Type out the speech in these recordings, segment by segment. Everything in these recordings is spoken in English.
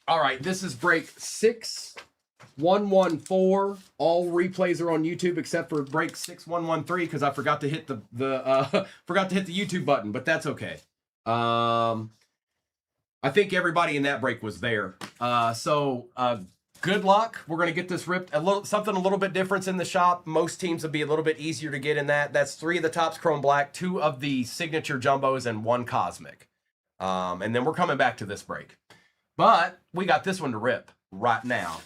All right, this is break 6114. All replays are on YouTube except for break 6113 because I forgot to hit the forgot to hit the YouTube button, but that's okay. I think everybody in that break was there. Good luck. We're going to get this ripped. Something a little bit different in the shop. Most teams would be a little bit easier to get in that. That's 3 of the Topps Chrome Black, 2 of the Signature Jumbos, and 1 Cosmic. And then we're coming back to this break. But we got this one to rip right now.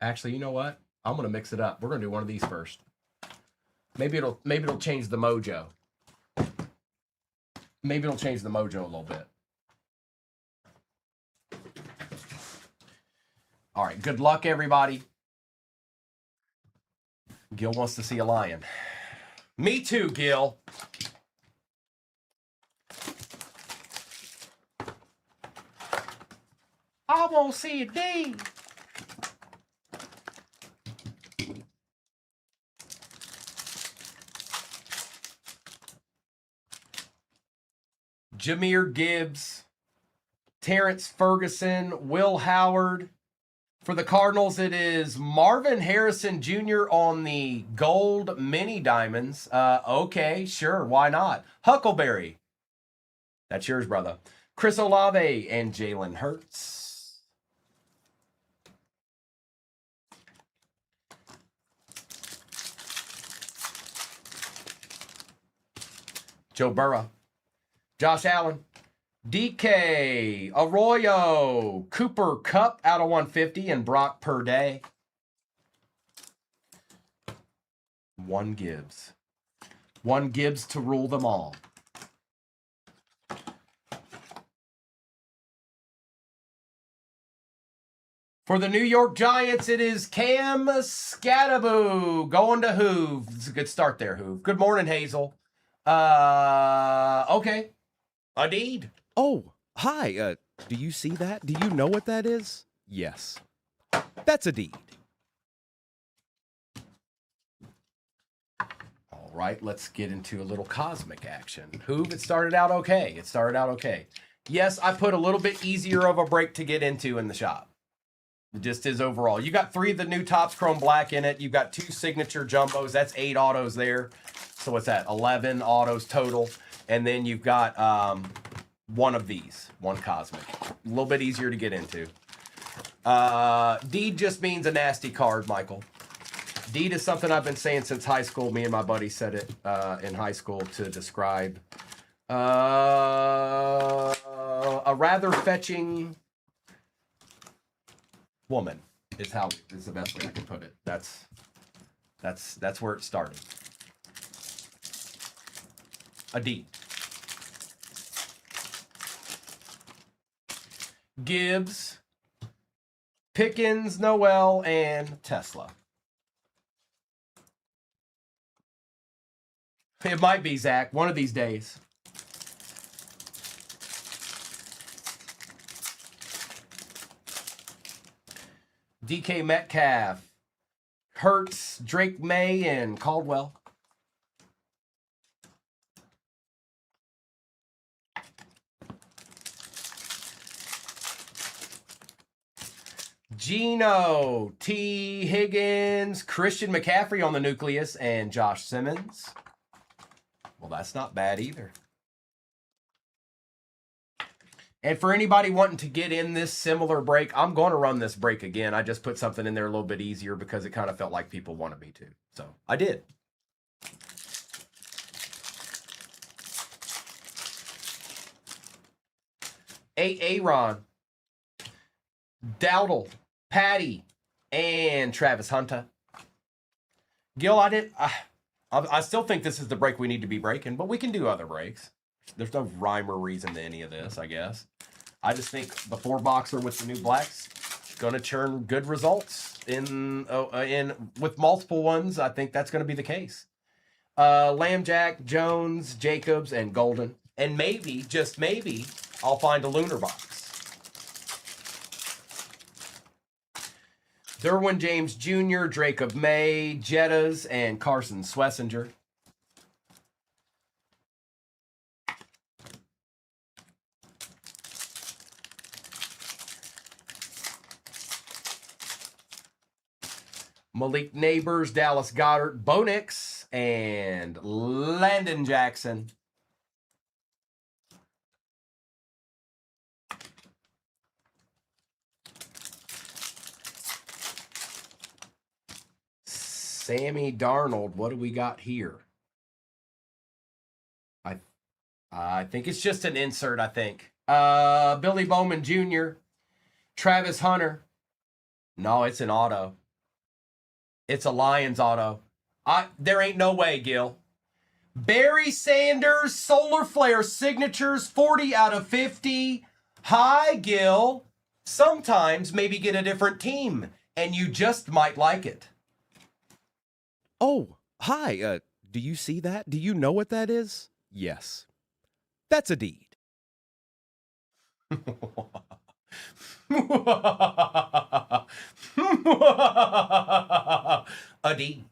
Actually, you know what? I'm going to mix it up. We're going to do one of these first. Maybe it'll change the mojo. Maybe it'll change the mojo a little bit. All right, good luck, everybody. Gil wants to see a lion. Me too, Gil. I want to see a D. Jahmyr Gibbs, Terrence Ferguson, Will Howard. For the Cardinals, it is Marvin Harrison Jr. on the gold mini diamonds. Okay, sure, why not? Huckleberry. That's yours, brother. Chris Olave and Jalen Hurts. Joe Burrow. Josh Allen. DK, Arroyo, Cooper Kupp out of 150, and Brock Purdy. 1 Gibbs. 1 Gibbs to rule them all. For the New York Giants, it is Cam Scattaboo going to Hoove. It's a good start there, Hoove. Good morning, Hazel. Okay. Indeed. Oh, hi. Do you see that? Do you know what that is? Yes. That's a deed. All right, let's get into a little cosmic action. Hoove, it started out okay. It started out okay. Yes, I put a little bit easier of a break to get into in the shop. It just is overall. You got 3 of the new Topps Chrome Black in it. You've got 2 signature jumbos. That's 8 autos there. So what's that? 11 autos total. And then you've got 1 of these. 1 cosmic. A little bit easier to get into. Deed just means a nasty card, Michael. Deed is something I've been saying since high school. Me and my buddy said it in high school to describe a rather fetching woman is the best way I can put it. That's where it started. A D. Gibbs, Pickens, Noel, and Tesla. It might be, Zach, one of these days. DK Metcalf, Hurts, Drake May, and Caldwell. Gino, T. Higgins, Christian McCaffrey on the nucleus, and Josh Simmons. Well, that's not bad either. And for anybody wanting to get in this similar break, I'm going to run this break again. I just put something in there a little bit easier because it kind of felt like people wanted me to. So I did. Aaron, Dowdle, Patty, and Travis Hunter. Gil, I still think this is the break we need to be breaking, but we can do other breaks. There's no rhyme or reason to any of this, I guess. I just think the 4-boxer with the new blacks going to churn good results in with multiple ones. I think that's going to be the case. Lambjack, Jones, Jacobs, and Golden. And maybe, just maybe, I'll find a lunar box. Derwin James Jr., Drake of May, Jettas, and Carson Swessinger. Malik Neighbors, Dallas Goddard, Bo Nix, and Landon Jackson. Sammy Darnold, what do we got here? I think it's just an insert, I think. Billy Bowman Jr., Travis Hunter. No, it's an auto. It's a Lions auto. There ain't no way, Gil. Barry Sanders, Solar Flare Signatures, 40 out of 50. Hi, Gil. Sometimes maybe get a different team, and you just might like it. Oh, hi. Do you see that? Do you know what that is? Yes. That's a deed. A deed.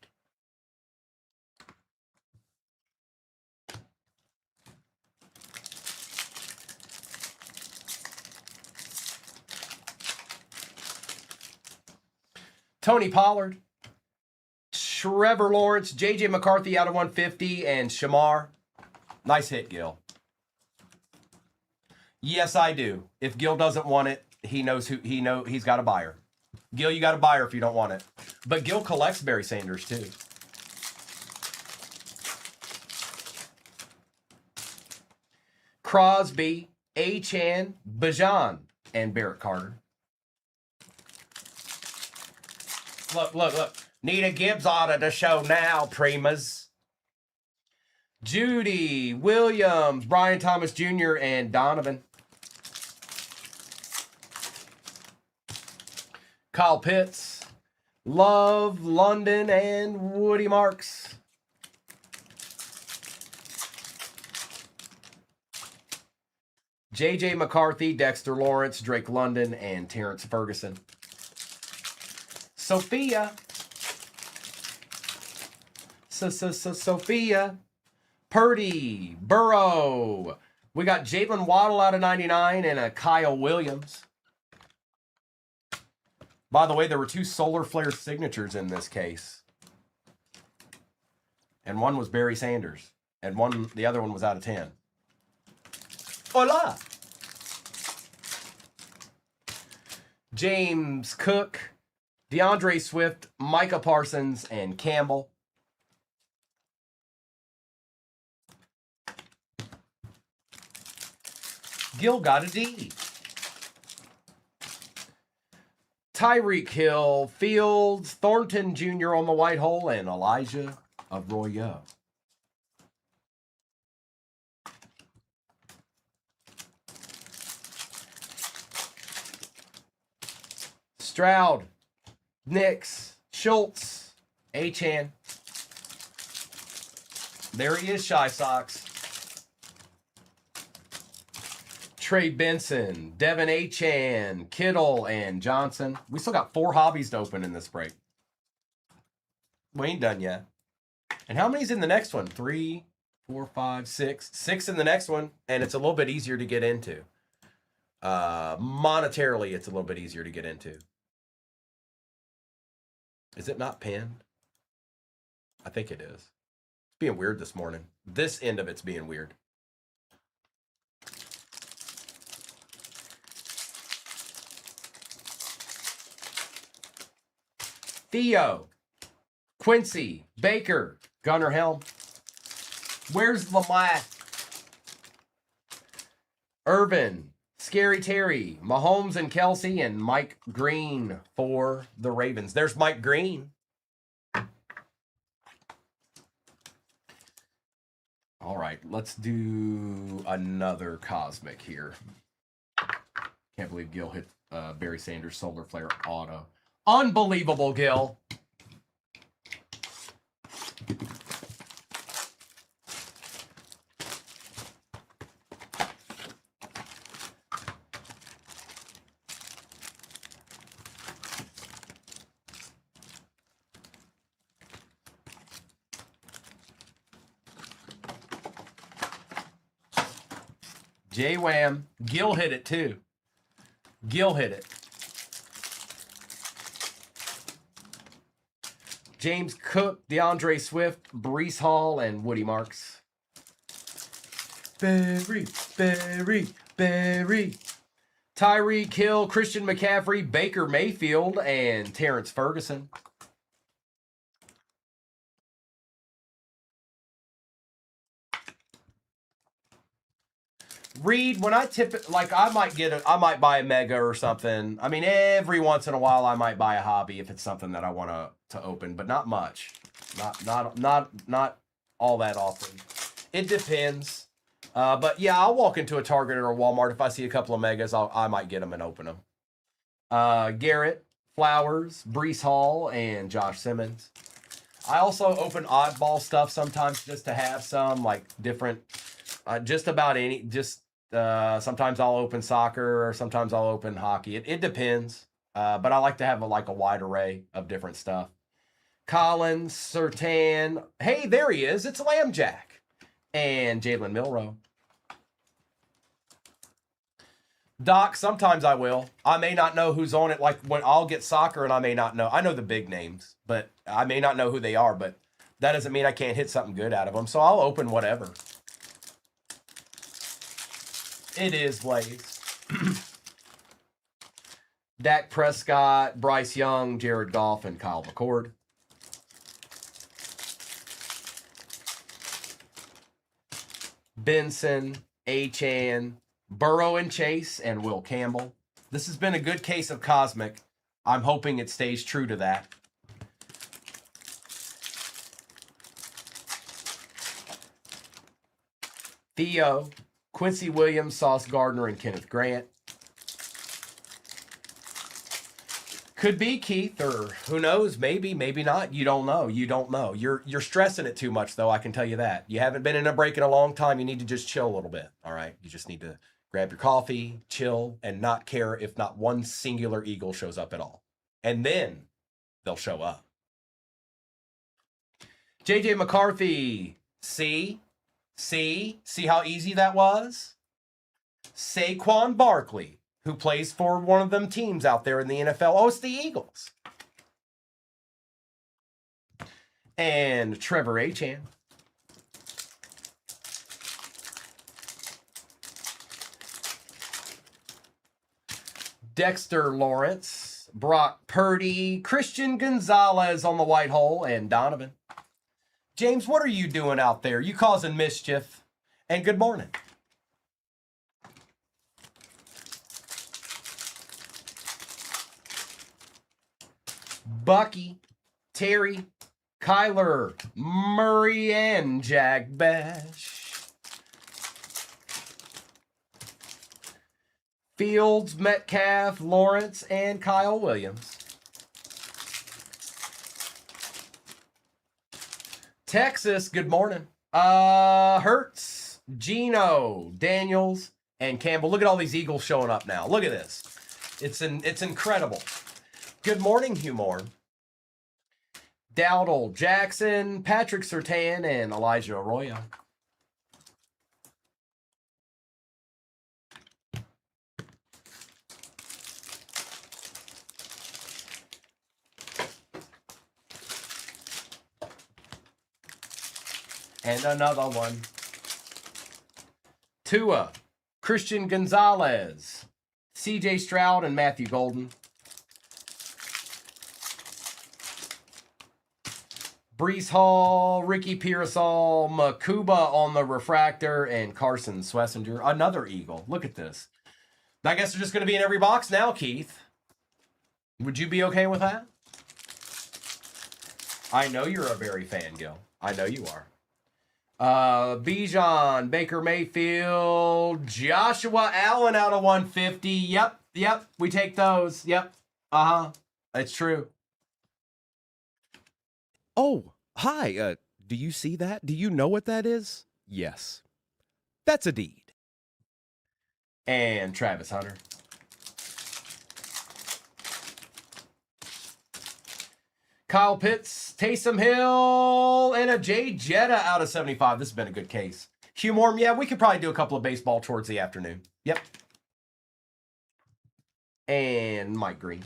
Tony Pollard, Trevor Lawrence, J.J. McCarthy out of 150, and Shamar. Nice hit, Gil. Yes, I do. If Gil doesn't want it, he knows he's got a buyer. Gil, you got a buyer if you don't want it. But Gil collects Barry Sanders too. Crosby, Achan, Bajan, and Barrett Carter. Look. Need a Gibbs auto to show now, Primas. Judy, Williams, Brian Thomas Jr., and Donovan. Kyle Pitts, Love, London, and Woody Marks. J.J. McCarthy, Dexter Lawrence, Drake London, and Terrence Ferguson. Sophia. Sophia. Purdy, Burrow. We got Jalen Waddle out of 99 and a Kyle Williams. By the way, there were 2 Solar Flare signatures in this case. And one was Barry Sanders. And the other one was out of 10. Hola! James Cook, DeAndre Swift, Micah Parsons, and Campbell. Gil got a D. Tyreek Hill, Fields, Thornton Jr. on the white hole, and Elijah Arroyo. Stroud, Nix, Schultz, Achan. There he is, Shy Sox. Trey Benson, Devin Achan, Kittle, and Johnson. We still got 4 hobbies to open in this break. We ain't done yet. And how many's in the next one? 3, 4, 5, 6. 6 in the next one, and it's a little bit easier to get into. Monetarily, it's a little bit easier to get into. Is it not pinned? I think it is. It's being weird this morning. This end of it's being weird. Theo, Quincy, Baker, Gunnar Helm. Where's Lamar? Irvin, Scary Terry, Mahomes and Kelsey, and Mike Green for the Ravens. There's Mike Green. All right, let's do another Cosmic here. Can't believe Gil hit Barry Sanders Solar Flare auto. Unbelievable, Gil. J-Wham. Gil hit it too. Gil hit it. James Cook, DeAndre Swift, Brees Hall, and Woody Marks. Berry. Tyreek Hill, Christian McCaffrey, Baker Mayfield, and Terrence Ferguson. Reed, when I tip it, like I might buy a mega or something. I mean, every once in a while I might buy a hobby if it's something that I want to open, but not much. Not all that often. It depends. But yeah, I'll walk into a Target or a Walmart if I see a couple of megas. I might get them and open them. Garrett, Flowers, Brees Hall, and Josh Simmons. I also open oddball stuff sometimes just to have some like different. Just about any. Sometimes I'll open soccer or sometimes I'll open hockey. It depends. But I like to have a wide array of different stuff. Collins, Surtain. Hey, there he is. It's Lambjack. And Jalen Milrow. Doc, sometimes I will. I may not know who's on it. Like when I'll get soccer and I may not know. I know the big names, but I may not know who they are. But that doesn't mean I can't hit something good out of them. So I'll open whatever. It is Blaze. Dak Prescott, Bryce Young, Jared Goff, and Kyle McCord. Benson, Achan, Burrow and Chase, and Will Campbell. This has been a good case of Cosmic. I'm hoping it stays true to that. Theo, Quincy Williams, Sauce Gardner, and Kenneth Grant. Could be Keith, or who knows, maybe not. You don't know. You're stressing it too much, though, I can tell you that. You haven't been in a break in a long time. You need to just chill a little bit, all right? You just need to grab your coffee, chill, and not care if not one singular Eagle shows up at all. And then they'll show up. JJ McCarthy, see how easy that was? Saquon Barkley, who plays for one of them teams out there in the NFL. Oh, it's the Eagles. And Trevor Achan. Dexter Lawrence, Brock Purdy, Christian Gonzalez on the white hole, and Donovan. James, what are you doing out there? You causing mischief. And good morning. Bucky, Terry, Kyler, Murray, and Jack Bash. Fields, Metcalf, Lawrence, and Kyle Williams. Texas, good morning. Hurts, Gino, Daniels, and Campbell. Look at all these Eagles showing up now. Look at this. It's incredible. Good morning, Hugh Moore. Dowdle, Jackson, Patrick Surtain, and Elijah Arroyo. And another one. Tua, Christian Gonzalez, CJ Stroud, and Matthew Golden. Brees Hall, Ricky Pearsall, Makuba on the refractor, and Carson Swessinger. Another Eagle. Look at this. I guess they're just going to be in every box now, Keith. Would you be okay with that? I know you're a very fan, Gil. I know you are. Bijan, Baker Mayfield, Joshua Allen out of 150. Yep. We take those. Yep. It's true. Oh, hi. Do you see that? Do you know what that is? Yes. That's a deed. And Travis Hunter. Kyle Pitts, Taysom Hill, and a Jay Jetta out of 75. This has been a good case. Hugh Moore, yeah, we could probably do a couple of baseball towards the afternoon. Yep. And Mike Green.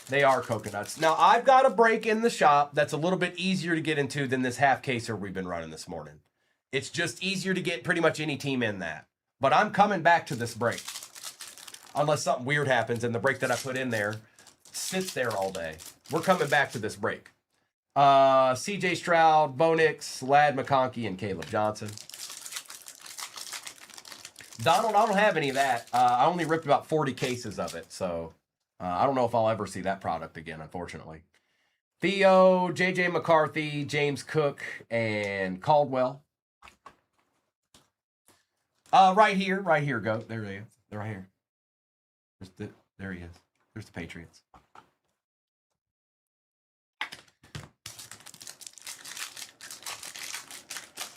They are coconuts. Now, I've got a break in the shop that's a little bit easier to get into than this half caser we've been running this morning. It's just easier to get pretty much any team in that. But I'm coming back to this break. Unless something weird happens and the break that I put in there sits there all day. We're coming back to this break. CJ Stroud, Bo Nix, Ladd McConkey, and Caleb Johnson. Donald, I don't have any of that. I only ripped about 40 cases of it, so I don't know if I'll ever see that product again, unfortunately. Theo, JJ McCarthy, James Cook, and Caldwell. Right here, Goat. There he is. They're right here. There he is. There's the Patriots.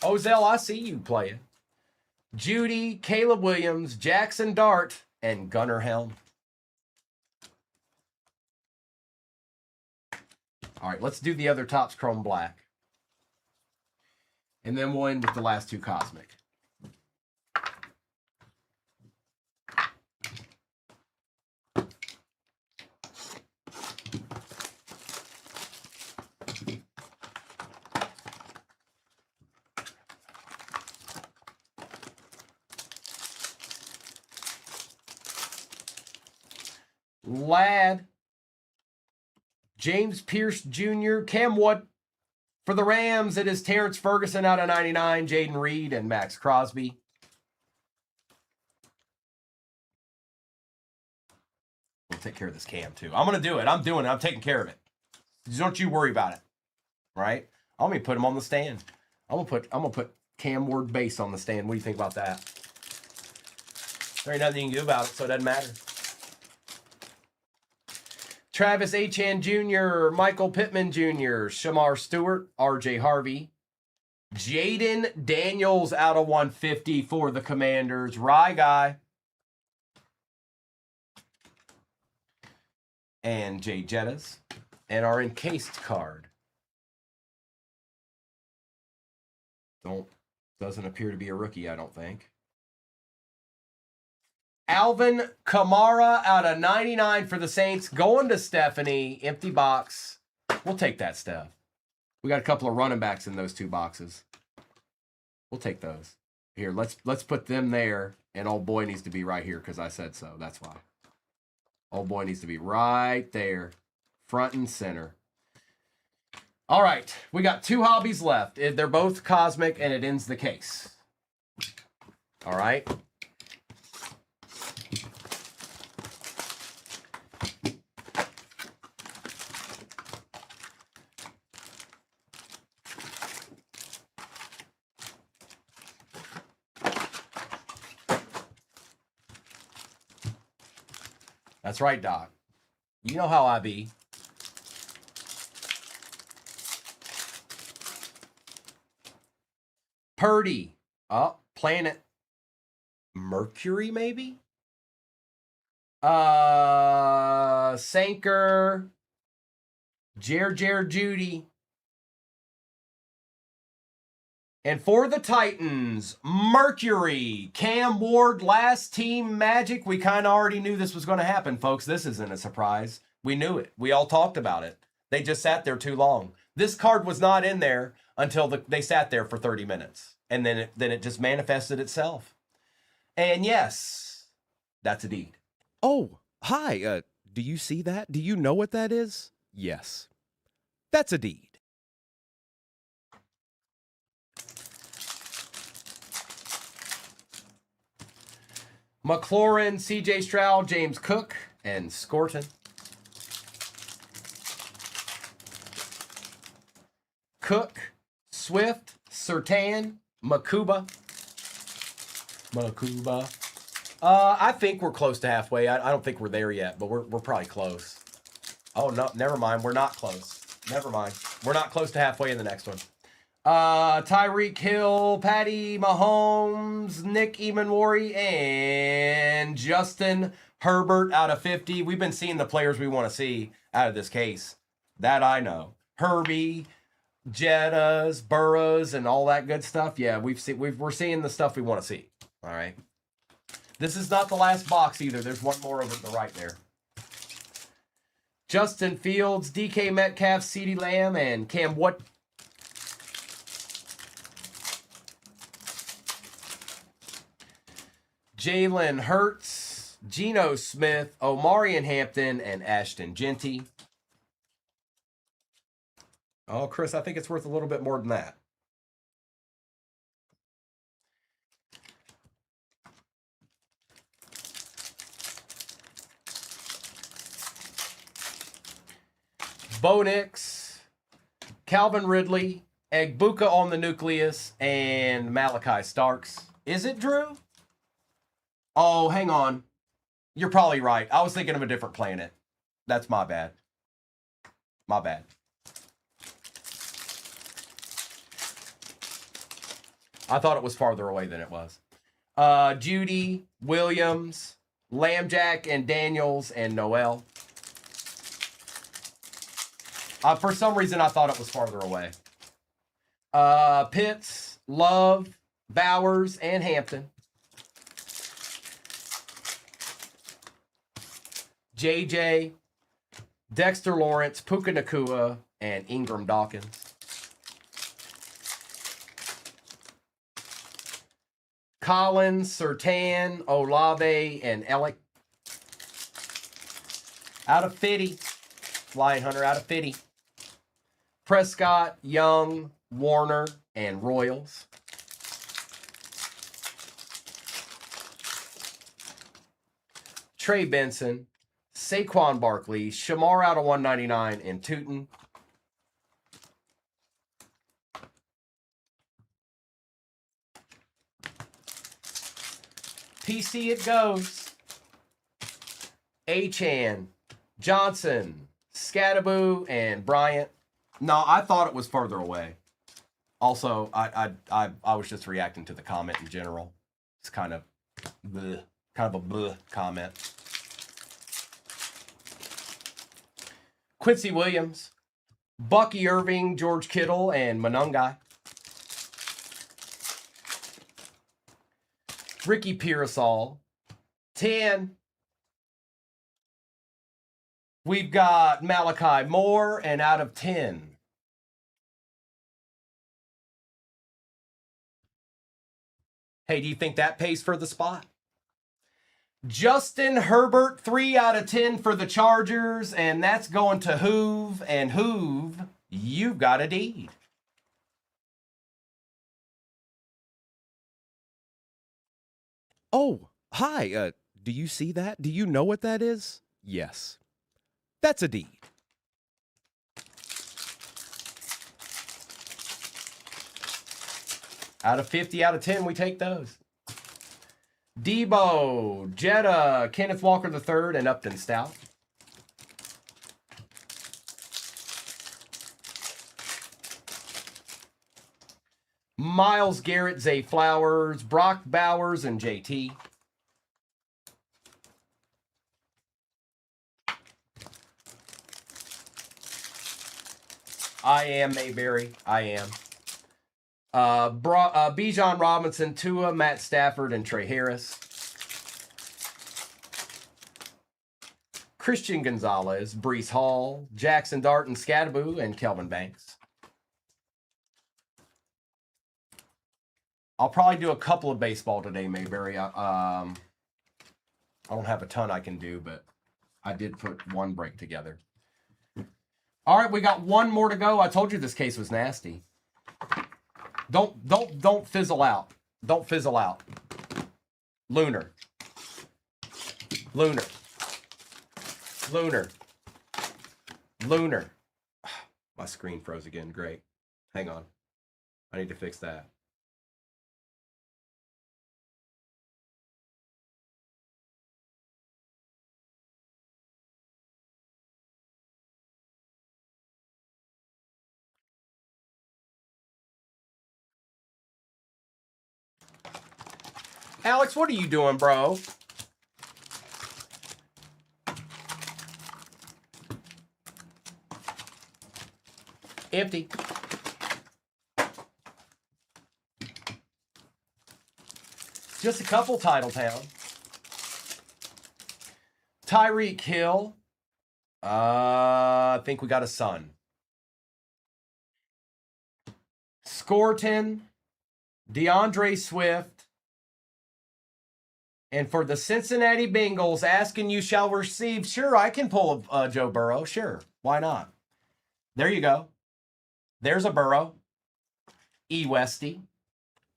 Ozell, I see you playing. Judy, Caleb Williams, Jackson Dart, and Gunnar Helm. All right, let's do the other Topps Chrome Black. And then we'll end with the last two Cosmic. Ladd, James Pierce Jr., Cam Wood. For the Rams, it is Terrence Ferguson out of 99, Jaden Reed, and Max Crosby. We'll take care of this Cam, too. I'm going to do it. I'm doing it. I'm taking care of it. Don't you worry about it. Right? I'm going to put him on the stand. I'm gonna put Cam Ward base on the stand. What do you think about that? There ain't nothing you can do about it, so it doesn't matter. Travis Etienne Jr., Michael Pittman Jr., Shamar Stewart, RJ Harvey, Jaden Daniels out of 150 for the Commanders, Rye Guy, and Jay Jettas, and our encased card. Doesn't appear to be a rookie, I don't think. Alvin Kamara out of 99 for the Saints. Going to Stephanie. Empty box. We'll take that, Steph. We got a couple of running backs in those two boxes. We'll take those. Here, let's put them there. And old boy needs to be right here because I said so. That's why. Old boy needs to be right there. Front and center. All right. We got two hobbies left. They're both cosmic and it ends the case. All right. That's right, Doc. You know how I be. Purdy. Planet Mercury, maybe? Sanker. Jer Judy. And for the Titans, Mercury, Cam Ward, last team Magic. We kind of already knew this was going to happen, folks. This isn't a surprise. We knew it. We all talked about it. They just sat there too long. This card was not in there until they sat there for 30 minutes. And then it just manifested itself. And yes, that's a deed. Oh, hi. Do you see that? Do you know what that is? Yes. That's a deed. McLaurin, CJ Stroud, James Cook, and Scorton. Cook, Swift, Surtain, Makuba. I think we're close to halfway. I don't think we're there yet, but we're probably close. Oh, no, never mind. We're not close. Never mind. We're not close to halfway in the next one. Tyreek Hill, Patty Mahomes, Nick Emanwari, and Justin Herbert out of 50. We've been seeing the players we want to see out of this case. That I know. Herbie, Jettas, Burrows, and all that good stuff. Yeah, we're seeing the stuff we want to see. All right. This is not the last box either. There's one more over to the right there. Justin Fields, DK Metcalf, CeeDee Lamb, and Cam what? Jalen Hurts, Geno Smith, Omarion Hampton, and Ashton Genty. Oh, Chris, I think it's worth a little bit more than that. Bo Nix, Calvin Ridley, Egbuka on the nucleus, and Malachi Starks. Is it Drew? Oh, hang on. You're probably right. I was thinking of a different planet. That's my bad. My bad. I thought it was farther away than it was. Judy, Williams, Lambjack, and Daniels, and Noel. For some reason, I thought it was farther away. Pitts, Love, Bowers, and Hampton. JJ, Dexter Lawrence, Puka Nakua, and Ingram Dawkins. Collins, Surtain, Olave, and Ellick. Out of 50. Flying Hunter out of 50. Prescott, Young, Warner, and Royals. Trey Benson, Saquon Barkley, Shamar out of 199, and Tootin. PC it goes. Achan, Johnson, Scattaboo, and Bryant. No, I thought it was further away. Also, I was just reacting to the comment in general. It's kind of bleh, kind of a bleh comment. Quincy Williams, Bucky Irving, George Kittle, and Monungai. Ricky Pearsall. 10. We've got Malachi Moore, and out of 10. Hey, do you think that pays for the spot? Justin Herbert, 3 out of 10 for the Chargers, and that's going to Hoove. And Hoove, you've got a deed. Oh, hi. Do you see that? Do you know what that is? Yes. That's a deed. Out of 50, out of 10, we take those. Debo, Jetta, Kenneth Walker III, and Upton Stout. Miles Garrett, Zay Flowers, Brock Bowers, and JT. I am Mayberry. I am. Bijan Robinson, Tua, Matt Stafford, and Trey Harris. Christian Gonzalez, Breece Hall, Jackson Dart, and Scattaboo, and Kelvin Banks. I'll probably do a couple of baseball today, Mayberry. I don't have a ton I can do, but I did put one break together. All right, we got one more to go. I told you this case was nasty. Don't fizzle out. Don't fizzle out. Lunar. Lunar. Lunar. Lunar. My screen froze again. Great. Hang on. I need to fix that. Alex, what are you doing, bro? Empty. Just a couple, Titletown. Tyreek Hill, I think we got a Sun. Scorton, DeAndre Swift, and for the Cincinnati Bengals, asking you shall receive. Sure, I can pull a Joe Burrow. Sure, why not? There you go. There's a Burrow. E Westy.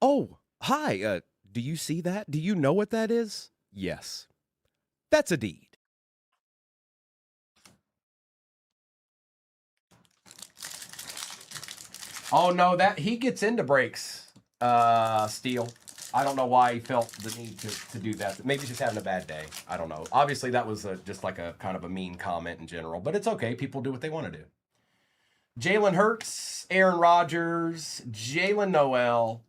Oh, hi. Do you see that? Do you know what that is? Yes. That's a deed. Oh no, that he gets into breaks. Steele. I don't know why he felt the need to do that. Maybe he's just having a bad day. I don't know. Obviously, that was just like a kind of a mean comment in general, but it's okay. People do what they want to do. Jalen Hurts, Aaron Rodgers, Jalen Noel.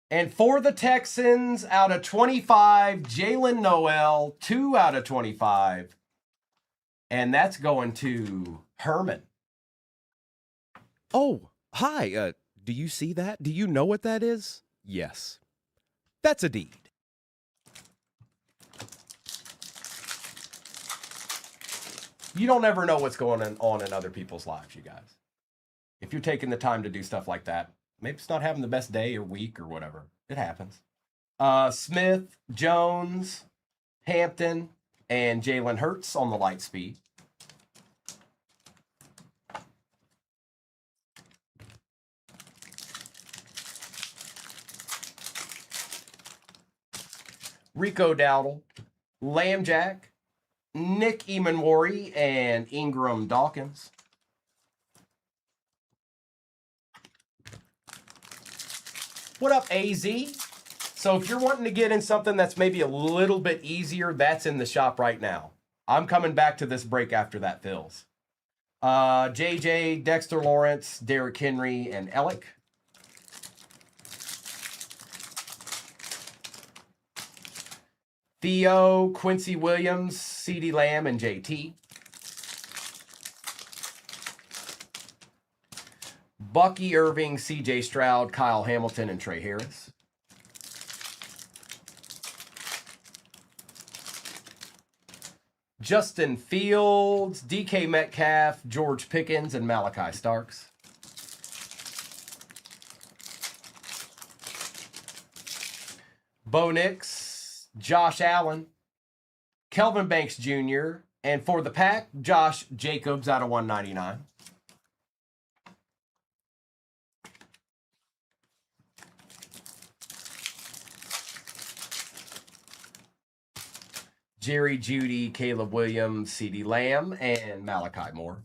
And for the Texans, out of 25, Jalen Noel, 2 out of 25. And that's going to Herman. Oh, hi. Do you see that? Do you know what that is? Yes. That's a deed. You don't ever know what's going on in other people's lives, you guys. If you're taking the time to do stuff like that, maybe it's not having the best day or week or whatever. It happens. Smith, Jones, Hampton, and Jalen Hurts on the light speed. Rico Dowdle, Lambjack, Nick Emanwari, and Ingram Dawkins. What up, AZ? So if you're wanting to get in something that's maybe a little bit easier, that's in the shop right now. I'm coming back to this break after that fills. JJ, Dexter Lawrence, Derrick Henry, and Ellick. Theo, Quincy Williams, CeeDee Lamb, and JT. Bucky Irving, CJ Stroud, Kyle Hamilton, and Trey Harris. Justin Fields, DK Metcalf, George Pickens, and Malachi Starks. Bo Nix, Josh Allen, Kelvin Banks Jr., and for the Pack, Josh Jacobs out of 199. Jerry Jeudy, Caleb Williams, CeeDee Lamb, and Malachi Moore.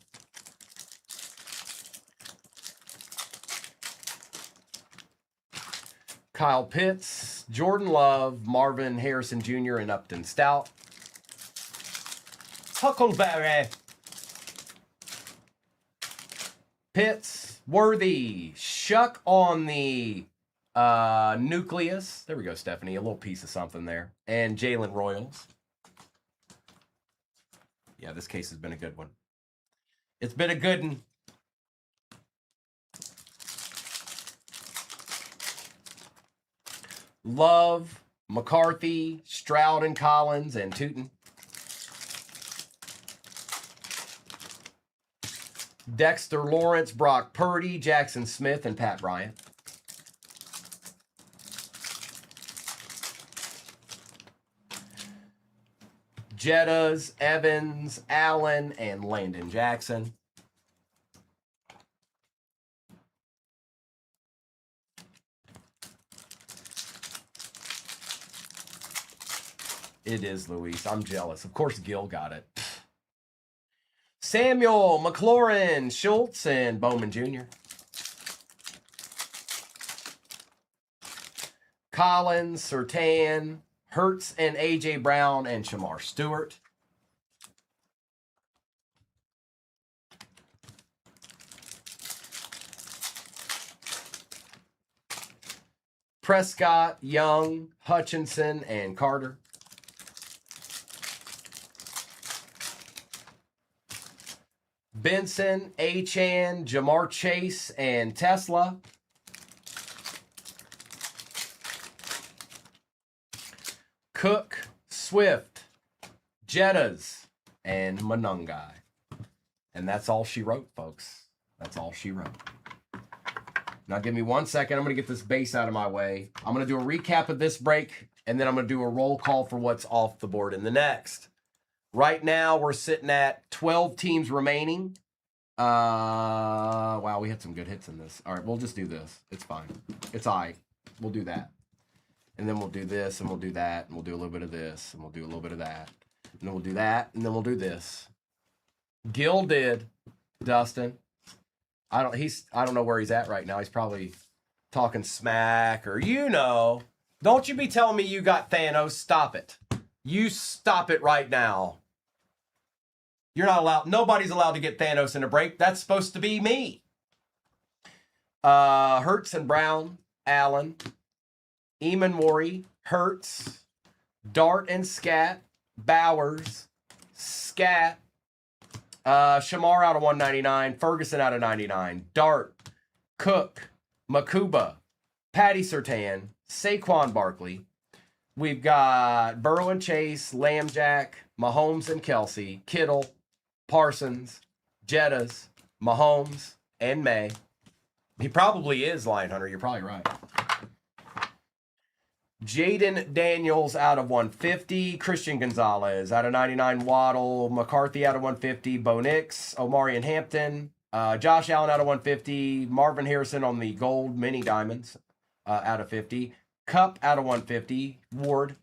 Kyle Pitts, Jordan Love, Marvin Harrison Jr., and Upton Stout. Huckleberry. Pitts, Worthy, Shuck on the nucleus. There we go, Stephanie. A little piece of something there. And Jalen Royals. Yeah, this case has been a good one. It's been a good one. Love, McCarthy, Stroud and Collins, and Tootin. Dexter Lawrence, Brock Purdy, Jackson Smith, and Pat Bryant. Jettas, Evans, Allen, and Landon Jackson. It is, Luis. I'm jealous. Of course, Gil got it. Samuel, McLaurin, Schultz, and Bowman Jr. Collins, Surtain, Hurts, and A.J. Brown, and Shamar Stewart. Prescott, Young, Hutchinson, and Carter. Benson, Achane, Jamar Chase, and Tesla. Cook, Swift, Jettas, and Manungai. And that's all she wrote, folks. That's all she wrote. Now, give me 1 second. I'm going to get this base out of my way. I'm going to do a recap of this break, and then I'm going to do a roll call for what's off the board in the next. Right now, we're sitting at 12 teams remaining. Wow, we had some good hits in this. All right, we'll just do this. It's fine. It's all right. We'll do that. And then we'll do this, and we'll do that, and we'll do a little bit of this, and we'll do a little bit of that. And then we'll do that, and then we'll do this. Gil did, Dustin. I don't know where he's at right now. He's probably talking smack or Don't you be telling me you got Thanos. Stop it. You stop it right now. You're not allowed. Nobody's allowed to get Thanos in a break. That's supposed to be me. Hertz and Brown, Allen, Eamon Worry, Hertz, Dart and Scat, Bowers, Scat, Shamar out of 199, Ferguson out of 99, Dart, Cook, Makuba, Patty Surtain, Saquon Barkley. We've got Burrow and Chase, Lambjack, Mahomes and Kelsey, Kittle, Parsons, Jettas, Mahomes, and May. He probably is Lion Hunter. You're probably right. Jaden Daniels out of 150. Christian Gonzalez out of 99. Waddle. McCarthy out of 150. Bo Nix. Omari and Hampton. Josh Allen out of 150. Marvin Harrison on the gold mini diamonds out of 50. Cup out of 150. Ward.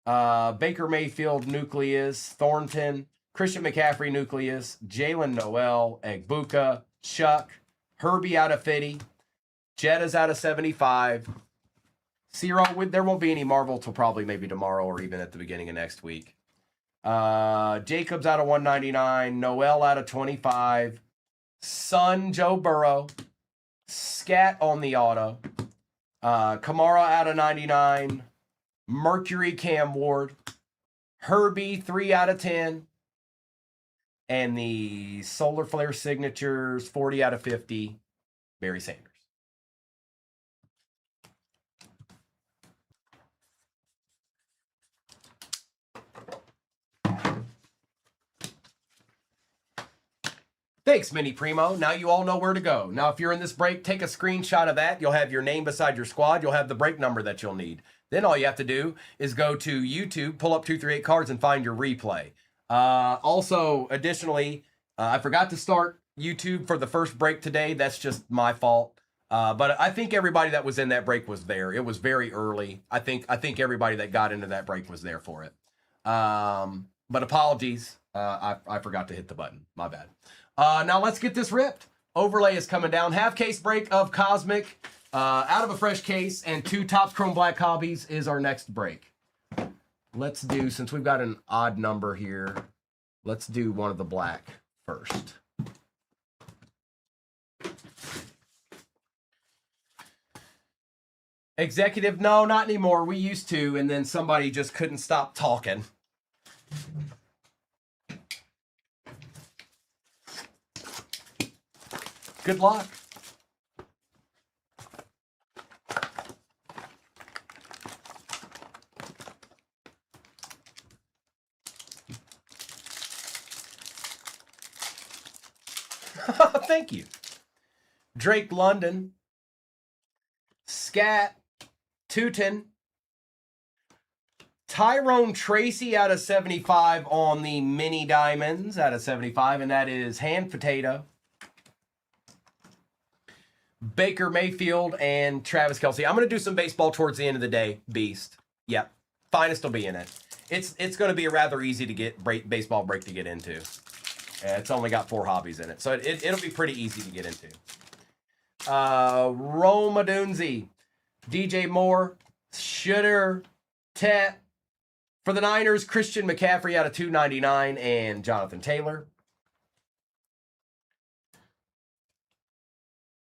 Baker Mayfield Nucleus. Thornton. Christian McCaffrey Nucleus. Jalen Noel. Egbuka. Chuck. Herbie out of 50. Jetta's out of 75. Zero, there won't be any Marvel till probably maybe tomorrow or even at the beginning of next week. Jacobs out of 199. Noel out of 25. Son Joe Burrow. Scat on the auto. Kamara out of 99. Mercury Cam Ward. Herbie 3 out of 10. And the Solar Flare signatures 40 out of 50. Barry Sanders. Thanks, Mini Primo. Now you all know where to go. Now, if you're in this break, take a screenshot of that. You'll have your name beside your squad. You'll have the break number that you'll need. Then all you have to do is go to YouTube, pull up 238 cards, and find your replay. Also, additionally, I forgot to start YouTube for the first break today. That's just my fault. But I think everybody that was in that break was there. It was very early. I think everybody that got into that break was there for it. But apologies. I forgot to hit the button. My bad. Now let's get this ripped. Overlay is coming down. Half case break of Cosmic out of a fresh case, and 2 Topps Chrome Black Hobbies is our next break. Let's do, since we've got an odd number here, let's do one of the black first. Executive, no, not anymore. We used to, and then somebody just couldn't stop talking. Good luck. Thank you. Drake London. Scat. Tootin. Tyrone Tracy out of 75 on the mini diamonds out of 75, and that is Hand Potato. Baker Mayfield and Travis Kelce. I'm going to do some baseball towards the end of the day. Beast. Yep. Finest will be in it. It's going to be a rather easy to get baseball break to get into. It's only got 4 hobbies in it. So it'll be pretty easy to get into. Roma Dunzi. DJ Moore. Shooter. Tet. For the Niners, Christian McCaffrey out of 299 and Jonathan Taylor.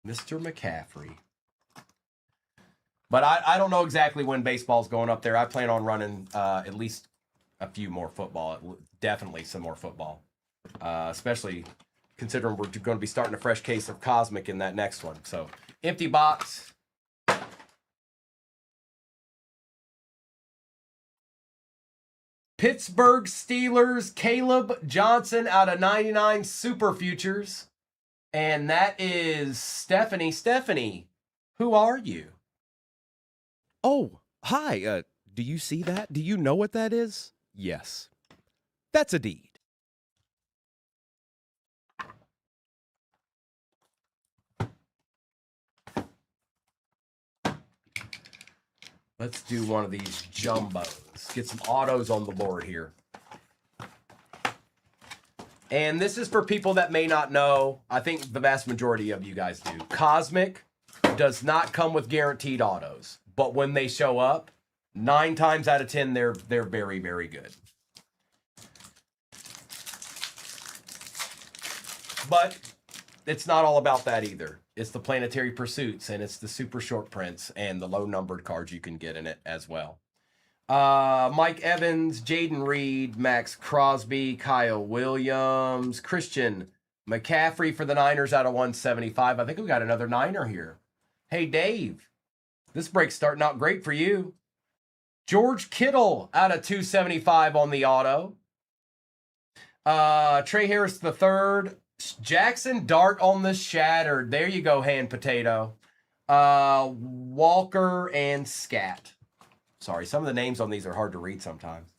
Mr. McCaffrey. But I don't know exactly when baseball's going up there. I plan on running at least a few more football. Definitely some more football. Especially considering we're going to be starting a fresh case of Cosmic in that next one. So, empty box. Pittsburgh Steelers, Caleb Johnson out of 99 Super Futures. And that is Stephanie. Stephanie, who are you? Oh, hi. Do you see that? Do you know what that is? Yes. That's a deed. Let's do one of these jumbos. Get some autos on the board here. And this is for people that may not know. I think the vast majority of you guys do. Cosmic does not come with guaranteed autos. But when they show up, 9 times out of 10, they're very, very good. But it's not all about that either. It's the planetary pursuits, and it's the super short prints and the low numbered cards you can get in it as well. Mike Evans, Jaden Reed, Max Crosby, Kyle Williams, Christian McCaffrey for the Niners out of 175. I think we got another Niner here. Hey, Dave, this break's starting out great for you. George Kittle out of 275 on the auto. Trey Harris III. Jackson Dart on the shattered. There you go, hand potato. Walker and Scat. Sorry, some of the names on these are hard to read sometimes.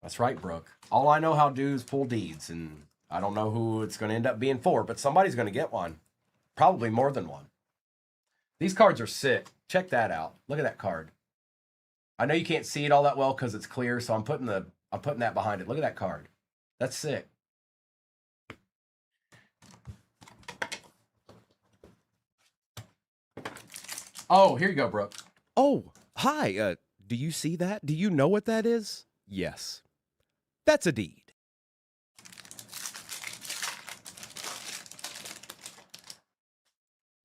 That's right, Brooke. All I know how to do is pull deeds, and I don't know who it's going to end up being for, but somebody's going to get one. Probably more than one. These cards are sick. Check that out. Look at that card. I know you can't see it all that well because it's clear, so I'm putting that behind it. Look at that card. That's sick. Oh, here you go, Brooke. Oh, hi. Do you see that? Do you know what that is? Yes. That's a deed.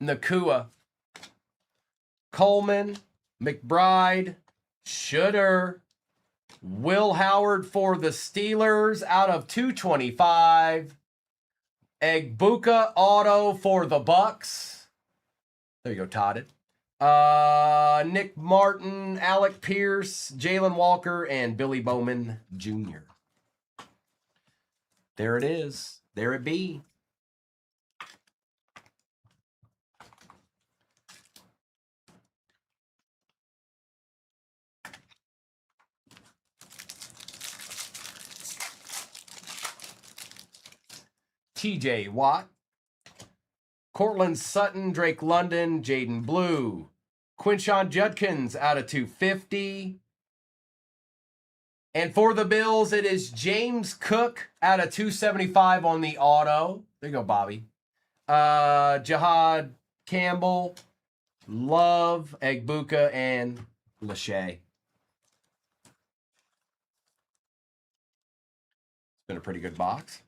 Nakua, Coleman, McBride, Shooter, Will Howard for the Steelers out of 225. Egbuka auto for the Bucks. There you go, Todded. Nick Martin, Alec Pierce, Jalen Walker, and Billy Bowman Jr. There it is. There it be. TJ Watt, Cortland Sutton, Drake London, Jaden Blue, Quinshon Judkins out of 250. And for the Bills, it is James Cook out of 275 on the auto. There you go, Bobby. Jahad Campbell, Love, Egbuka, and Lachey. It's been a pretty good box.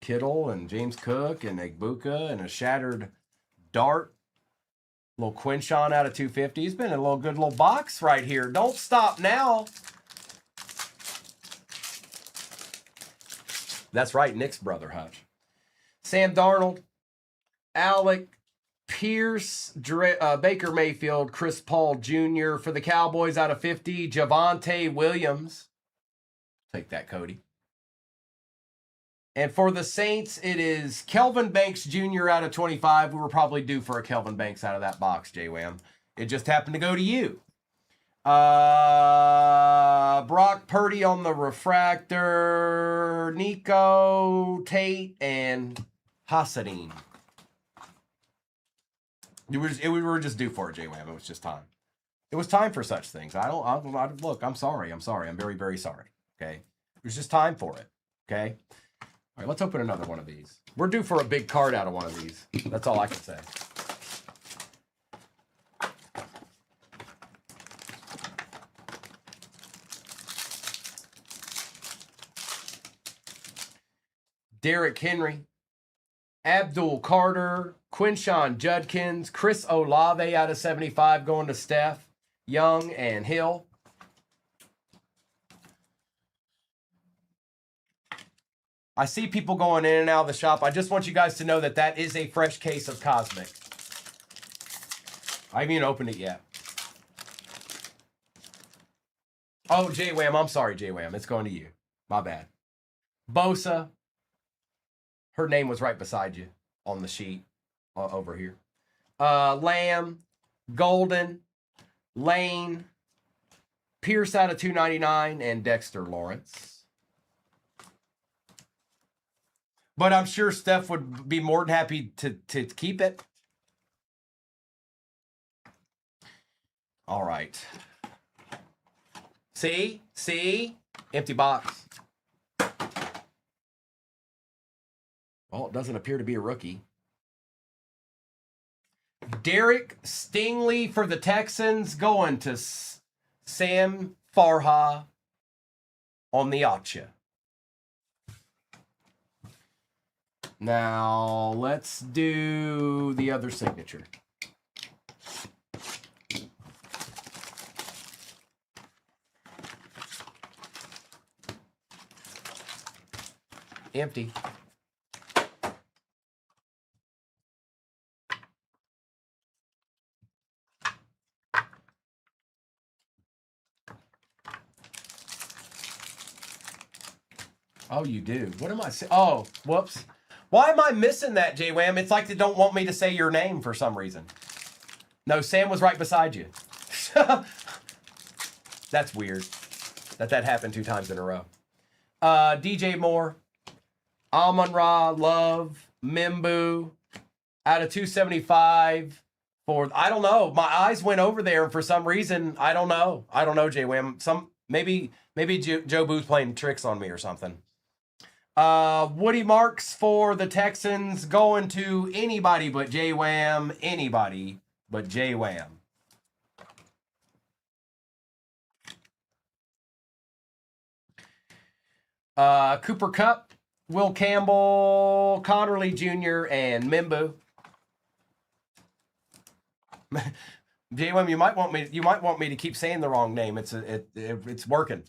Kittle and James Cook and Egbuka and a shattered Dart. Little Quinshon out of 250. He's been in a good little box right here. Don't stop now. That's right, Nick's brother, Hutch. Sam Darnold, Alec Pierce, Baker Mayfield, Chris Paul Jr. for the Cowboys out of 50. Javonte Williams. Take that, Cody. And for the Saints, it is Kelvin Banks Jr. out of 25. We were probably due for a Kelvin Banks out of that box, J-Wham. It just happened to go to you. Brock Purdy on the refractor. Nico, Tate, and Hassadine. We were just due for it, J-Wham. It was just time. It was time for such things. Look, I'm sorry. I'm very, very sorry. Okay? It was just time for it. Okay? All right, let's open another one of these. We're due for a big card out of one of these. That's all I can say. Derrick Henry, Abdul Carter, Quinshon Judkins, Chris Olave out of 75 going to Steph, Young, and Hill. I see people going in and out of the shop. I just want you guys to know that that is a fresh case of Cosmic. I haven't even opened it yet. Oh, J-Wham. I'm sorry, J-Wham. It's going to you. My bad. Bosa. Her name was right beside you on the sheet over here. Lamb. Golden. Lane. Pierce out of 299. And Dexter Lawrence. But I'm sure Steph would be more than happy to keep it. All right. See? Empty box. Well, it doesn't appear to be a rookie. Derek Stingley for the Texans going to Sam Farha on the Acha. Now, let's do the other signature. Empty. Oh, you do. What am I saying? Oh, whoops. Why am I missing that, J-Wham? It's like they don't want me to say your name for some reason. No, Sam was right beside you. That's weird. That happened 2 times in a row. DJ Moore. Amon-Ra, Love, Mimbu. Out of 275 for, I don't know. My eyes went over there and for some reason, I don't know. I don't know, J-Wham. Maybe Joe Boo's playing tricks on me or something. Woody Marks for the Texans going to anybody but J-Wham. Anybody but J-Wham. Cooper Kupp, Will Campbell, Connerly Jr., and Mimbu. J-Wham, you might want me to keep saying the wrong name. It's working.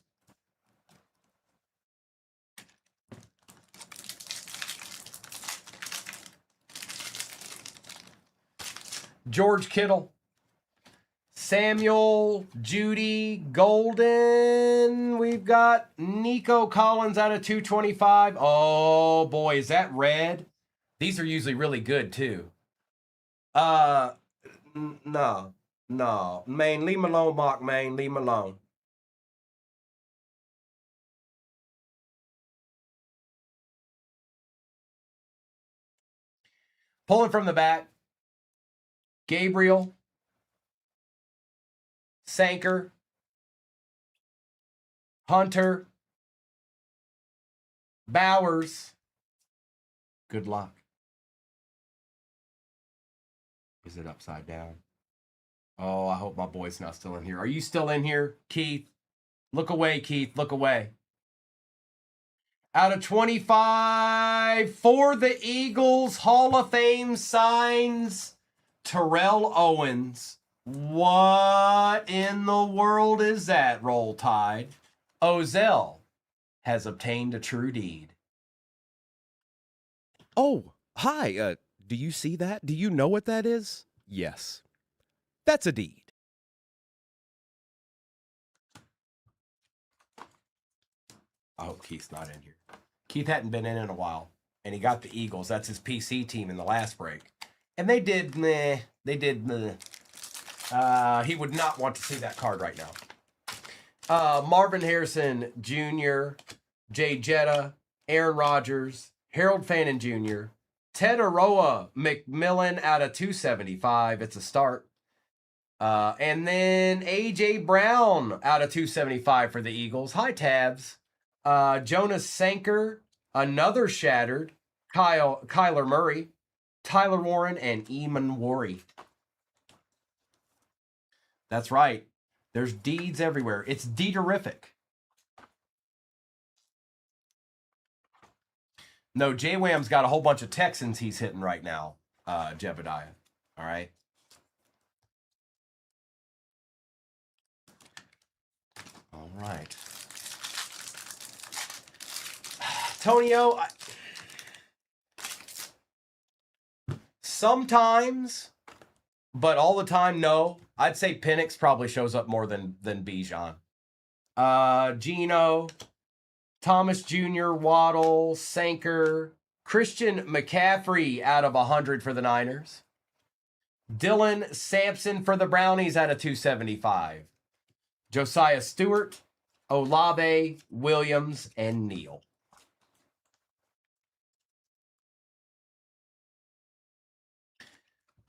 George Kittle, Samuel, Judy, Golden. We've got Nico Collins out of 225. Oh boy, is that red? These are usually really good too. No. Maine, leave him alone, Mark, Maine. Leave him alone. Pulling from the back. Gabriel. Sanker. Hunter. Bowers. Good luck. Is it upside down? Oh, I hope my boy's not still in here. Are you still in here, Keith? Look away, Keith. Look away. Out of 25 for the Eagles, Hall of Fame signs Terrell Owens. What in the world is that, Roll Tide? Ozell has obtained a true deed. Oh, hi. Do you see that? Do you know what that is? Yes. That's a deed. I hope Keith's not in here. Keith hadn't been in a while, and he got the Eagles. That's his PC team in the last break. And they did meh. They did meh. He would not want to see that card right now. Marvin Harrison Jr., Jay Jetta, Aaron Rodgers, Harold Fannin Jr., Ted Aroa McMillan out of 275. It's a start. And then A.J. Brown out of 275 for the Eagles. Hi, Tabs. Jonas Sanker, another shattered. Kyler Murray, Tyler Warren, and Eamon Worry. That's right. There's deeds everywhere. It's D-terrific. No, J-Wham's got a whole bunch of Texans he's hitting right now, Jebediah. All right. All right. Tonio, sometimes, but all the time, no. I'd say Penix probably shows up more than Bijan. Gino, Thomas Jr., Waddle, Sanker, Christian McCaffrey out of 100 for the Niners. Dylan Sampson for the Brownies out of 275. Josiah Stewart, Olave, Williams, and Neal.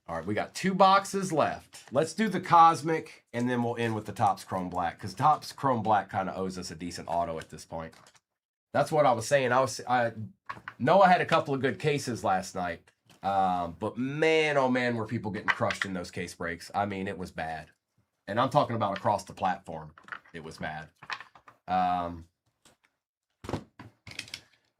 All right, we got 2 boxes left. Let's do the Cosmic, and then we'll end with the Topps Chrome Black, because Topps Chrome Black kind of owes us a decent auto at this point. That's what I was saying. I know I had a couple of good cases last night, but man, oh man, were people getting crushed in those case breaks. I mean, it was bad. And I'm talking about across the platform. It was bad.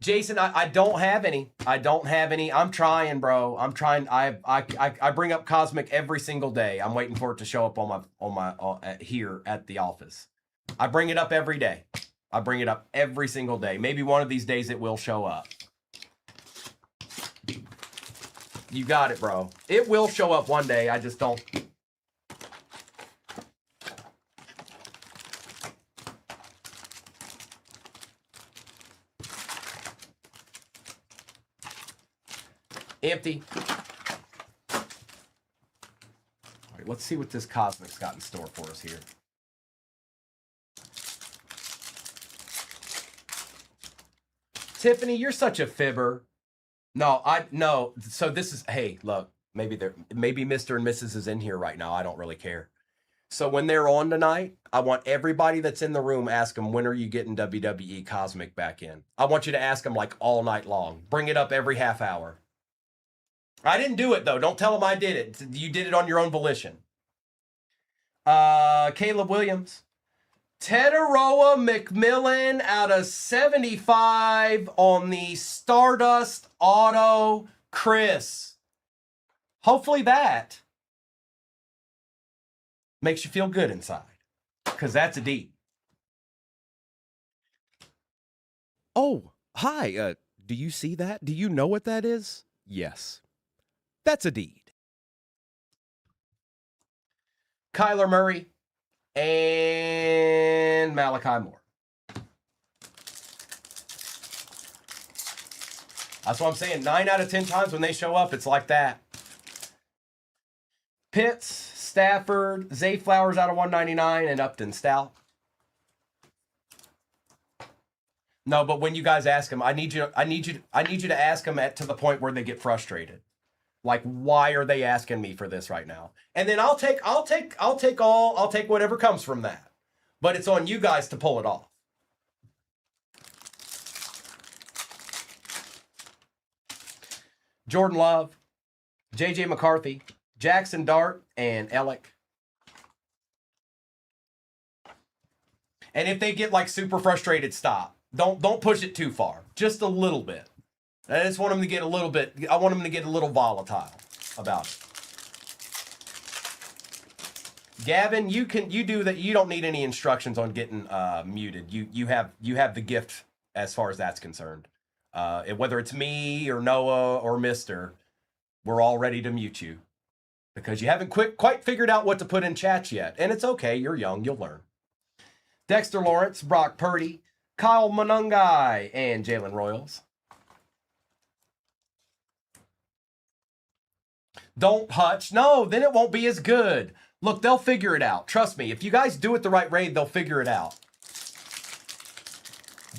Jason, I don't have any. I don't have any. I'm trying, bro. I'm trying. I bring up Cosmic every single day. I'm waiting for it to show up on my here at the office. I bring it up every day. I bring it up every single day. Maybe one of these days it will show up. You got it, bro. It will show up one day. I just don't. Empty. All right, let's see what this Cosmic's got in store for us here. Tiffany, you're such a fibber. No. So this is, hey, look, maybe Mr. and Mrs. is in here right now. I don't really care. So when they're on tonight, I want everybody that's in the room, ask them, when are you getting WWE Cosmic back in? I want you to ask them like all night long. Bring it up every half hour. I didn't do it, though. Don't tell them I did it. You did it on your own volition. Caleb Williams. Tetaroa McMillan out of 75 on the Stardust Auto Chris. Hopefully that makes you feel good inside, because that's a D. Oh, hi. Do you see that? Do you know what that is? Yes. That's a deed. Kyler Murray and Malachi Moore. That's what I'm saying. 9 out of 10 times when they show up, it's like that. Pitts, Stafford, Zay Flowers out of 199, and Upton Stout. No, but when you guys ask them, I need you to ask them to the point where they get frustrated. Like, why are they asking me for this right now? And then I'll take whatever comes from that. But it's on you guys to pull it off. Jordan Love, JJ McCarthy, Jackson Dart, and Ellick. And if they get like super frustrated, stop. Don't push it too far. Just a little bit. I just want them to get a little bit. I want them to get a little volatile about it. Gavin, you do that. You don't need any instructions on getting muted. You have the gift as far as that's concerned. Whether it's me or Noah or Mister, we're all ready to mute you because you haven't quite figured out what to put in chats yet, and it's okay. You're young. You'll learn. Dexter Lawrence, Brock Purdy, Kyle Monungai, and Jalen Royals. Don't hutch. No, then it won't be as good. Look, they'll figure it out. Trust me. If you guys do it the right way, they'll figure it out.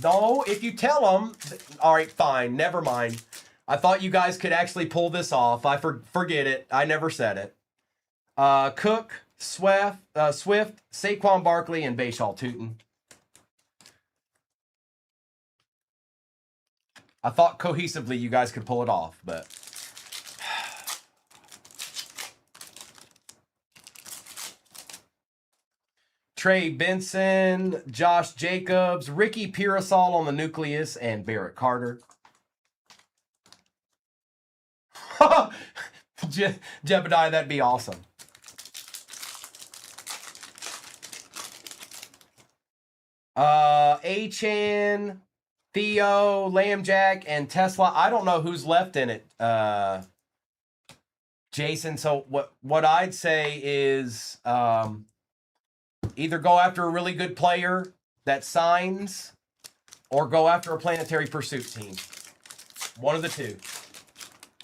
No, if you tell them, all right, fine, never mind. I thought you guys could actually pull this off. Forget it. I never said it. Cook, Swift, Saquon Barkley, and Bashal Tootin. I thought cohesively you guys could pull it off, but... Trey Benson, Josh Jacobs, Ricky Pearsall on the nucleus, and Barrett Carter. Jebediah, that'd be awesome. Achan, Theo, Lambjack, and Tesla. I don't know who's left in it, Jason. So what I'd say is either go after a really good player that signs or go after a Planetary Pursuit team. One of the two,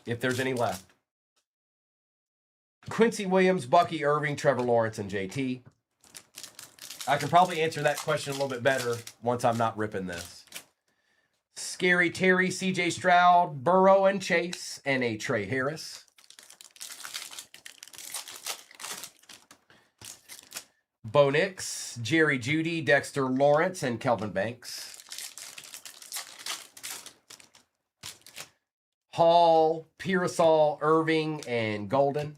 if there's any left. Quincy Williams, Bucky Irving, Trevor Lawrence, and JT. I can probably answer that question a little bit better once I'm not ripping this. Scary Terry, CJ Stroud, Burrow, and Chase, and a Trey Harris. Bo Nix, Jerry Jeudy, Dexter Lawrence, and Kelvin Banks. Hall, Pearsall, Irving, and Golden.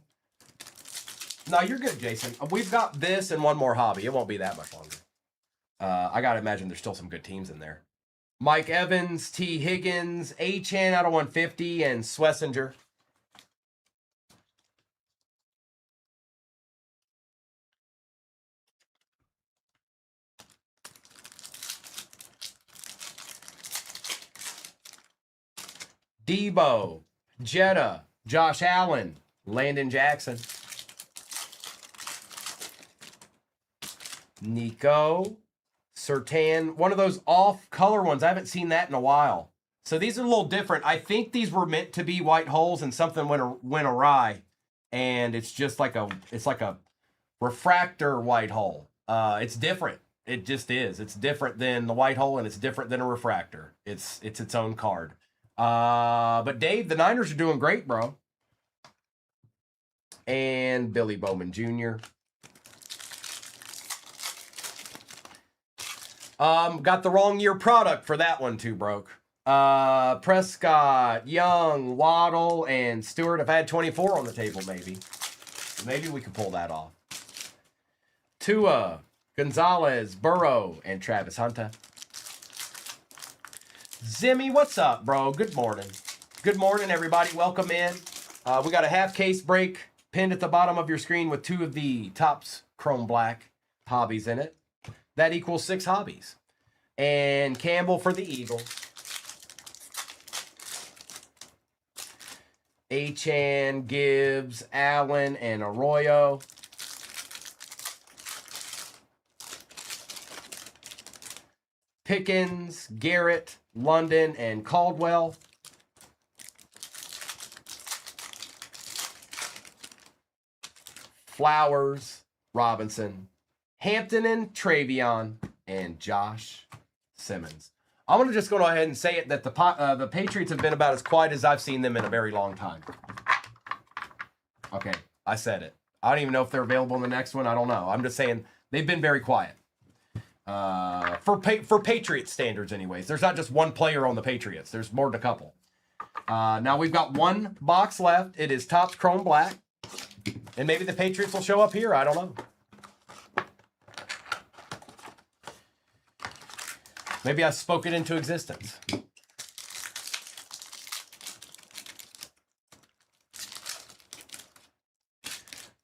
No, you're good, Jason. We've got this and one more hobby. It won't be that much longer. I got to imagine there's still some good teams in there. Mike Evans, T. Higgins, Achan out of 150, and Swessinger. Debo, Jetta, Josh Allen, Landon Jackson. Nico, Sertan, one of those off-color ones. I haven't seen that in a while. So these are a little different. I think these were meant to be white holes and something went awry. And it's just like a refractor white hole. It's different. It just is. It's different than the white hole and it's different than a refractor. It's its own card. But Dave, the Niners are doing great, bro. And Billy Bowman Jr. Got the wrong year product for that one too, broke. Prescott, Young, Waddle, and Stewart. If I had 24 on the table, maybe we could pull that off. Tua, Gonzalez, Burrow, and Travis Hunter. Zimmy, what's up, bro? Good morning. Good morning, everybody. Welcome in. We got a half case break pinned at the bottom of your screen with two of the Topps Chrome Black hobbies in it. That equals 6 hobbies. And Campbell for the Eagles. Achan, Gibbs, Allen, and Arroyo. Pickens, Garrett, London, and Caldwell. Flowers, Robinson, Hampton, and Travion, and Josh Simmons. I'm going to just go ahead and say it that the Patriots have been about as quiet as I've seen them in a very long time. Okay, I said it. I don't even know if they're available in the next one. I don't know. I'm just saying they've been very quiet. For Patriot standards anyways. There's not just one player on the Patriots. There's more than a couple. Now we've got one box left. It is Topps Chrome Black. And maybe the Patriots will show up here. I don't know. Maybe I spoke it into existence.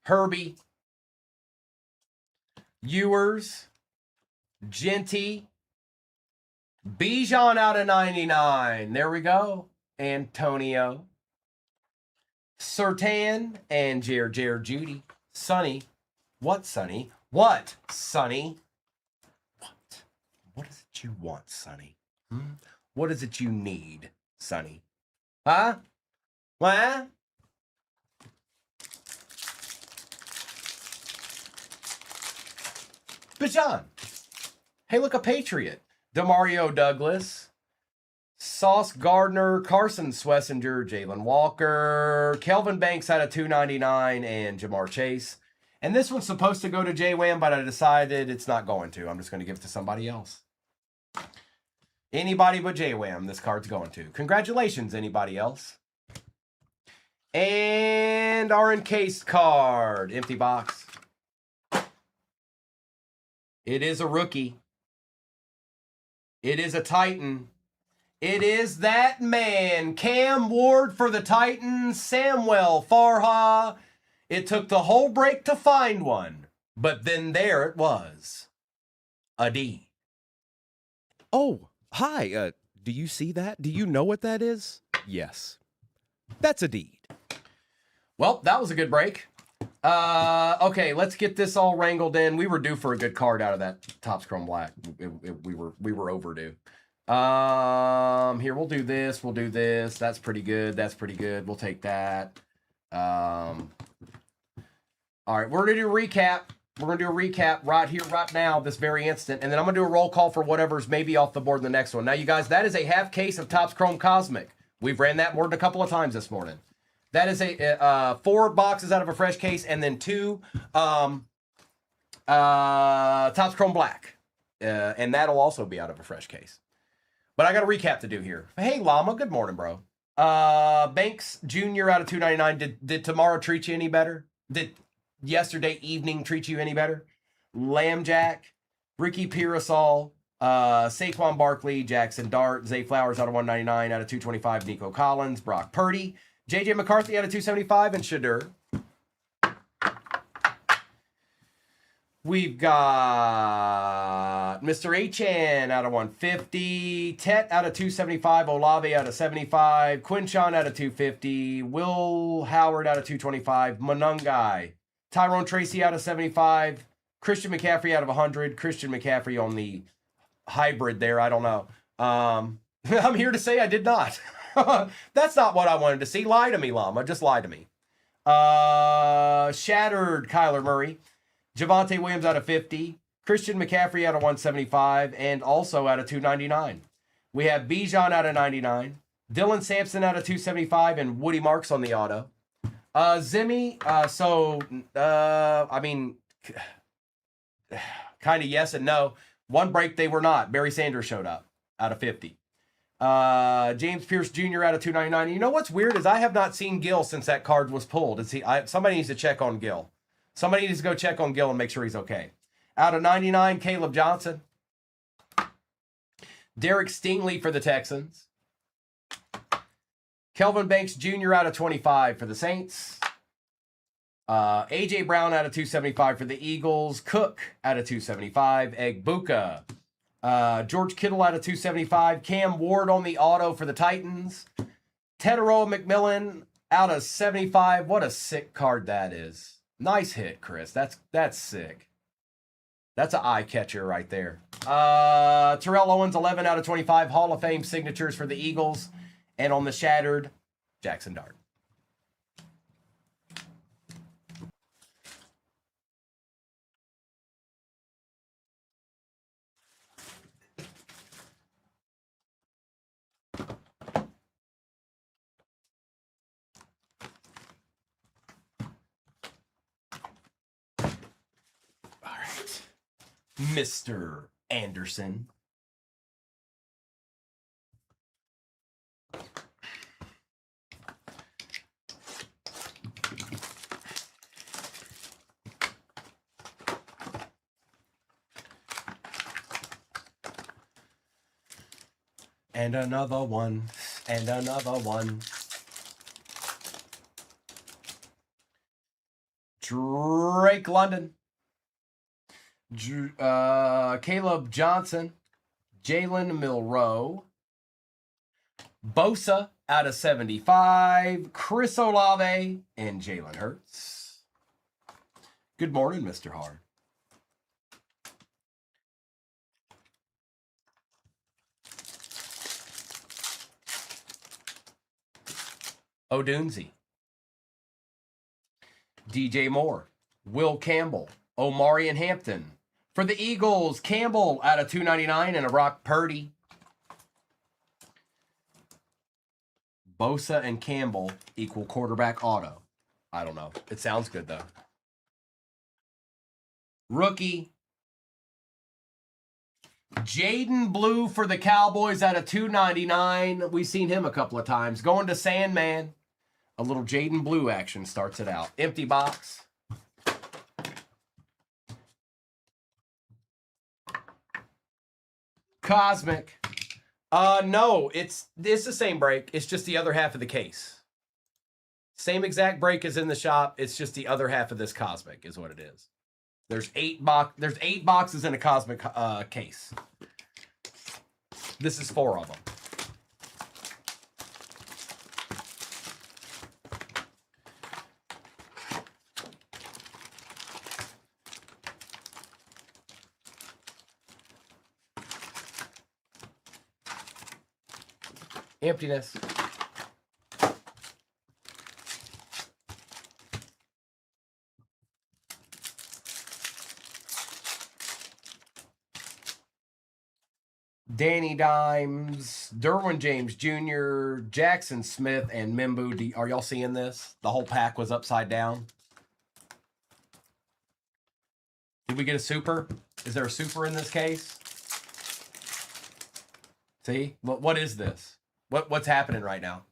Herbie. Ewers. Genty. Bijan out of 99. There we go. Antonio. Sertan and Jared Judy. Sonny. What, Sonny? What, Sonny? What? What is it you want, Sonny? What is it you need, Sonny? Huh? What? Bijan. Hey, look, a Patriot. Demario Douglas. Sauce Gardner, Carson Swessinger, Jalen Walker, Kelvin Banks out of 299, and Jamar Chase. And this one's supposed to go to J-Wham, but I decided it's not going to. I'm just going to give it to somebody else. Anybody but J-Wham, this card's going to. Congratulations, anybody else. And our encased card, empty box. It is a rookie. It is a Titan. It is that man, Cam Ward for the Titans, Samuel Farha. It took the whole break to find one, but then there it was. A D. Oh, hi. do you see that? Do you know what that is? Yes. That's a deed. Well, that was a good break. Okay, let's get this all wrangled in. We were due for a good card out of that Topps Chrome Black. We were overdue. Here, we'll do this. We'll do this. That's pretty good. That's pretty good. We'll take that. All right, we're going to do a recap. We're going to do a recap right here, right now, this very instant. And then I'm going to do a roll call for whatever's maybe off the board in the next one. Now, you guys, that is a half case of Topps Chrome Cosmic. We've ran that more than a couple of times this morning. That is a 4 boxes out of a fresh case, and then 2 Topps Chrome Black. And that'll also be out of a fresh case. But I got a recap to do here. Hey, Llama, good morning, bro. Banks Jr. out of 299. Did tomorrow treat you any better? Did yesterday evening treat you any better? Lambjack, Ricky Pearsall, Saquon Barkley, Jackson Dart, Zay Flowers out of 199, out of 225, Nico Collins, Brock Purdy, JJ McCarthy out of 275, and Shadur. We've got Mr. Achan out of 150, Tet out of 275, Olave out of 75, Quinchon out of 250, Will Howard out of 225, Monungai, Tyrone Tracy out of 75, Christian McCaffrey out of 100, Christian McCaffrey on the hybrid there, I don't know. I'm here to say I did not. That's not what I wanted to see. Lie to me, Llama. Just lie to me. Shattered Kyler Murray. Javonte Williams out of 50. Christian McCaffrey out of 175. And also out of 299. We have Bijan out of 99. Dylan Sampson out of 275. And Woody Marks on the auto. Zimmy. I mean, kind of yes and no. One break they were not. Barry Sanders showed up out of 50. James Pierce Jr. out of 299. You know what's weird is I have not seen Gil since that card was pulled. Somebody needs to check on Gil. Somebody needs to go check on Gil and make sure he's okay. Out of 99, Caleb Johnson. Derek Stingley for the Texans. Kelvin Banks Jr. out of 25 for the Saints. A.J. Brown out of 275 for the Eagles. Cook out of 275. Egbuka. George Kittle out of 275. Cam Ward on the auto for the Titans. Tedero McMillan out of 75. What a sick card that is. Nice hit, Chris. That's sick. That's an eye catcher right there. Terrell Owens, 11 out of 25. Hall of Fame signatures for the Eagles. And on the shattered, Jackson Dart. Mr. Anderson. And another one. And another one. Drake London. Caleb Johnson, Jalen Milroe, Bosa out of 75, Chris Olave, and Jalen Hurts. Good morning, Mr. Hard. Odunzi, DJ Moore, Will Campbell, Omarion Hampton. For the Eagles, Campbell out of 299 and a Brock Purdy. Bosa and Campbell equal quarterback auto. I don't know. It sounds good, though. Rookie. Jaden Blue for the Cowboys out of 299. We've seen him a couple of times. Going to Sandman. A little Jaden Blue action starts it out. Empty box. Cosmic. No, it's the same break. It's just the other half of the case. Same exact break as in the shop. It's just the other half of this Cosmic is what it is. There's eight boxes in a Cosmic case. This is 4 of them. Emptiness. Danny Dimes, Derwin James Jr., Jackson Smith, and Mimbu. Are y'all seeing this? The whole pack was upside down. Did we get a super? Is there a super in this case? See? What is this? What's happening right now?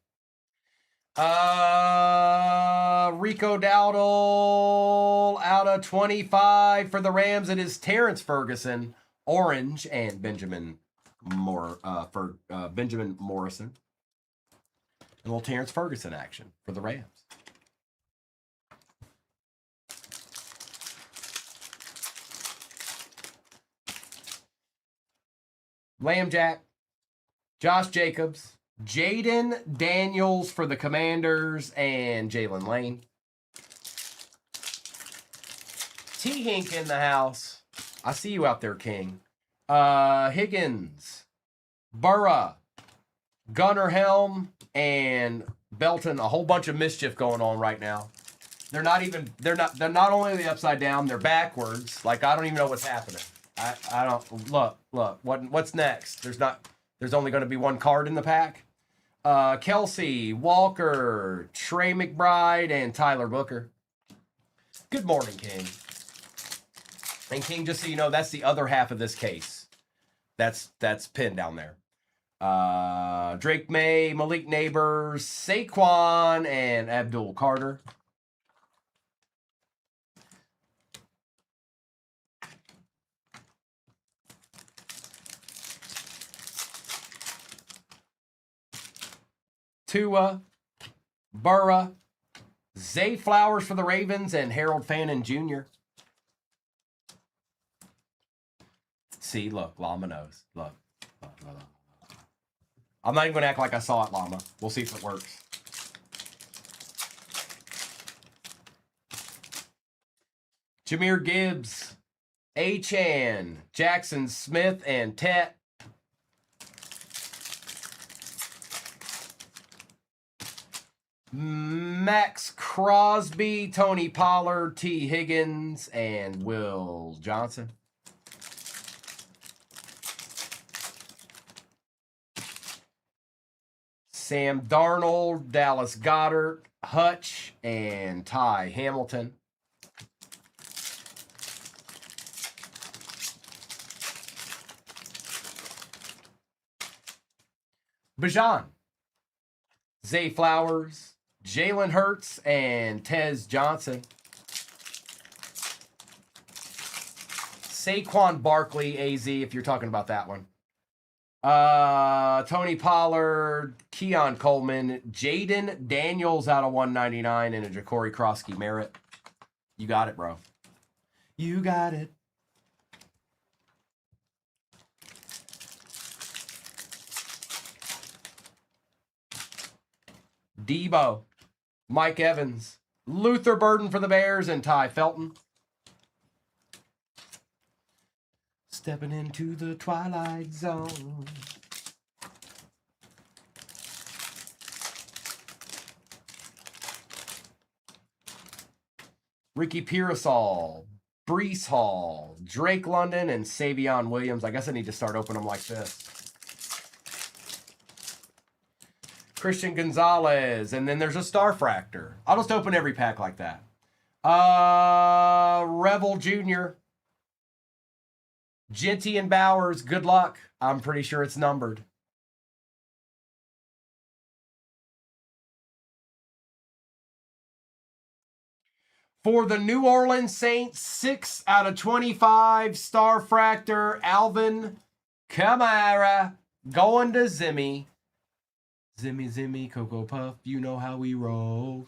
Rico Dowdle out of 25 for the Rams. It is Terrence Ferguson, orange, and Benjamin Morrison. A little Terrence Ferguson action for the Rams. Lamb Jack, Josh Jacobs, Jaden Daniels for the Commanders, and Jalen Lane. T. Hink in the house. I see you out there, King. Higgins, Burra, Gunnar Helm, and Belton. A whole bunch of mischief going on right now. They're not only the upside down, they're backwards. Like, I don't even know what's happening. I don't look. What's next? There's only going to be one card in the pack. Kelsey, Walker, Trey McBride, and Tyler Booker. Good morning, King. And King, just so you know, that's the other half of this case. That's pinned down there. Drake May, Malik Neighbors, Saquon, and Abdul Carter. Tua, Burra, Zay Flowers for the Ravens, and Harold Fannin Jr. See, look, Llama knows. Look. I'm not even going to act like I saw it, Llama. We'll see if it works. Jahmyr Gibbs, Achan, Jackson Smith, and Tet. Max Crosby, Tony Pollard, T. Higgins, and Will Johnson. Sam Darnold, Dallas Goedert, Hutch, and Ty Hamilton. Bajan, Zay Flowers, Jalen Hurts, and Tez Johnson. Saquon Barkley, AZ, if you're talking about that one. Tony Pollard, Keon Coleman, Jaden Daniels out of 199, and a Ja'Cory Krosky Merritt. You got it, bro. You got it. Debo, Mike Evans, Luther Burden for the Bears, and Ty Felton. Stepping into the twilight zone. Ricky Pearsall, Brees Hall, Drake London, and Savion Williams. I guess I need to start opening them like this. Christian Gonzalez, and then there's a Starfractor. I'll just open every pack like that. Rebel Jr., Genty and Bowers, good luck. I'm pretty sure it's numbered. For the New Orleans Saints, 6 out of 25, Starfractor, Alvin Kamara, going to Zimmy. Zimmy, Cocoa Puff, you know how we roll.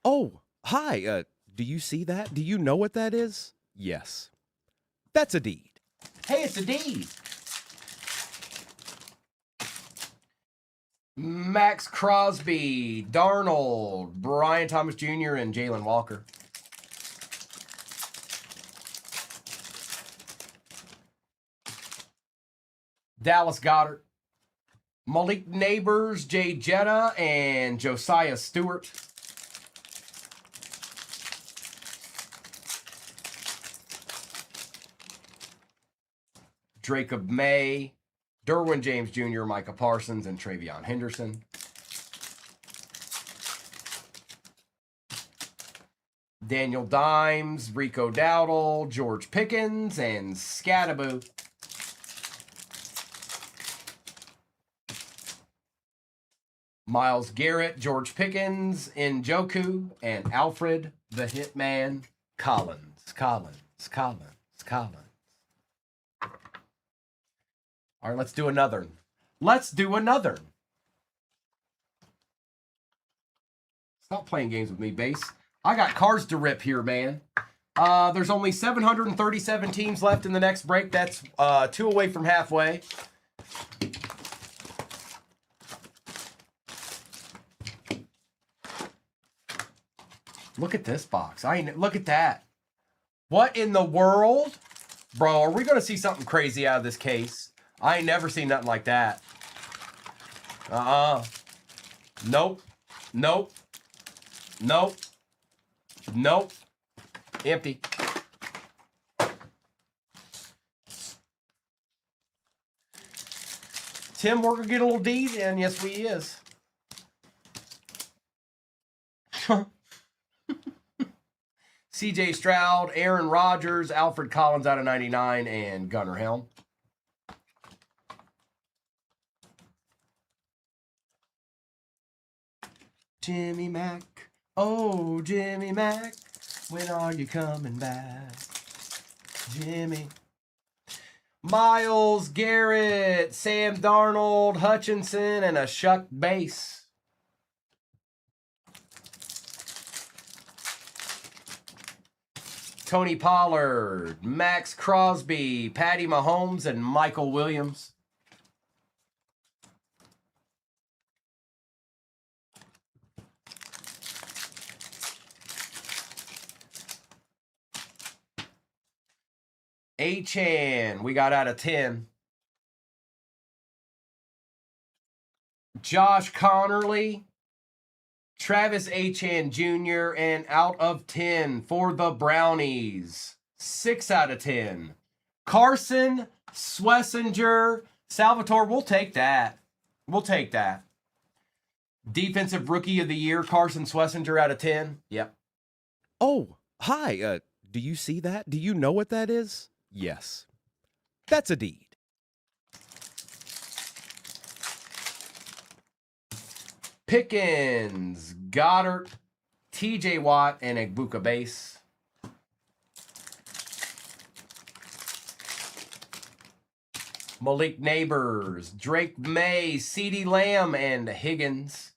Oh, hi. Do you see that? Do you know what that is? Yes. That's a deed. Hey, it's a deed. Max Crosby, Darnold, Brian Thomas Jr., and Jalen Walker. Dallas Goedert, Malik Neighbors, Jay Jetta, and Josiah Stewart. Jacob May, Derwin James Jr., Micah Parsons, and Travion Henderson. Daniel Dimes, Rico Dowdle, George Pickens, and Scattaboo. Miles Garrett, George Pickens, Njoku, and Alfred the Hitman Collins. All right, let's do another. Stop playing games with me, Base. I got cards to rip here, man. There's only 737 teams left in the next break. That's 2 away from halfway. Look at this box. Look at that. What in the world? Bro, are we going to see something crazy out of this case? I ain't never seen nothing like that. Nope. Empty. Tim, we're going to get a little D, and yes, we is. CJ Stroud, Aaron Rodgers, Alfred Collins out of 99, and Gunnar Helm. Jimmy Mack, oh Jimmy Mack, when are you coming back? Jimmy. Miles Garrett, Sam Darnold, Hutchinson, and a Shuck base. Tony Pollard, Max Crosby, Patty Mahomes, and Michael Williams. Achan, we got out of 10. Josh Connerly, Travis Achan Jr., and out of 10 for the Brownies. 6 out of 10. Carson, Schlesinger, Salvatore, we'll take that. Defensive Rookie of the Year, Carson Schlesinger out of 10. Yep. Oh, hi. Do you see that? Do you know what that is? Yes. That's a deed. Pickens, Goddard, TJ Watt, and Egbuka base. Malik Neighbors, Drake May, CeeDee Lamb, and Higgins.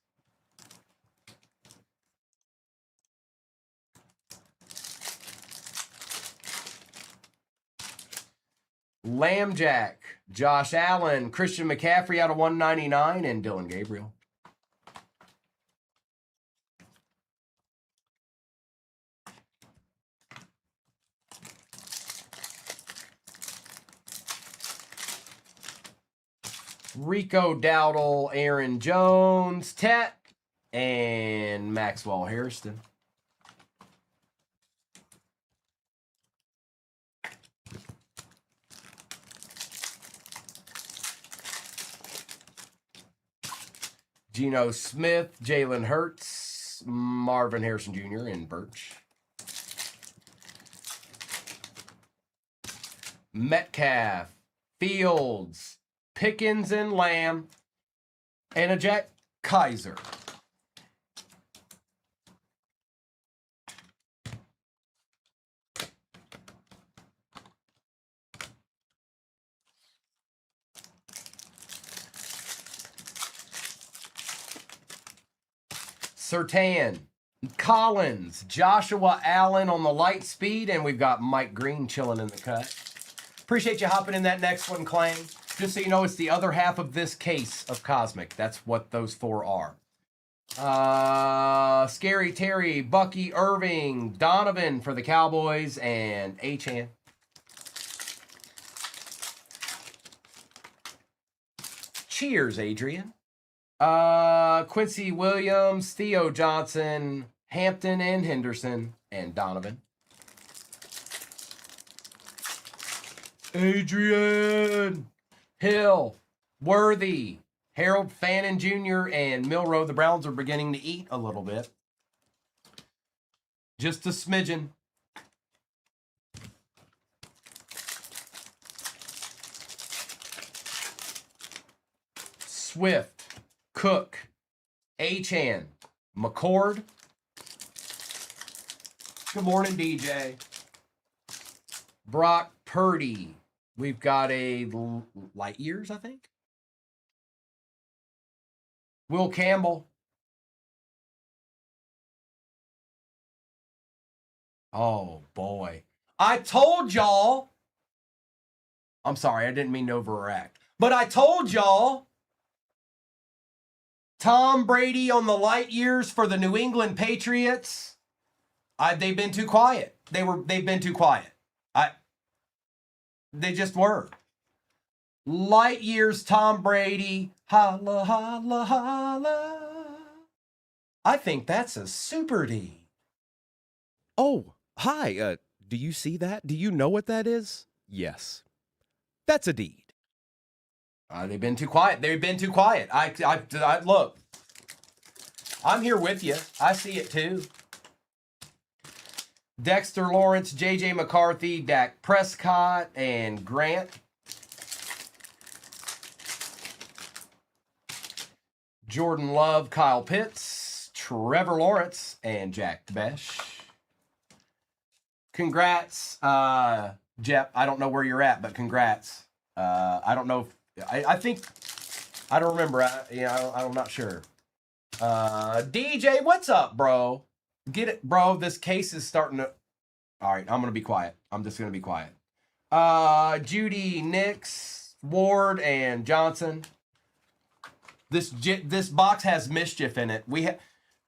Lambjack, Josh Allen, Christian McCaffrey out of 199, and Dylan Gabriel. Rico Dowdle, Aaron Jones, Tet, and Maxwell Harrison. Geno Smith, Jalen Hurts, Marvin Harrison Jr., and Birch. Metcalf, Fields, Pickens, and Lamb, and a Jack Kaiser. Surtain, Collins, Joshua Allen on the light speed, and we've got Mike Green chilling in the cut. Appreciate you hopping in that next one, Clang. Just so you know, it's the other half of this case of Cosmic. That's what those 4 are. Scary Terry, Bucky Irving, Donovan for the Cowboys, and Achan. Cheers, Adrian. Quincy Williams, Theo Johnson, Hampton and Henderson, and Donovan. Adrian, Hill, Worthy, Harold Fannin Jr., and Milrow. The Browns are beginning to eat a little bit. Just a smidgen. Swift, Cook, Achan, McCord. Good morning, DJ. Brock Purdy. We've got a light years, I think. Will Campbell. Oh, boy. I told y'all. I'm sorry, I didn't mean to overact. But I told y'all. Tom Brady on the light years for the New England Patriots. They've been too quiet. They've been too quiet. They just were. Light years, Tom Brady. Holla, holla, holla. I think that's a super D. Oh, hi. Do you see that? Do you know what that is? Yes. That's a deed. They've been too quiet. They've been too quiet. I look. I'm here with you. I see it too. Dexter Lawrence, J.J. McCarthy, Dak Prescott, and Grant. Jordan Love, Kyle Pitts, Trevor Lawrence, and Jack Besh. Congrats, Jeff. I don't know where you're at, but congrats. I don't know. I think, I don't remember. I'm not sure. DJ, what's up, bro? Get it, bro. This case is starting to. All right, I'm going to be quiet. I'm just going to be quiet. Judy, Nix, Ward, and Johnson. This box has mischief in it.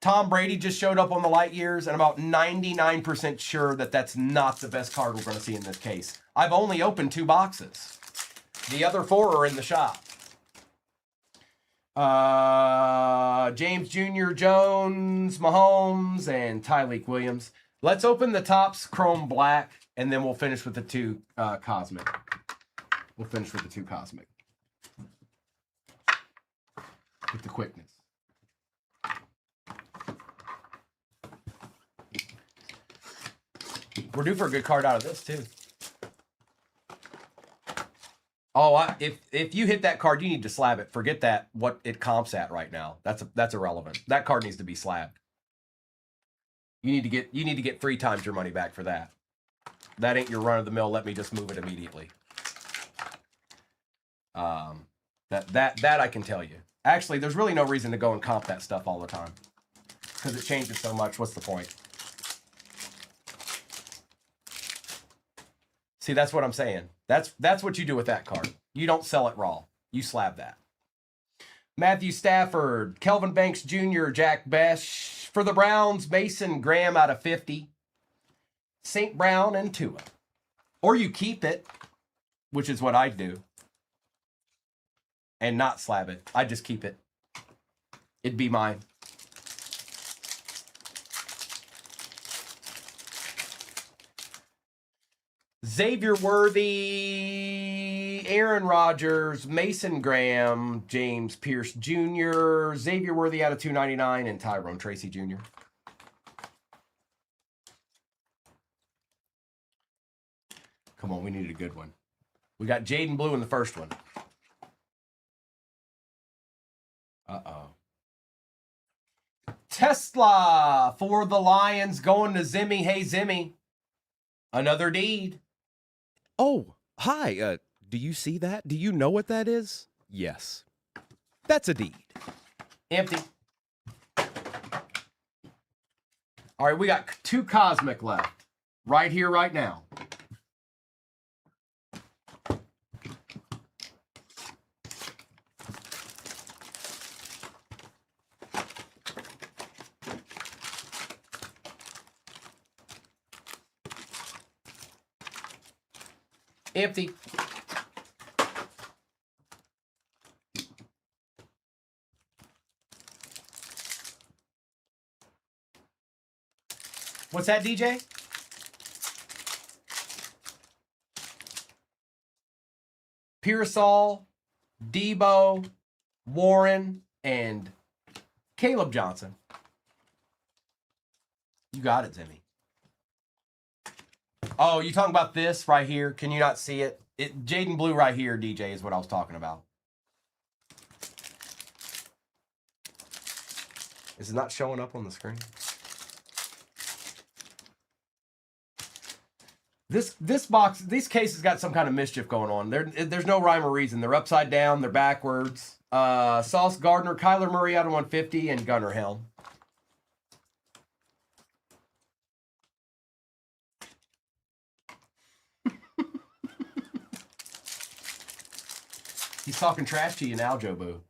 Tom Brady just showed up on the light years, and I'm about 99% sure that that's not the best card we're going to see in this case. I've only opened 2 boxes. The other 4 are in the shop. James Jr., Jones, Mahomes, and Tyreek Williams. Let's open the Topps Chrome Black, and then we'll finish with the 2 Cosmic. We'll finish with the 2 Cosmic. With the quickness. We're due for a good card out of this, too. Oh, if you hit that card, you need to slab it. Forget that, what it comps at right now. That's irrelevant. That card needs to be slabbed. You need to get 3 times your money back for that. That ain't your run of the mill. Let me just move it immediately. That I can tell you. Actually, there's really no reason to go and comp that stuff all the time because it changes so much. What's the point? See, that's what I'm saying. That's what you do with that card. You don't sell it raw. You slab that. Matthew Stafford, Kelvin Banks Jr., Jack Besh. For the Browns, Mason Graham out of 50. St. Brown and Tua. Or you keep it, which is what I'd do. And not slab it. I'd just keep it. It'd be mine. Xavier Worthy, Aaron Rodgers, Mason Graham, James Pierce Jr., Xavier Worthy out of 299, and Tyrone Tracy Jr. Come on, we needed a good one. We got Jaden Blue in the first one. Uh-oh. Tesla for the Lions going to Zimmy. Hey, Zimmy. Another deed. Oh, hi. Do you see that? Do you know what that is? Yes. That's a deed. Empty. All right, we got 2 Cosmic left. Right here, right now. Empty. What's that, DJ? Pearsall, Debo, Warren, and Caleb Johnson. You got it, Zimmy. Oh, you talking about this right here? Can you not see it? Jaden Blue right here, DJ, is what I was talking about. Is it not showing up on the screen? This box, these cases got some kind of mischief going on. There's no rhyme or reason. They're upside down. They're backwards. Sauce Gardner, Kyler Murray out of 150, and Gunnar Helm. He's talking trash to you now, Joe Boo.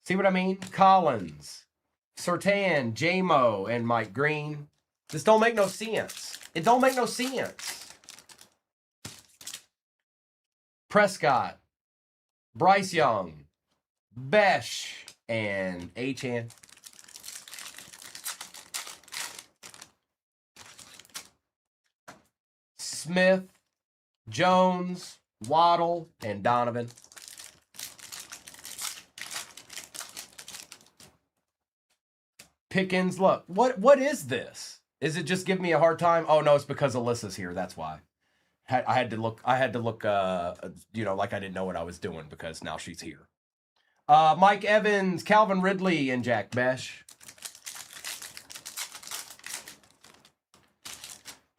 See what I mean? Collins, Surtain, J-Mo, and Mike Green. This don't make no sense. It don't make no sense. Prescott, Bryce Young, Besh, and Achan. Smith, Jones, Waddle, and Donovan. Pickens, look, what is this? Is it just giving me a hard time? Oh no, it's because Alyssa's here. That's why. I had to look. You know, like I didn't know what I was doing because now she's here. Mike Evans, Calvin Ridley, and Jack Besh.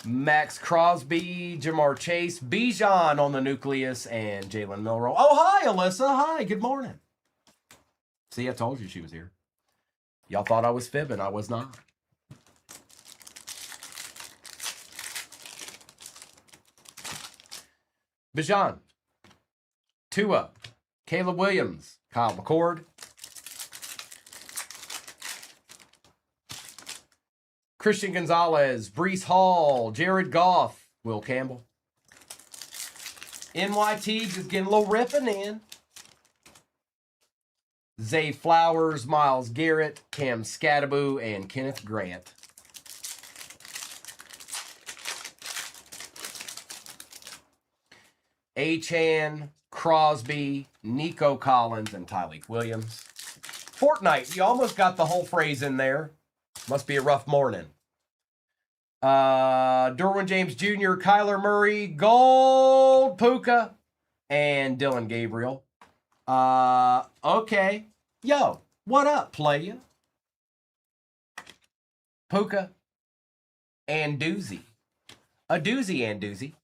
Max Crosby, Jamar Chase, Bijan on the nucleus, and Jalen Milroe. Oh, hi, Alyssa. Hi, good morning. See, I told you she was here. Y'all thought I was fibbing. I was not. Bijan, Tua, Caleb Williams, Kyle McCord, Christian Gonzalez, Breece Hall, Jared Goff, Will Campbell. NYT just getting a little ripping in. Zay Flowers, Myles Garrett, Cam Scattaboo, and Kenneth Grant. Achan, Crosby, Nico Collins, and Tyleek Williams. Fortnite, you almost got the whole phrase in there. Must be a rough morning. Derwin James Jr., Kyler Murray, Gold, Puka, and Dylan Gabriel. Okay. Yo, what up, playa? Puka and Doozy. A doozy and doozy.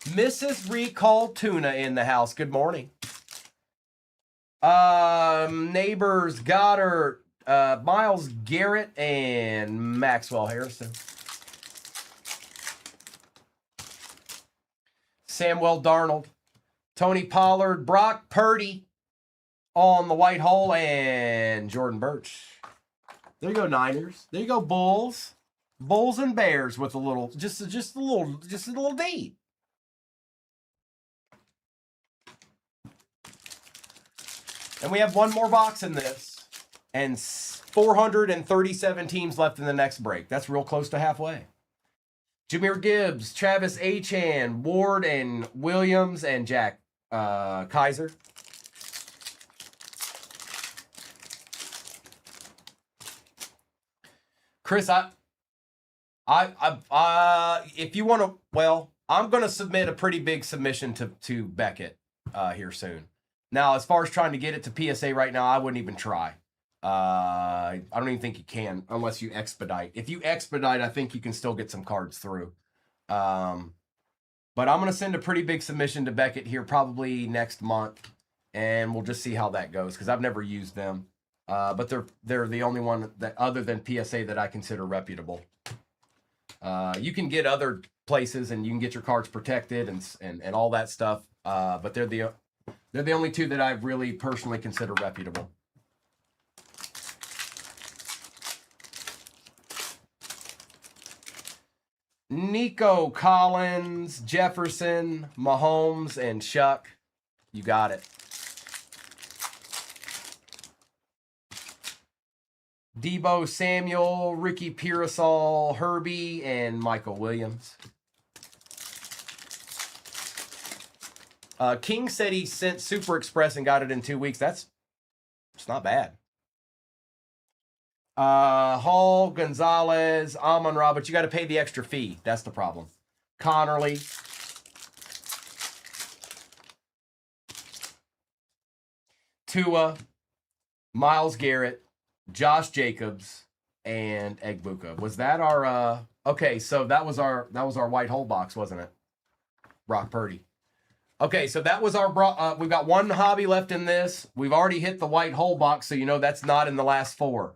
Mrs. Recall Tuna in the house. Good morning. Neighbors Goddard, Myles Garrett, and Maxwell Harrison. Samuel Darnold, Tony Pollard, Brock Purdy on the white hole, and Jordan Birch. There you go, Niners. There you go, Bulls. Bulls and Bears with a little, just a little D. And we have one more box in this, and 437 teams left in the next break. That's real close to halfway. Jahmyr Gibbs, Travis Achan, Ward, and Williams, and Jack Kaiser. Chris, if you want to, well, I'm going to submit a pretty big submission to Beckett here soon. Now, as far as trying to get it to PSA right now, I wouldn't even try. I don't even think you can unless you expedite. If you expedite, I think you can still get some cards through. But I'm going to send a pretty big submission to Beckett here probably next month, and we'll just see how that goes because I've never used them. But they're the only one that other than PSA that I consider reputable. You can get other places and you can get your cards protected and all that stuff. But they're the only two that I really personally consider reputable. Nico Collins, Jefferson, Mahomes, and Shuck. You got it. Debo Samuel, Ricky Pearsall, Herbie, and Michael Williams. King said he sent Super Express and got it in 2 weeks. It's not bad. Hall, Gonzalez, Amon-Ra, but you got to pay the extra fee. That's the problem. Connerly. Tua, Myles Garrett, Josh Jacobs, and Egbuka. Was that our okay, so that was our white hole box, wasn't it? Brock Purdy. Okay, so that was our we've got one hobby left in this. We've already hit the white hole box, so you know that's not in the last 4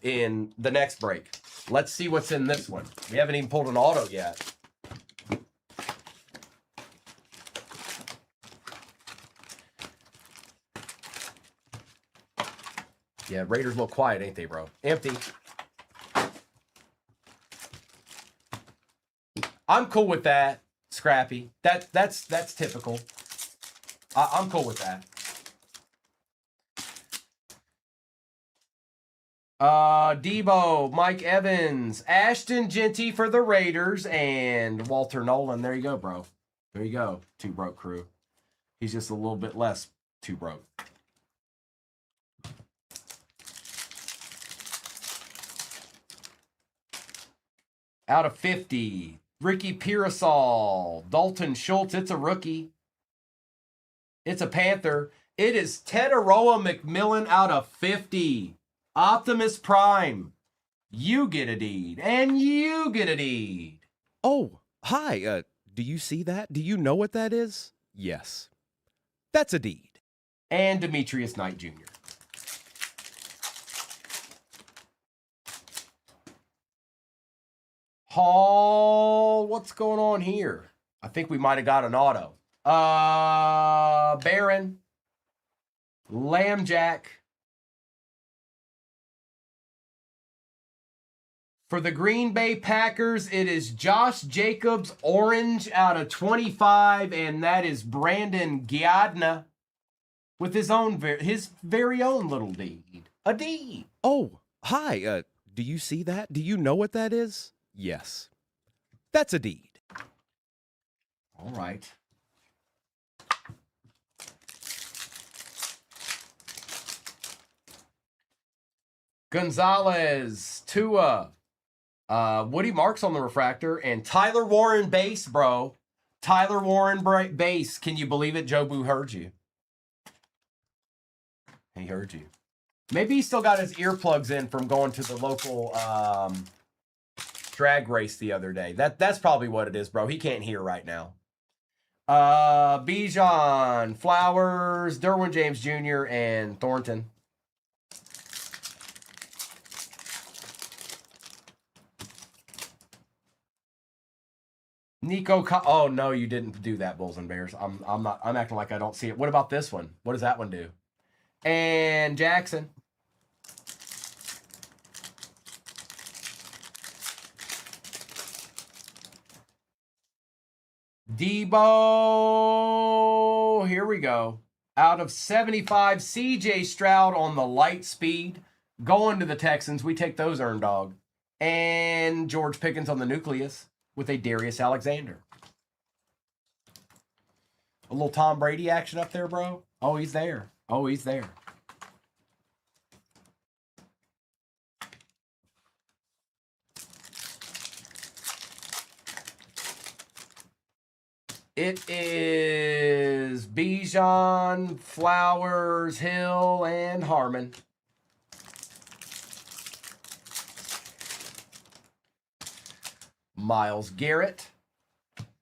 in the next break. Let's see what's in this one. We haven't even pulled an auto yet. Yeah, Raiders look quiet, ain't they, bro? Empty. I'm cool with that, Scrappy. That's typical. I'm cool with that. Debo, Mike Evans, Ashton Genty for the Raiders, and Walter Nolan. There you go, bro. There you go. Two broke crew. He's just a little bit less too broke. Out of 50, Ricky Pearsall, Dalton Schultz. It's a rookie. It's a Panther. It is Teteroa McMillan out of 50. Optimus Prime. You get a deed, and you get a deed. Oh, hi. Do you see that? Do you know what that is? Yes. That's a deed. And Demetrius Knight Jr. Hall, what's going on here? I think we might have got an auto. Barron, Lambjack. For the Green Bay Packers, it is Josh Jacobs, orange out of 25, and that is Brandon Giadna with his very own little deed. A deed. Oh, hi. Do you see that? Do you know what that is? Yes. That's a deed. All right. Gonzalez, Tua, Woody Marks on the refractor, and Tyler Warren base, bro. Tyler Warren base. Can you believe it? Joe Boo heard you. He heard you. Maybe he still got his earplugs in from going to the local drag race the other day. That's probably what it is, bro. He can't hear right now. Bijan, Flowers, Derwin James Jr., and Thornton. Oh no, you didn't do that, Bulls and Bears. I'm acting like I don't see it. What about this one? What does that one do? And Jackson. Debo, here we go. Out of 75, CJ Stroud on the light speed. Going to the Texans. We take those, Earn Dog. And George Pickens on the nucleus with a Darius Alexander. A little Tom Brady action up there, bro. Oh, he's there. Oh, he's there. It is Bijan, Flowers, Hill, and Harmon. Myles Garrett,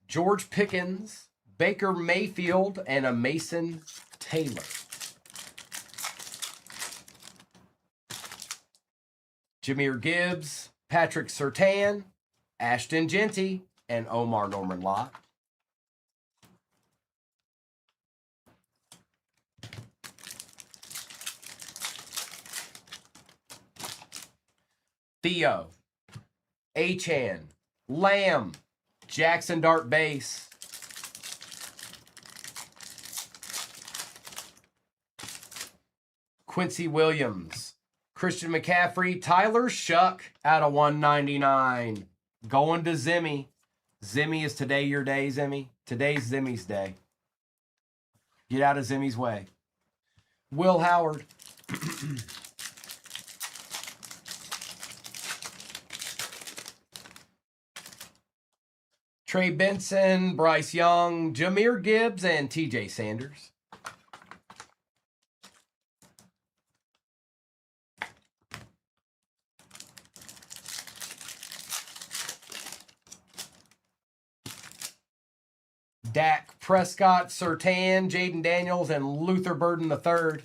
George Pickens, Baker Mayfield, and a Mason Taylor. Jahmyr Gibbs, Patrick Surtain, Ashton Genty, and Omar Norman Lott. Theo, Achan, Lamb, Jackson Dart base. Quincy Williams, Christian McCaffrey, Tyler Shuck out of 199. Going to Zimmy. Zimmy, is today your day, Zimmy? Today's Zimmy's day. Get out of Zimmy's way. Will Howard. Trey Benson, Bryce Young, Jahmyr Gibbs, and TJ Sanders. Dak Prescott, Surtain, Jaden Daniels, and Luther Burden III.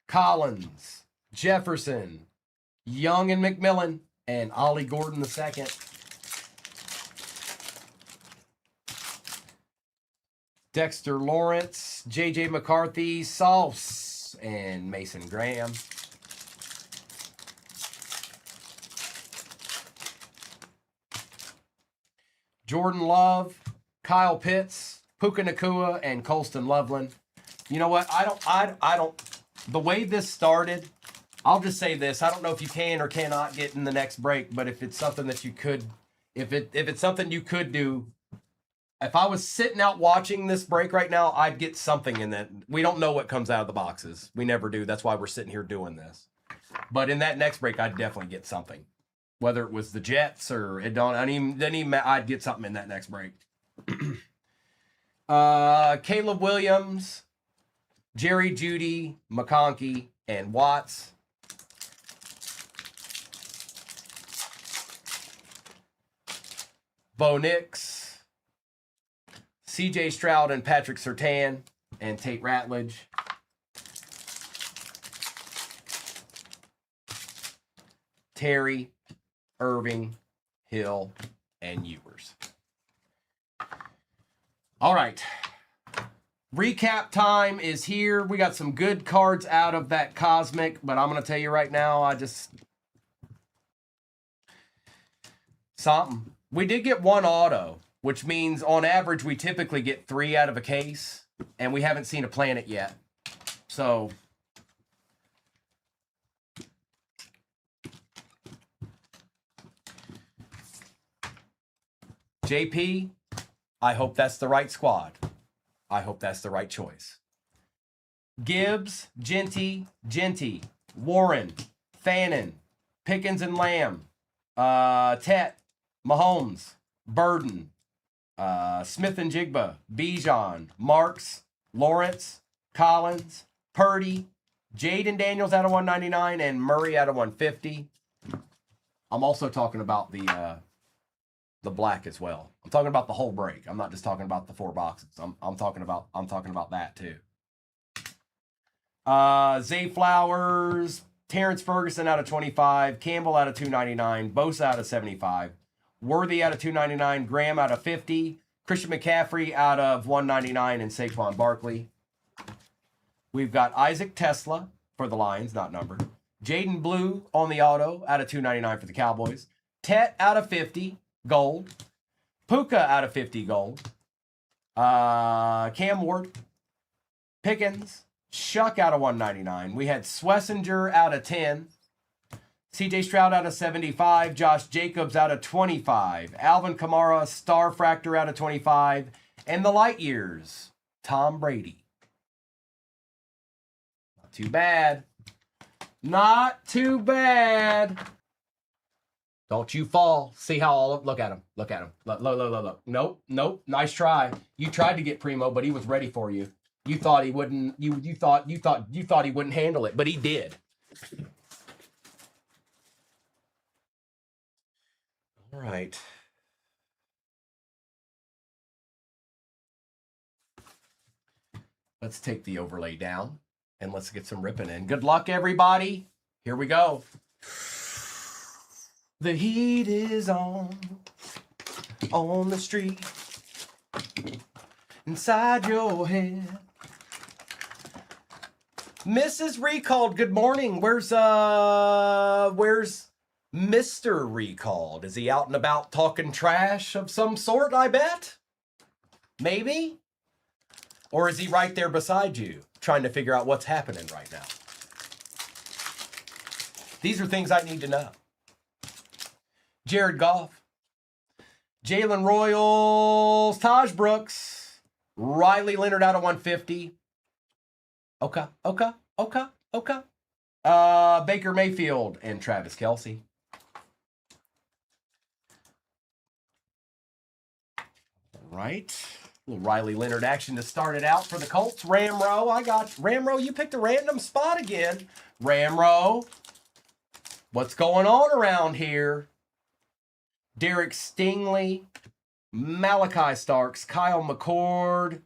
Collins, Jefferson, Young and McMillan, and Ollie Gordon II. Dexter Lawrence, J.J. McCarthy, Sauce, and Mason Graham. Jordan Love, Kyle Pitts, Puka Nacua, and Colston Loveland. You know what? I don't. The way this started, I'll just say this. I don't know if you can or cannot get in the next break, but if it's something that you could, if it's something you could do, if I was sitting out watching this break right now, I'd get something in that. We don't know what comes out of the boxes. We never do. That's why we're sitting here doing this. But in that next break, I'd definitely get something. Whether it was the Jets or it don't, I'd get something in that next break. Caleb Williams, Jerry Jeudy, McConkey, and Watts. Bo Nix, CJ Stroud and Patrick Surtain, and Tate Ratledge. Terry, Irving, Hill, and Ewers. All right. Recap time is here. We got some good cards out of that Cosmic, but I'm going to tell you right now, something. We did get one auto, which means on average we typically get 3 out of a case, and we haven't seen a planet yet. So JP, I hope that's the right squad. I hope that's the right choice. Gibbs, Genty, Warren, Fannin, Pickens and Lamb, Tet, Mahomes, Burden, Smith and Jigba, Bijan, Marks, Lawrence, Collins, Purdy, Jaden Daniels out of 199, and Murray out of 150. I'm also talking about the black as well. I'm talking about the whole break. I'm not just talking about the 4 boxes. I'm talking about that too. Zay Flowers, Terrence Ferguson out of 25, Campbell out of 299, Bosa out of 75, Worthy out of 299, Graham out of 50, Christian McCaffrey out of 199, and Saquon Barkley. We've got Isaac Tesla for the Lions, not numbered. Jaden Blue on the auto out of 299 for the Cowboys. Tet out of 50, gold. Puka out of 50, gold. Cam Ward, Pickens, Shuck out of 199. We had Swessinger out of 10. CJ Stroud out of 75. Josh Jacobs out of 25. Alvin Kamara, Star Fractor out of 25. And the light years, Tom Brady. Not too bad. Not too bad. Don't you fall. See how all of, look at him. Look at him. Look. Nope. Nice try. You tried to get Primo, but he was ready for you. You thought he wouldn't. You thought he wouldn't handle it, but he did. All right. Let's take the overlay down and let's get some ripping in. Good luck, everybody. Here we go. The heat is on the street, inside your head. Mrs. Recalled, good morning. Where's Mr. Recalled? Is he out and about talking trash of some sort, I bet? Maybe? Or is he right there beside you trying to figure out what's happening right now? These are things I need to know. Jared Goff. Jalen Royals. Taj Brooks. Riley Leonard out of 150. Okay. Baker Mayfield and Travis Kelce. Right. A little Riley Leonard action to start it out for the Colts. Ramro, I got Ramro. You picked a random spot again. Ramro, what's going on around here? Derek Stingley, Malachi Starks, Kyle McCord,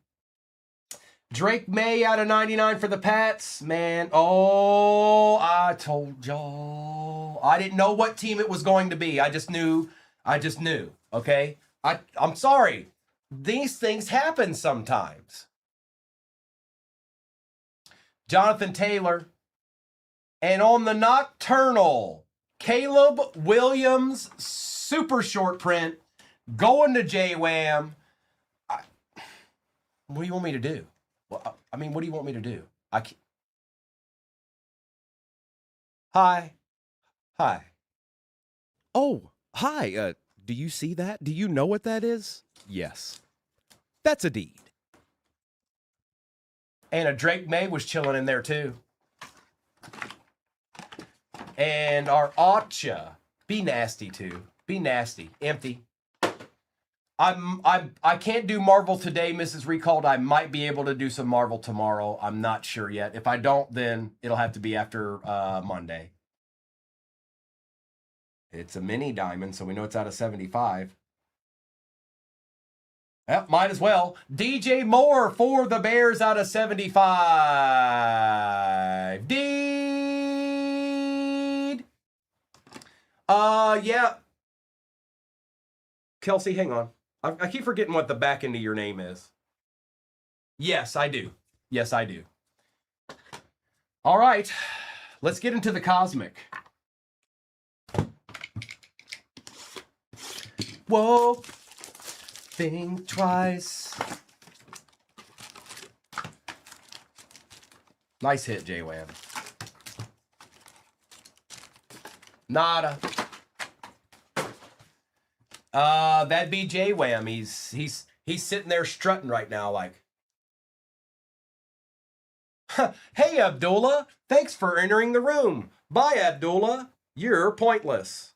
Drake May out of 99 for the Pats. Man, oh, I told y'all. I didn't know what team it was going to be. I just knew. Okay? I'm sorry. These things happen sometimes. Jonathan Taylor. And on the nocturnal, Caleb Williams, super short print, going to J-Wham. What do you want me to do? Well, I mean, what do you want me to do? I can't. Hi. Oh, hi. Do you see that? Do you know what that is? Yes. That's a deed. And a Drake May was chilling in there too. And our Acha, be nasty too. Be nasty. Empty. I can't do Marvel today, Mrs. Recalled. I might be able to do some Marvel tomorrow. I'm not sure yet. If I don't, then it'll have to be after Monday. It's a mini diamond, so we know it's out of 75. Yep, might as well. DJ Moore for the Bears out of 75. Deed. Yeah. Kelsey, hang on. I keep forgetting what the back end of your name is. Yes, I do. All right. Let's get into the cosmic. Whoa. Think twice. Nice hit, J-Wham. Nada. That'd be J-Wham. He's sitting there strutting right now like, hey, Abdullah, thanks for entering the room. Bye, Abdullah. You're pointless.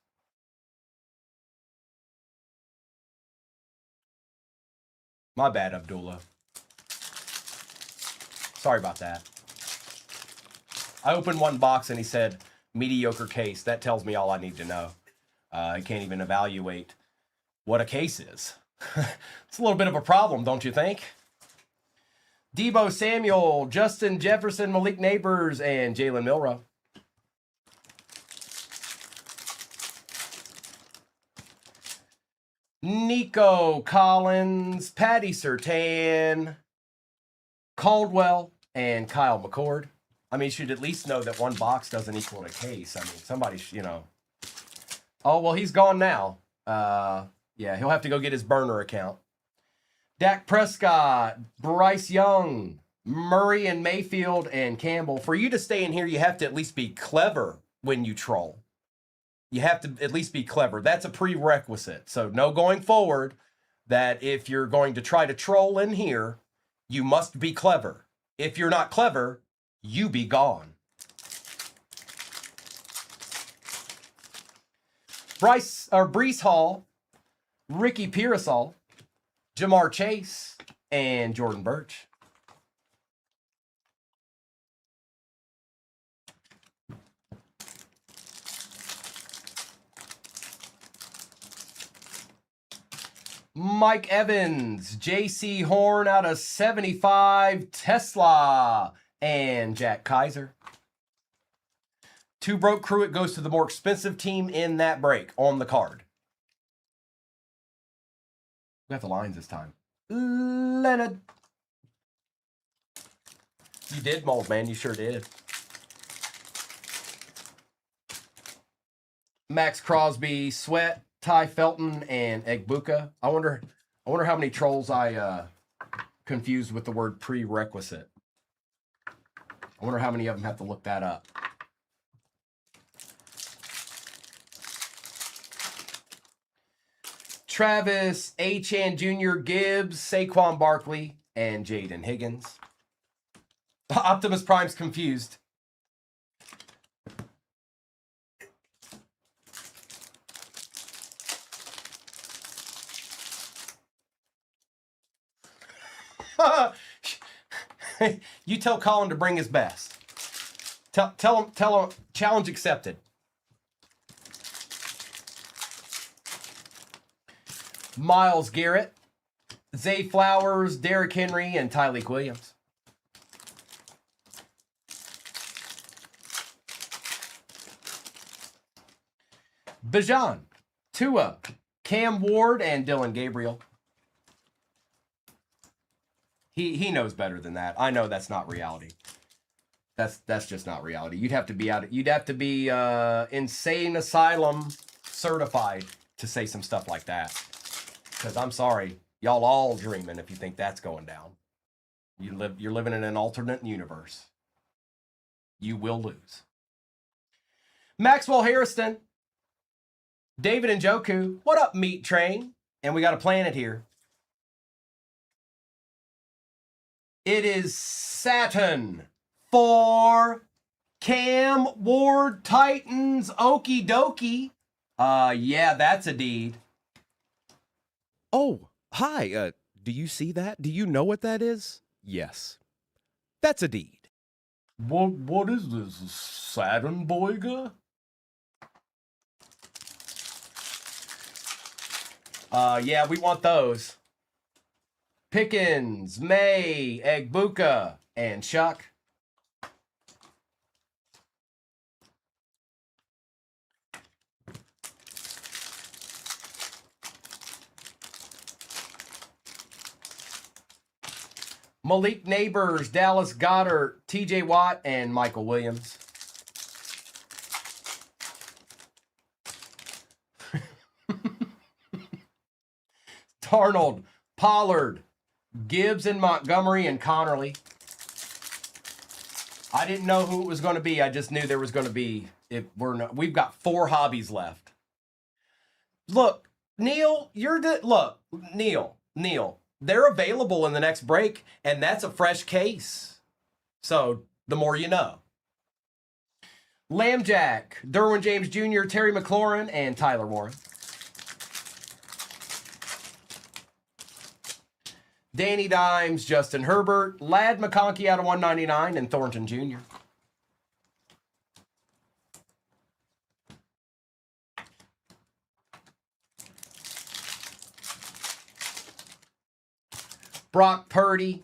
My bad, Abdullah. Sorry about that. I opened one box and he said, mediocre case. That tells me all I need to know. I can't even evaluate what a case is. It's a little bit of a problem, don't you think? Debo Samuel, Justin Jefferson, Malik Neighbors, and Jalen Milrow. Nico Collins, Patty Surtain, Caldwell, and Kyle McCord. I mean, you should at least know that one box doesn't equal a case. I mean, somebody, Oh, well, he's gone now. Yeah, he'll have to go get his burner account. Dak Prescott, Bryce Young, Murray and Mayfield, and Campbell. For you to stay in here, you have to at least be clever when you troll. You have to at least be clever. That's a prerequisite. So know going forward that if you're going to try to troll in here, you must be clever. If you're not clever, you be gone. Brees Hall, Ricky Pearsall, Jamar Chase, and Jordan Birch. Mike Evans, J.C. Horn out of 75, Tesla, and Jack Kaiser. Two broke crew, it goes to the more expensive team in that break on the card. We got the lines this time. Leonard. You did mold, man. You sure did. Max Crosby, Sweat, Ty Felton, and Egbuka. I wonder how many trolls I confused with the word prerequisite. I wonder how many of them have to look that up. Travis Achan Jr., Gibbs, Saquon Barkley, and Jaden Higgins. Optimus Prime's confused. You tell Colin to bring his best. Tell him, challenge accepted. Myles Garrett, Zay Flowers, Derrick Henry, and Tyleek Williams. Bijan, Tua, Cam Ward, and Dylan Gabriel. He knows better than that. I know that's not reality. That's just not reality. You'd have to be insane asylum certified to say some stuff like that. Because I'm sorry, y'all all dreaming if you think that's going down. You're living in an alternate universe. You will lose. Maxwell Harrison, David Njoku. What up, Meat Train? And we got a planet here. It is Saturn for Cam Ward Titans. Okie dokie. Yeah, that's a deed. Oh, hi. Do you see that? Do you know what that is? Yes. That's a deed. What is this? Saturn Boyga? Yeah, we want those. Pickens, May, Egbuka, and Shuck. Malik Neighbors, Dallas Goddard, TJ Watt, and Michael Williams. Darnold, Pollard, Gibbs and Montgomery and Connerly. I didn't know who it was going to be. I just knew there was going to be. We've got 4 hobbies left. Look, Neil, Neil. They're available in the next break, and that's a fresh case. So the more you know. Lambjack, Derwin James Jr., Terry McLaurin, and Tyler Warren. Danny Dimes, Justin Herbert, Ladd McConkey out of 199, and Thornton Jr. Brock Purdy,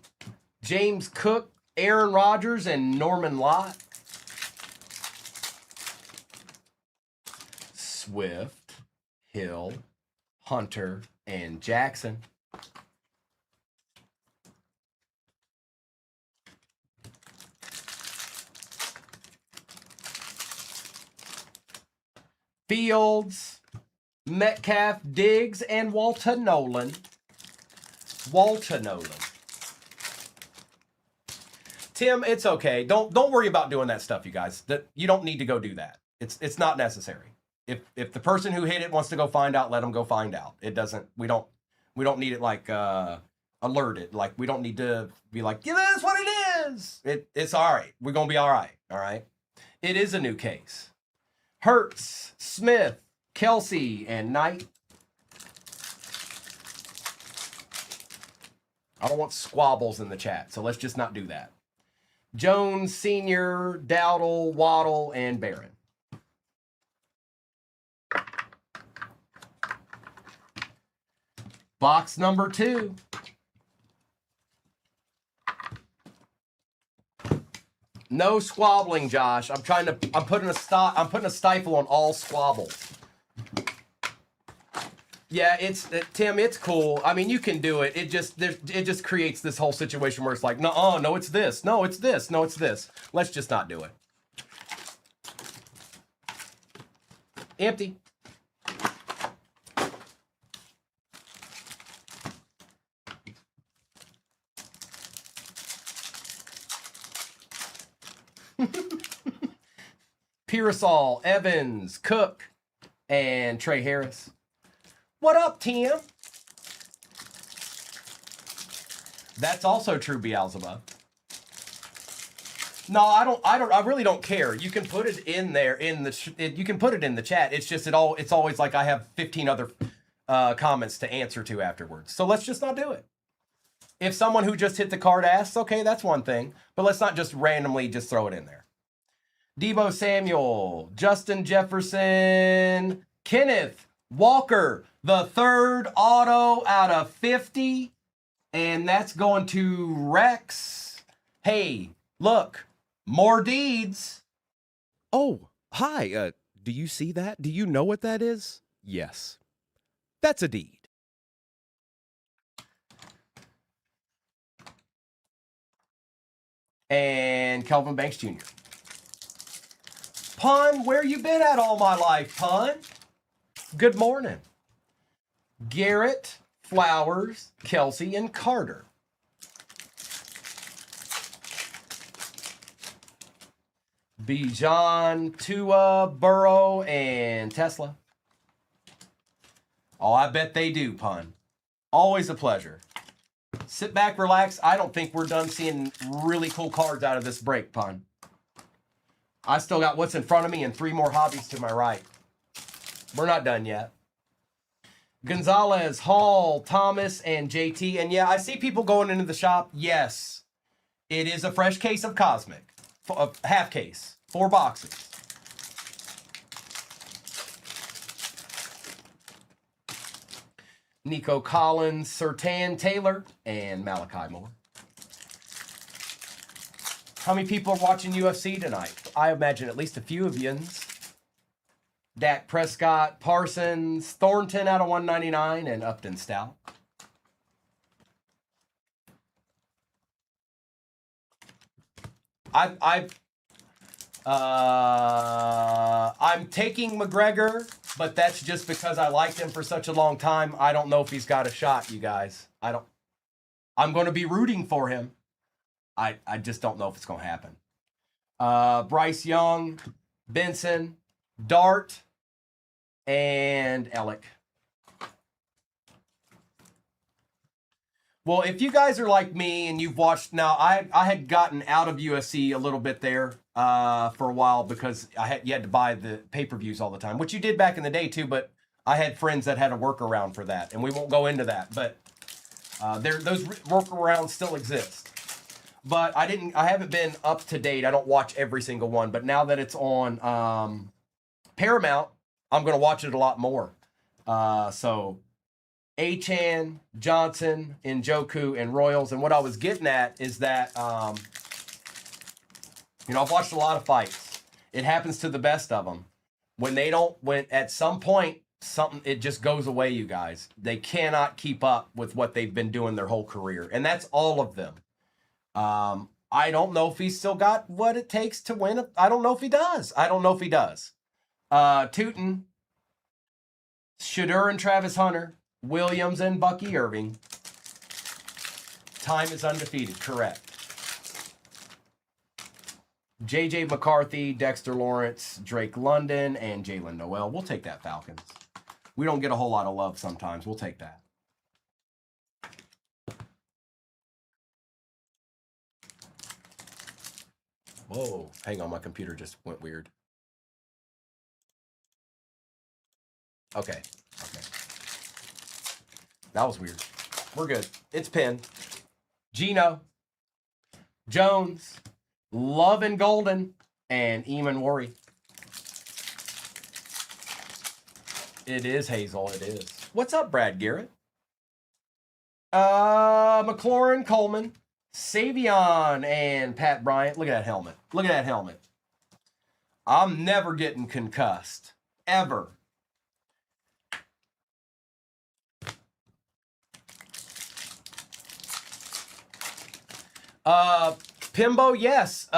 James Cook, Aaron Rodgers, and Norman Lott. Swift, Hill, Hunter, and Jackson. Fields, Metcalf, Diggs, and Walter Nolan. Tim, it's okay. Don't worry about doing that stuff, you guys. You don't need to go do that. It's not necessary. If the person who hit it wants to go find out, let them go find out. It doesn't. We don't need it like alerted. Like we don't need to be like, yeah, that's what it is. It's all right. We're gonna be all right. All right. It is a new case. Hurts, Smith, Kelsey, and Knight. I don't want squabbles in the chat, so let's just not do that. Jones, Sr., Dowdle, Waddle, and Barron. Box number 2. No squabbling, Josh. I'm putting a stifle on all squabbles. Yeah, Tim, it's cool. I mean, you can do it. It just creates this whole situation where it's like, no, it's this. No, it's this. No, it's this. Let's just not do it. Empty. Pearsall, Evans, Cook, and Trey Harris. What up, Tim? That's also true, Beelzebub. No, I really don't care. You can put it in there you can put it in the chat. It's just it's always like I have 15 other comments to answer to afterwards. So let's just not do it. If someone who just hit the card asks, okay, that's one thing, but let's not just randomly just throw it in there. Debo Samuel, Justin Jefferson, Kenneth Walker, the third auto out of 50, and that's going to Rex. Hey, look. More deeds. Oh, hi. Do you see that? Do you know what that is? Yes. That's a deed. And Kelvin Banks Jr. Pun, where you been at all my life, Pun? Good morning. Garrett, Flowers, Kelsey, and Carter. Bijan, Tua, Burrow, and Tesla. Oh, I bet they do, Pun. Always a pleasure. Sit back, relax. I don't think we're done seeing really cool cards out of this break, Pun. I still got what's in front of me and 3 more hobbies to my right. We're not done yet. Gonzalez, Hall, Thomas, and JT. And yeah, I see people going into the shop. Yes, it is a fresh case of Cosmic. Half case. 4 boxes. Nico Collins, Sertan Taylor, and Malachi Moore. How many people are watching UFC tonight? I imagine at least a few of yins. Dak Prescott, Parsons, Thornton out of 199, and Upton Stout. I'm taking McGregor, but that's just because I liked him for such a long time. I don't know if he's got a shot, you guys. I'm going to be rooting for him. I just don't know if it's going to happen. Bryce Young, Benson, Dart, and Alec. Well, if you guys are like me and you've watched, now I had gotten out of UFC a little bit there for a while because you had to buy the pay-per-views all the time, which you did back in the day too, but I had friends that had a workaround for that, and we won't go into that, but those workarounds still exist. But I haven't been up to date. I don't watch every single one, but now that it's on Paramount, I'm going to watch it a lot more. So Achan, Johnson, Njoku, and Royals. And what I was getting at is that, I've watched a lot of fights. It happens to the best of them. When at some point, it just goes away, you guys. They cannot keep up with what they've been doing their whole career. And that's all of them. I don't know if he's still got what it takes to win. I don't know if he does. Tootin, Shadur and Travis Hunter, Williams and Bucky Irving. Time is undefeated, correct. J.J. McCarthy, Dexter Lawrence, Drake London, and Jalen Noel. We'll take that, Falcons. We don't get a whole lot of love sometimes. We'll take that. Whoa, hang on, my computer just went weird. Okay. That was weird. We're good. It's pinned. Gino, Jones, Love and Golden, and Eamon Worry. It is Hazel, it is. What's up, Brad Garrett? McLaurin Coleman, Savion, and Pat Bryant. Look at that helmet. Look at that helmet. I'm never getting concussed. Ever. Pimbo, yes.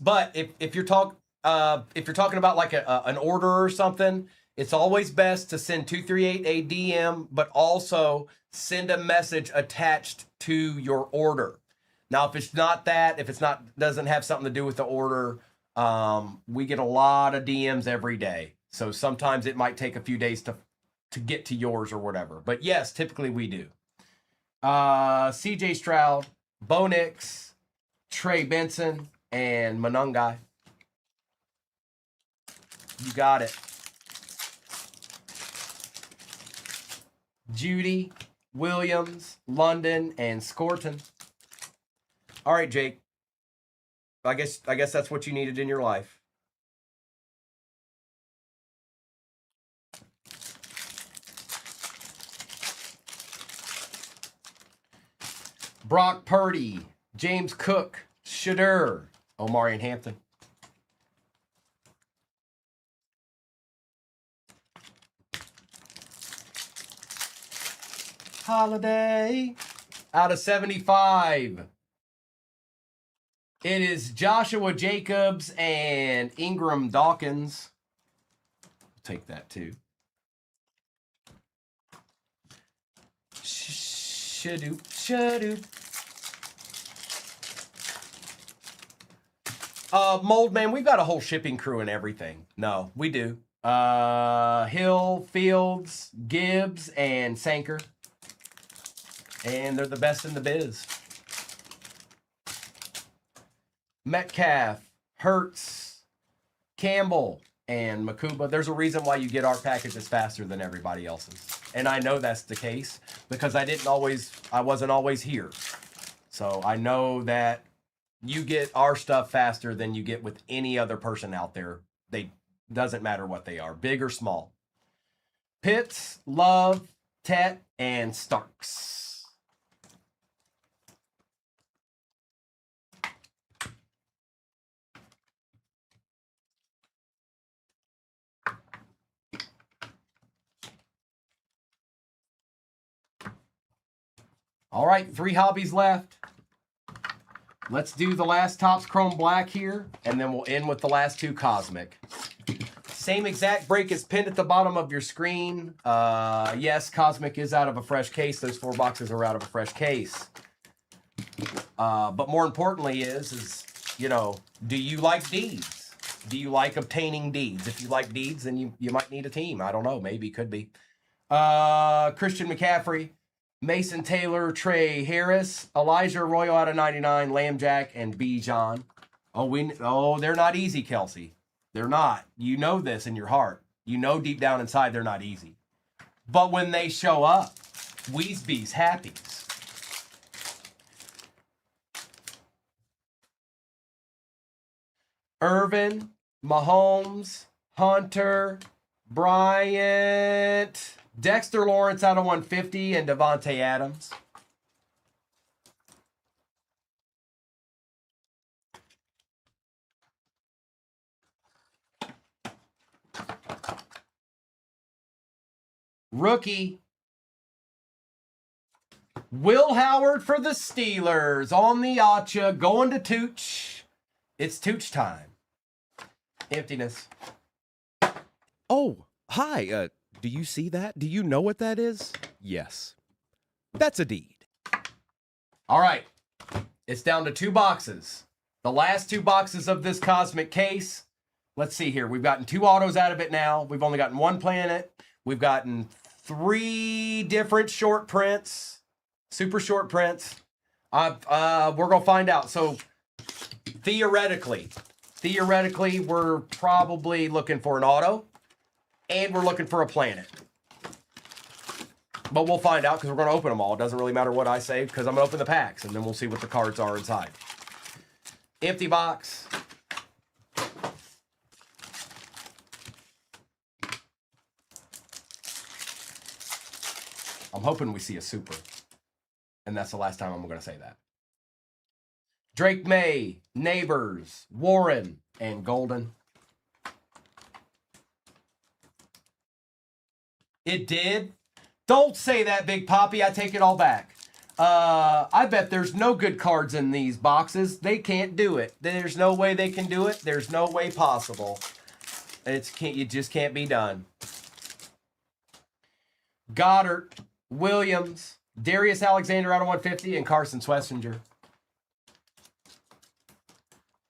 But if you're talking about like an order or something, it's always best to send 238 a DM, but also send a message attached to your order. Now, if it's not that, doesn't have something to do with the order, We get a lot of DMs every day. So sometimes it might take a few days to get to yours or whatever. But yes, typically we do. CJ Stroud, Bo Nix, Trey Benson, and Monungai. You got it. Judy, Williams, London, and Scorton. All right, Jake. I guess that's what you needed in your life. Brock Purdy, James Cook, Shadur, Omarion Hampton. Holiday out of 75. It is Joshua Jacobs and Ingram Dawkins. I'll take that too. Shadoop, shadoop. Mold Man, we've got a whole shipping crew and everything. No, we do. Hill, Fields, Gibbs, and Sanker. And they're the best in the biz. Metcalf, Hertz, Campbell, and Makuba. There's a reason why you get our packages faster than everybody else's. And I know that's the case because I wasn't always here. So I know that you get our stuff faster than you get with any other person out there. Doesn't matter what they are, big or small. Pitts, Love, Tet, and Starks. All right, 3 hobbies left. Let's do the last Topps Chrome Black here, and then we'll end with the last 2 Cosmic. Same exact break is pinned at the bottom of your screen. Yes, Cosmic is out of a fresh case. Those 4 boxes are out of a fresh case. But more importantly is, you know, do you like deeds? Do you like obtaining deeds? If you like deeds, then you might need a team. I don't know. Maybe, could be. Christian McCaffrey, Mason Taylor, Trey Harris, Elijah Arroyo out of 99, Lambjack, and Bijan. Oh, they're not easy, Kelsey. They're not. You know this in your heart. You know deep down inside they're not easy. But when they show up, Weesby's happies. Irvin, Mahomes, Hunter, Bryant, Dexter Lawrence out of 150, and Devontae Adams. Rookie, Will Howard for the Steelers on the Acha, going to Tooch. It's Tooch time. Emptiness. Oh, hi. Do you see that? Do you know what that is? Yes. That's a deed. All right. It's down to 2 boxes. The last 2 boxes of this Cosmic case. Let's see here. We've gotten 2 autos out of it now. We've only gotten 1 planet. We've gotten 3 different short prints. Super short prints. We're going to find out. So, theoretically, we're probably looking for an auto. And we're looking for a planet. But we'll find out because we're going to open them all. It doesn't really matter what I say because I'm going to open the packs. And then we'll see what the cards are inside. Empty box. I'm hoping we see a super. And that's the last time I'm going to say that. Drake May, Neighbors, Warren, and Golden. It did? Don't say that, Big Poppy. I take it all back. I bet there's no good cards in these boxes. They can't do it. There's no way they can do it. There's no way possible. It just can't be done. Goddard, Williams, Darius Alexander out of 150, and Carson Swessinger.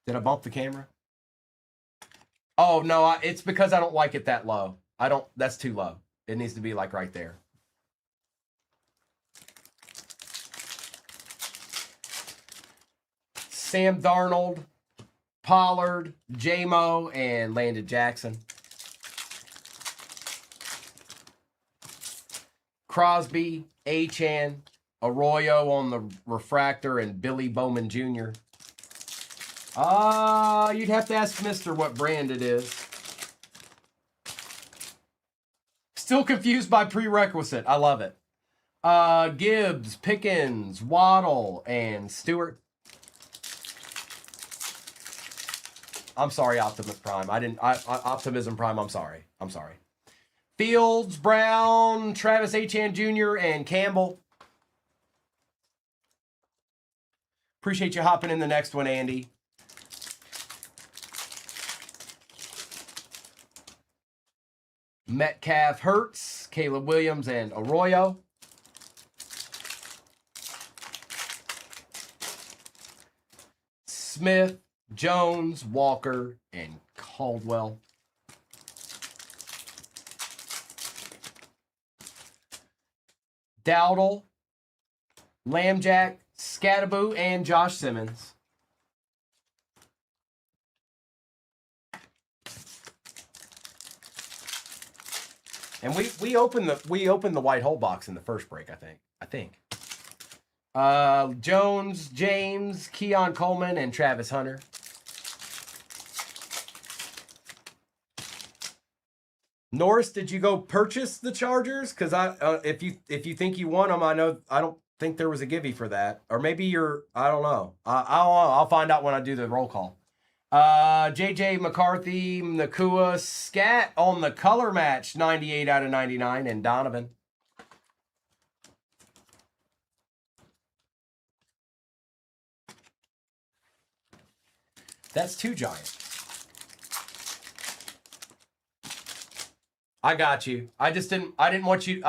Did I bump the camera? Oh, no, it's because I don't like it that low. That's too low. It needs to be like right there. Sam Darnold, Pollard, J-Mo, and Landon Jackson. Crosby, Achan, Arroyo on the refractor, and Billy Bowman Jr. You'd have to ask Mister what brand it is. Still confused by prerequisite. I love it. Gibbs, Pickens, Waddle, and Stewart. I'm sorry, Optimus Prime. Optimism Prime, I'm sorry. I'm sorry. Fields, Brown, Travis Achan Jr., and Campbell. Appreciate you hopping in the next one, Andy. Metcalf, Hurts, Caleb Williams, and Arroyo. Smith, Jones, Walker, and Caldwell. Dowdle, Lambjack, Scattaboo, and Josh Simmons. And we opened the white hole box in the first break, I think. Jones, James, Keon Coleman, and Travis Hunter. Norris, did you go purchase the Chargers? Because if you think you want them, I don't think there was a givey for that, or maybe I don't know. I'll find out when I do the roll call. JJ McCarthy, Nakua, Scat on the color match, 98 out of 99, and Donovan. That's two Giants. I got you. I didn't want you.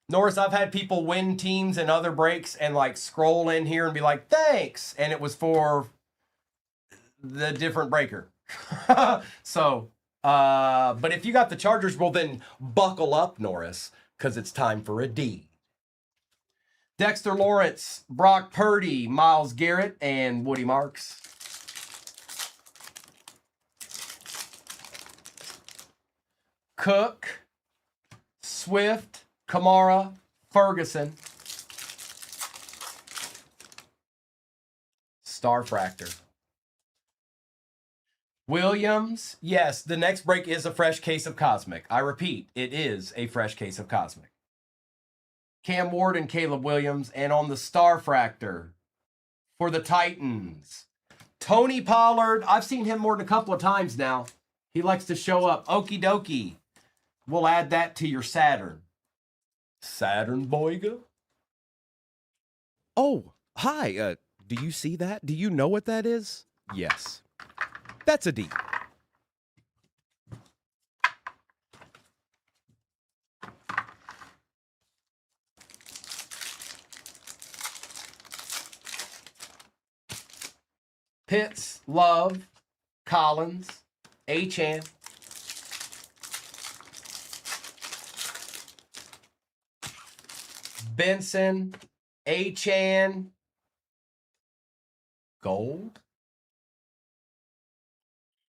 Norris, I've had people win teams in other breaks and like scroll in here and be like, thanks. And it was for the different breaker. So, but if you got the Chargers, well then buckle up, Norris, because it's time for a D. Dexter Lawrence, Brock Purdy, Myles Garrett, and Woody Marks. Cook, Swift, Kamara, Ferguson. Starfractor. Williams, yes, the next break is a fresh case of Cosmic. I repeat, it is a fresh case of Cosmic. Cam Ward and Caleb Williams, and on the Starfractor for the Titans, Tony Pollard. I've seen him more than a couple of times now. He likes to show up. Okie dokie. We'll add that to your Saturn. Saturn, boyga? Oh, hi. Do you see that? Do you know what that is? Yes. That's a D. Pitts, Love, Collins, Achan. Benson, Achan, Gold,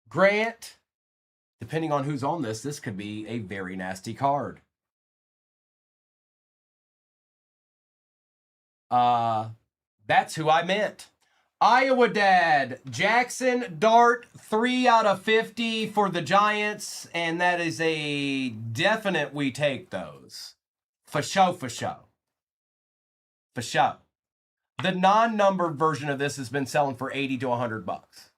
Grant. Depending on who's on this could be a very nasty card. That's who I meant. Iowa Dad, Jackson, Dart, 3 out of 50 for the Giants, and that is a definite we take those. For show, for show. For show. The non-numbered version of this has been selling for 80 to 100 bucks.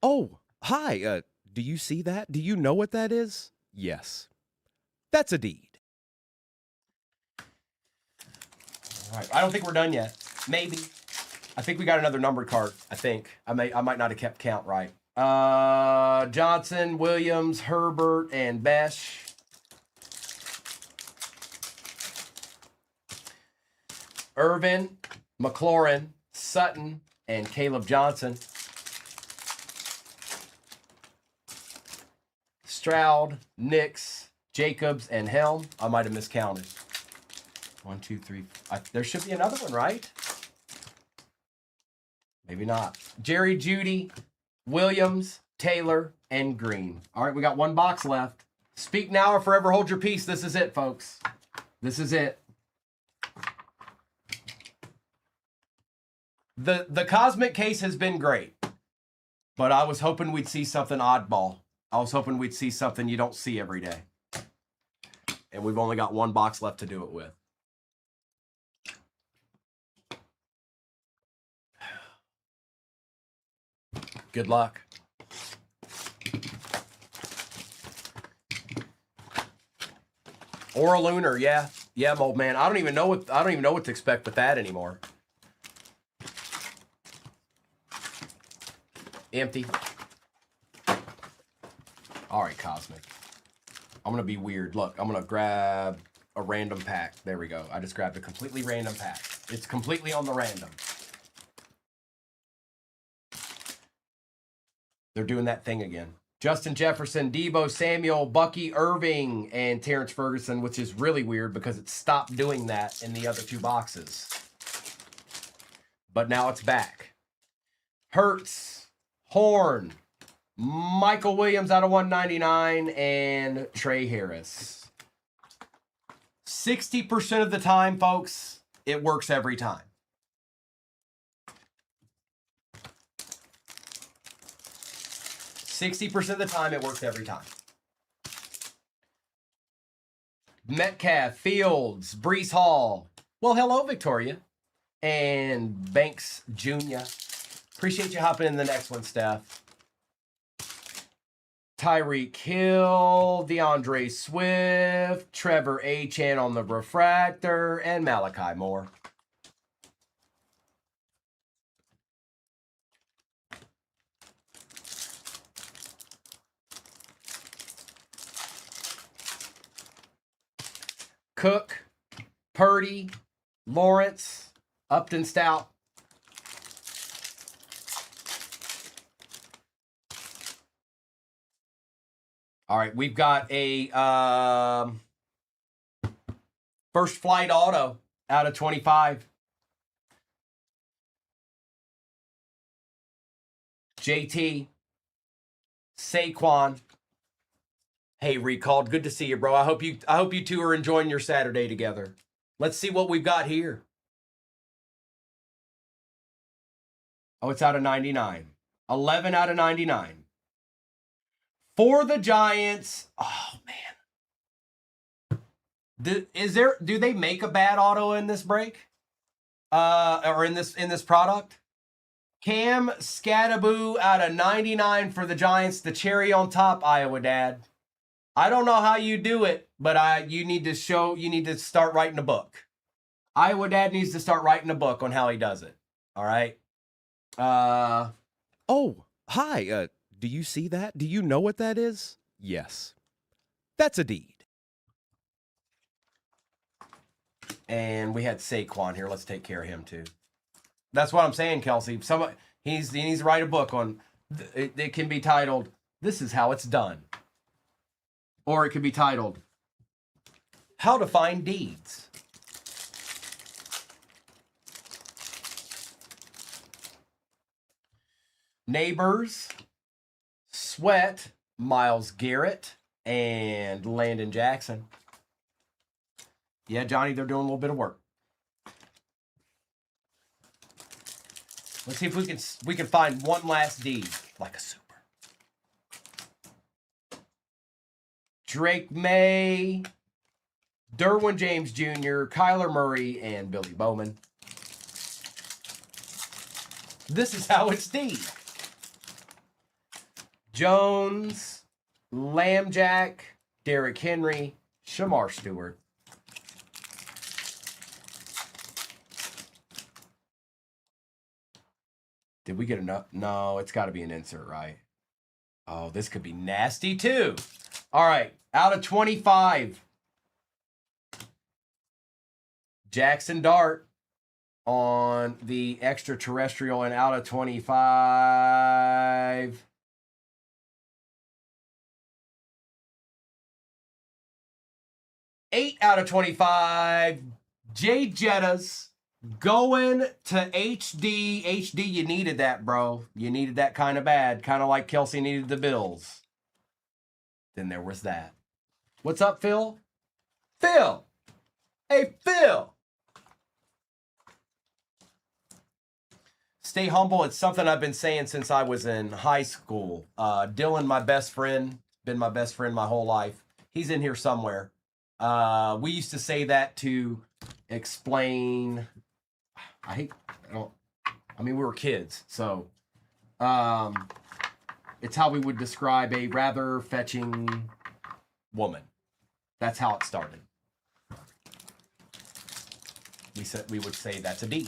Oh, hi. Do you see that? Do you know what that is? Yes. That's a deed. All right. I don't think we're done yet. Maybe. I think we got another numbered card. I think. I might not have kept count right. Johnson, Williams, Herbert, and Besh. Irvin, McLaurin, Sutton, and Caleb Johnson. Stroud, Nix, Jacobs, and Helm. I might have miscounted. 1, 2, 3. There should be another one, right? Maybe not. Jerry, Judy, Williams, Taylor, and Green. All right, we got one box left. Speak now or forever hold your peace. This is it, folks. This is it. The Cosmic case has been great, but I was hoping we'd see something oddball. I was hoping we'd see something you don't see every day. And we've only got one box left to do it with. Good luck. Or a lunar, yeah. Yeah, old man. I don't even know what to expect with that anymore. Empty. All right, Cosmic. I'm going to be weird. Look, I'm going to grab a random pack. There we go. I just grabbed a completely random pack. It's completely on the random. They're doing that thing again. Justin Jefferson, Debo Samuel, Bucky Irving, and Terrence Ferguson, which is really weird because it stopped doing that in the other two boxes. But now it's back. Hurts, Horn, Michael Williams out of 199, and Trey Harris. 60% of the time, folks, it works every time. %60 of the time, it works every time. Metcalf, Fields, Brees Hall. Well, hello, Victoria. And Banks Jr. Appreciate you hopping in the next one, Steph. Tyreek Hill, DeAndre Swift, Trevor Achan on the refractor, and Malachi Moore. Cook, Purdy, Lawrence, Upton Stout. All right, we've got a first flight auto out of 25. JT, Saquon. Hey, Recalled, good to see you, bro. I hope you two are enjoying your Saturday together. Let's see what we've got here. Oh, it's out of 99. 11 out of 99. For the Giants. Oh, man. Do they make a bad auto in this break? Or in this product? Cam Scattaboo out of 99 for the Giants. The cherry on top, Iowa Dad. I don't know how you do it, but you need to start writing a book. Iowa Dad needs to start writing a book on how he does it. All right. Oh, hi. Do you see that? Do you know what that is? Yes. That's a deed. And we had Saquon here. Let's take care of him too. That's what I'm saying, Kelsey. He needs to write a book on. It can be titled "This is how it's done," or it could be titled "How to Find Deeds." Neighbors, Sweat, Myles Garrett, and Landon Jackson. Yeah, Johnny, they're doing a little bit of work. Let's see if we can find one last deed, like a super. Drake May, Derwin James Jr., Kyler Murray, and Billy Bowman. This is how it's deed. Jones, Lambjack, Derrick Henry, Shamar Stewart. Did we get enough? No, it's got to be an insert, right? Oh, this could be nasty too. All right, out of 25. Jackson Dart on the extraterrestrial, and out of 25. 8 out of 25. Jade Jettas going to HD. HD, you needed that, bro. You needed that kind of bad. Kind of like Kelsey needed the Bills. Then there was that. What's up, Phil? Phil! Hey, Phil! Stay humble. It's something I've been saying since I was in high school. Dylan, my best friend, been my best friend my whole life. He's in here somewhere. We used to say that to explain. I mean, we were kids, so it's how we would describe a rather fetching woman. That's how it started. We would say that's a D.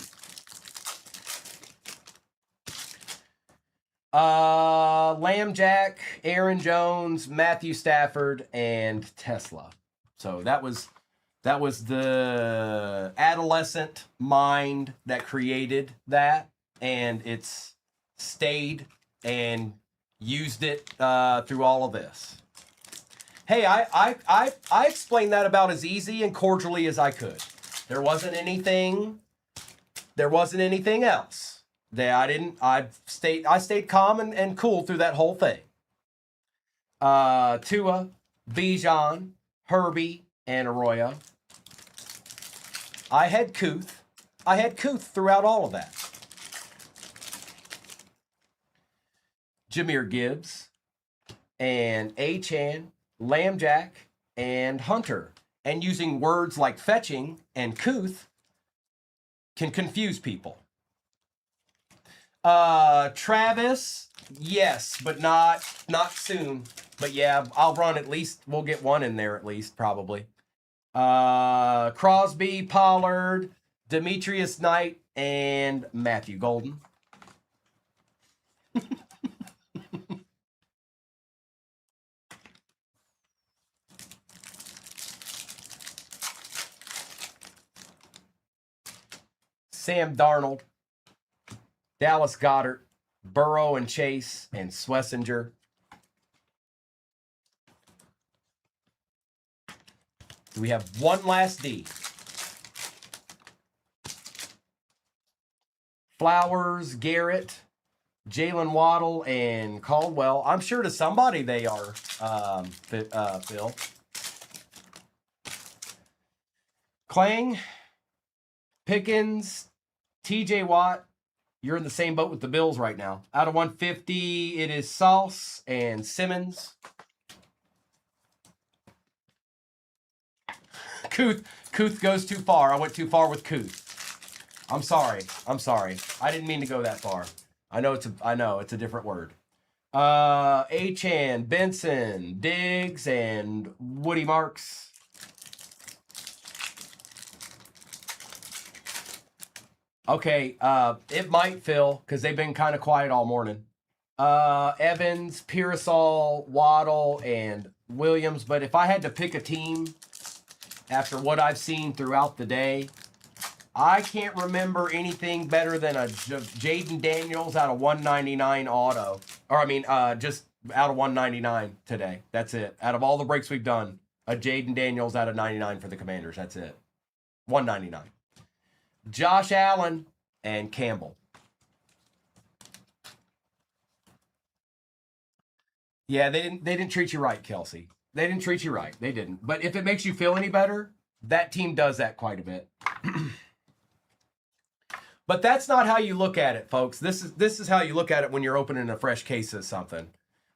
Lamb Jack, Aaron Jones, Matthew Stafford, and Tesla. So that was the adolescent mind that created that, and it's stayed and used it through all of this. Hey, I explained that about as easy and cordially as I could. There wasn't anything else. I stayed calm and cool through that whole thing. Tua, Bijan, Herbie, and Arroyo. I had Kuth throughout all of that. Jahmyr Gibbs, and Achane, Lamb Jack, and Hunter. And using words like fetching and Kuth can confuse people. Travis, yes, but not soon. But yeah, I'll run at least. We'll get one in there at least, probably. Crosby, Pollard, Demetrius Knight, and Matthew Golden. Sam Darnold, Dallas Goedert, Burrow and Chase, and Schlesinger. We have one last D. Flowers, Garrett, Jalen Waddle, and Caldwell. I'm sure to somebody they are, Phil. Clang, Pickens, TJ Watt. You're in the same boat with the Bills right now. Out of 150, it is Sauce and Simmons. Kuth goes too far. I went too far with Kuth. I'm sorry. I didn't mean to go that far. I know it's a different word. Achane, Benson, Diggs, and Woody Marks. Okay, it might, Phil, because they've been kind of quiet all morning. Evans, Pearsall, Waddle, and Williams. But if I had to pick a team after what I've seen throughout the day, I can't remember anything better than a Jaden Daniels out of 199 auto. Or, I mean, just out of 199 today. That's it. Out of all the breaks we've done, a Jaden Daniels out of 99 for the Commanders. That's it. 199. Josh Allen and Campbell. Yeah, they didn't treat you right, Kelsey. They didn't treat you right. They didn't. But if it makes you feel any better, that team does that quite a bit. But that's not how you look at it, folks. This is how you look at it when you're opening a fresh case of something.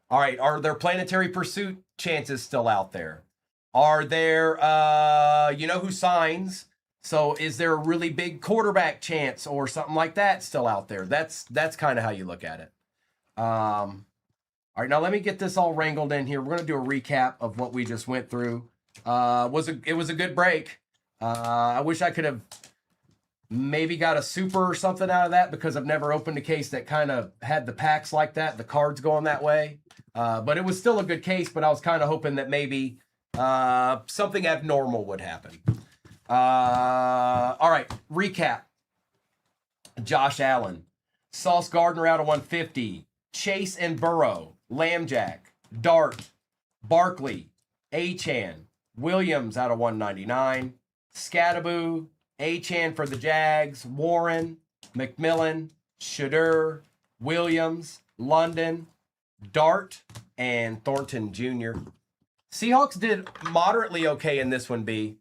All right, are there planetary pursuit chances still out there? Are there you know who signs? So is there a really big quarterback chance or something like that still out there? That's kind of how you look at it. All right, now let me get this all wrangled in here. We're going to do a recap of what we just went through. It was a good break. I wish I could have maybe got a super or something out of that because I've never opened a case that kind of had the packs like that, the cards going that way. But it was still a good case, but I was kind of hoping that maybe something abnormal would happen. All right, recap. Josh Allen, Sauce Gardner out of 150, Chase and Burrow, Lamb Jack, Dart, Barkley, Achane, Williams out of 199. Scattaboo, Achan for the Jags, Warren, McMillan, Shadur, Williams, London, Dart, and Thornton Jr. Seahawks did moderately okay in this one, B.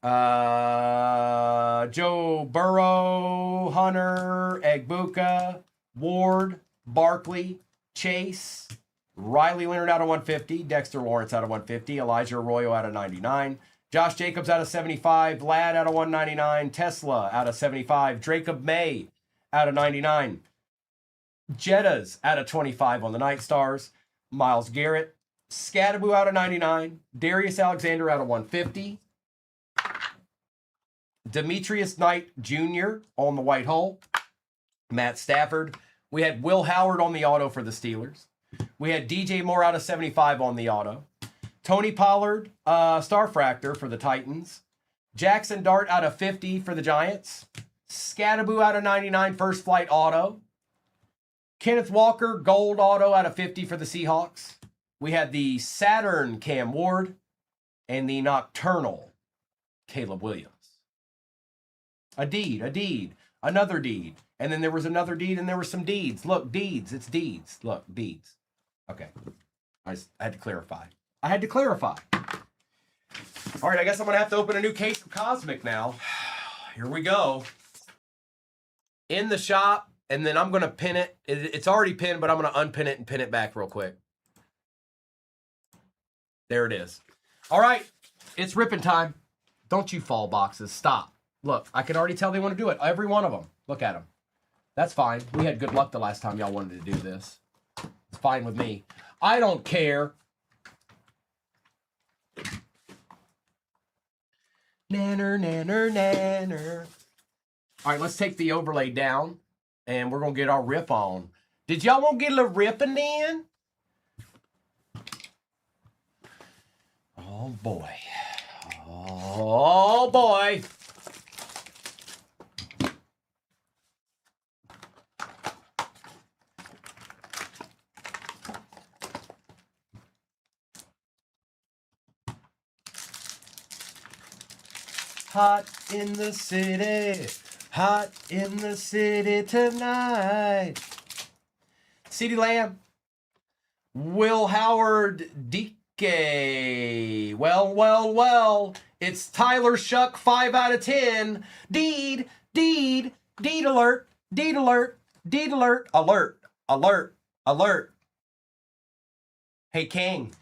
Joe Burrow, Hunter, Egbuka, Ward, Barkley, Chase, Riley Leonard out of 150, Dexter Lawrence out of 150, Elijah Arroyo out of 99, Josh Jacobs out of 75, Ladd out of 199, Tesla out of 75, Jacob May out of 99, Jettas out of 25 on the Night Stars, Myles Garrett, Scattaboo out of 99, Darius Alexander out of 150, Demetrius Knight Jr. on the white hole, Matt Stafford. We had Will Howard on the auto for the Steelers. We had DJ Moore out of 75 on the auto. Tony Pollard, Starfractor for the Titans. Jackson Dart out of 50 for the Giants. Scattaboo out of 99, first flight auto. Kenneth Walker, gold auto out of 50 for the Seahawks. We had the Saturn Cam Ward and the Nocturnal Caleb Williams. A deed, another deed. And then there was another deed and there were some deeds. Look, deeds, it's deeds. Look, deeds. Okay. I had to clarify. All right, I guess I'm going to have to open a new case of Cosmic now. Here we go. In the shop, and then I'm going to pin it. It's already pinned, but I'm going to unpin it and pin it back real quick. There it is. All right, it's ripping time. Don't you fall boxes. Stop. Look, I can already tell they want to do it. Every one of them. Look at them. That's fine. We had good luck the last time y'all wanted to do this. It's fine with me. I don't care. Nanner, nanner, nanner. All right, let's take the overlay down, and we're going to get our rip on. Did y'all want to get a little ripping in? Oh, boy. Oh, boy. Hot in the city tonight. CeeDee Lamb, Will Howard, DK. Well, it's Tyler Shuck, 5 out of 10. Deed alert, alert. Hey, King.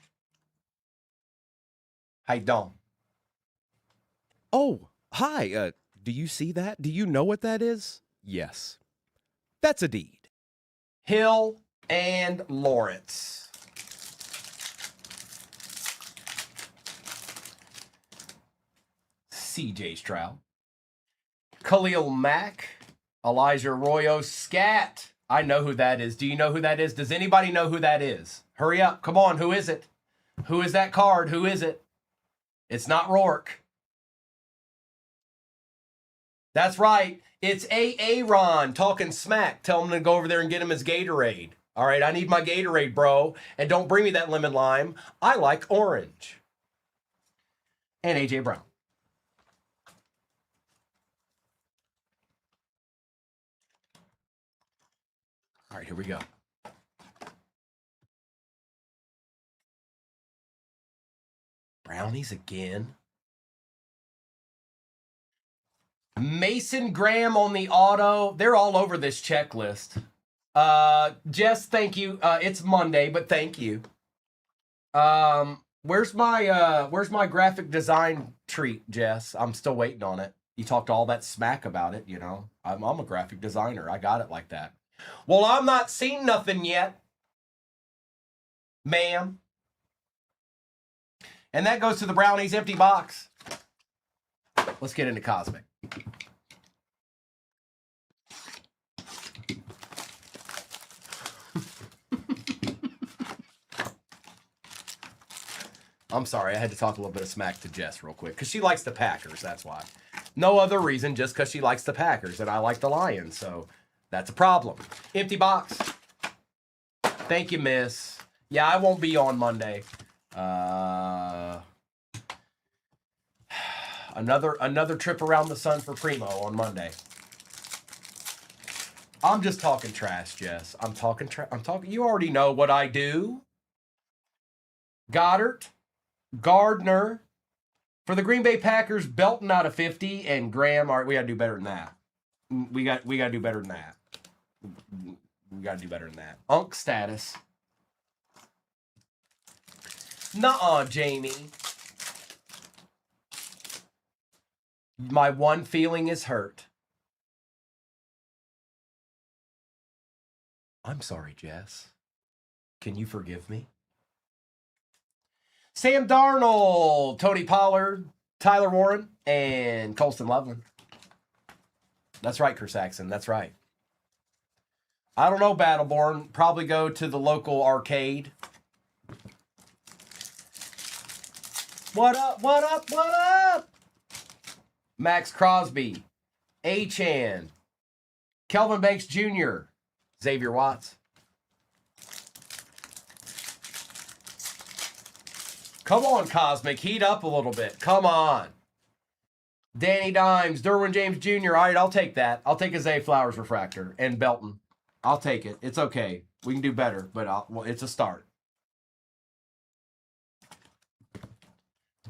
How you doing? Oh, hi. Do you see that? Do you know what that is? Yes. That's a deed. Hill and Lawrence. CJ Stroud. Khalil Mack. Elijah Arroyo. Scat. I know who that is. Do you know who that is? Does anybody know who that is? Hurry up. Come on. Who is it? Who is that card? Who is it? It's not Rourke. That's right. It's Aaron talking smack. Tell him to go over there and get him his Gatorade. All right, I need my Gatorade, bro. And don't bring me that lemon lime. I like orange. And A.J. Brown. All right, here we go. Brownies again. Mason Graham on the auto. They're all over this checklist. Jess, thank you. It's Monday, but thank you. Where's my graphic design treat, Jess? I'm still waiting on it. You talked all that smack about it, you know. I'm a graphic designer. I got it like that. Well, I'm not seen nothing yet, ma'am. And that goes to the Brownies empty box. Let's get into Cosmic. I'm sorry, I had to talk a little bit of smack to Jess real quick because she likes the Packers, that's why. No other reason, just because she likes the Packers and I like the Lions, so that's a problem. Empty box. Thank you, miss. Yeah, I won't be on Monday. Another trip around the sun for Primo on Monday. I'm just talking trash, Jess. I'm talking. You already know what I do. Goddard, Gardner, for the Green Bay Packers, Belton out of 50, and Graham. All right, we got to do better than that. We got to do better than that. We got to do better than that. Unk status. Nuh-uh, Jamie. My one feeling is hurt. I'm sorry, Jess. Can you forgive me? Sam Darnold, Tony Pollard, Tyler Warren, and Colston Loveland. That's right, Chris Saxon. That's right. I don't know, Battleborn. Probably go to the local arcade. What up, what up, what up? Max Crosby, A-Chan, Kelvin Banks Jr., Xavier Watts. Come on, Cosmic. Heat up a little bit. Come on. Danny Dimes, Derwin James Jr. All right, I'll take that. I'll take a Zay Flowers refractor and Belton. I'll take it. It's okay. We can do better, but well, it's a start.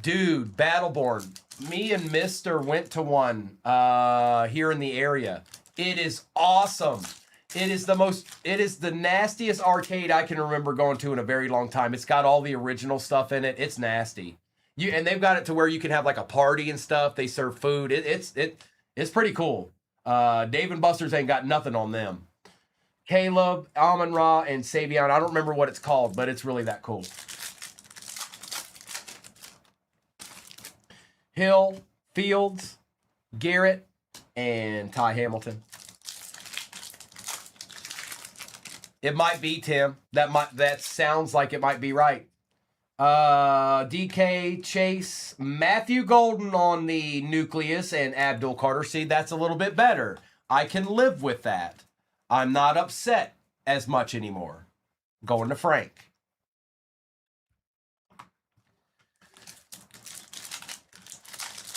Dude, Battleborn. Me and Mister went to one here in the area. It is awesome. It is the nastiest arcade I can remember going to in a very long time. It's got all the original stuff in it. It's nasty. And they've got it to where you can have like a party and stuff. They serve food. It's pretty cool. Dave and Buster's ain't got nothing on them. Caleb, Amon Ra, and Savion. I don't remember what it's called, but it's really that cool. Hill, Fields, Garrett, and Ty Hamilton. It might be Tim. That sounds like it might be right. DK, Chase, Matthew Golden on the nucleus, and Abdul Carter. See, that's a little bit better. I can live with that. I'm not upset as much anymore. Going to Frank.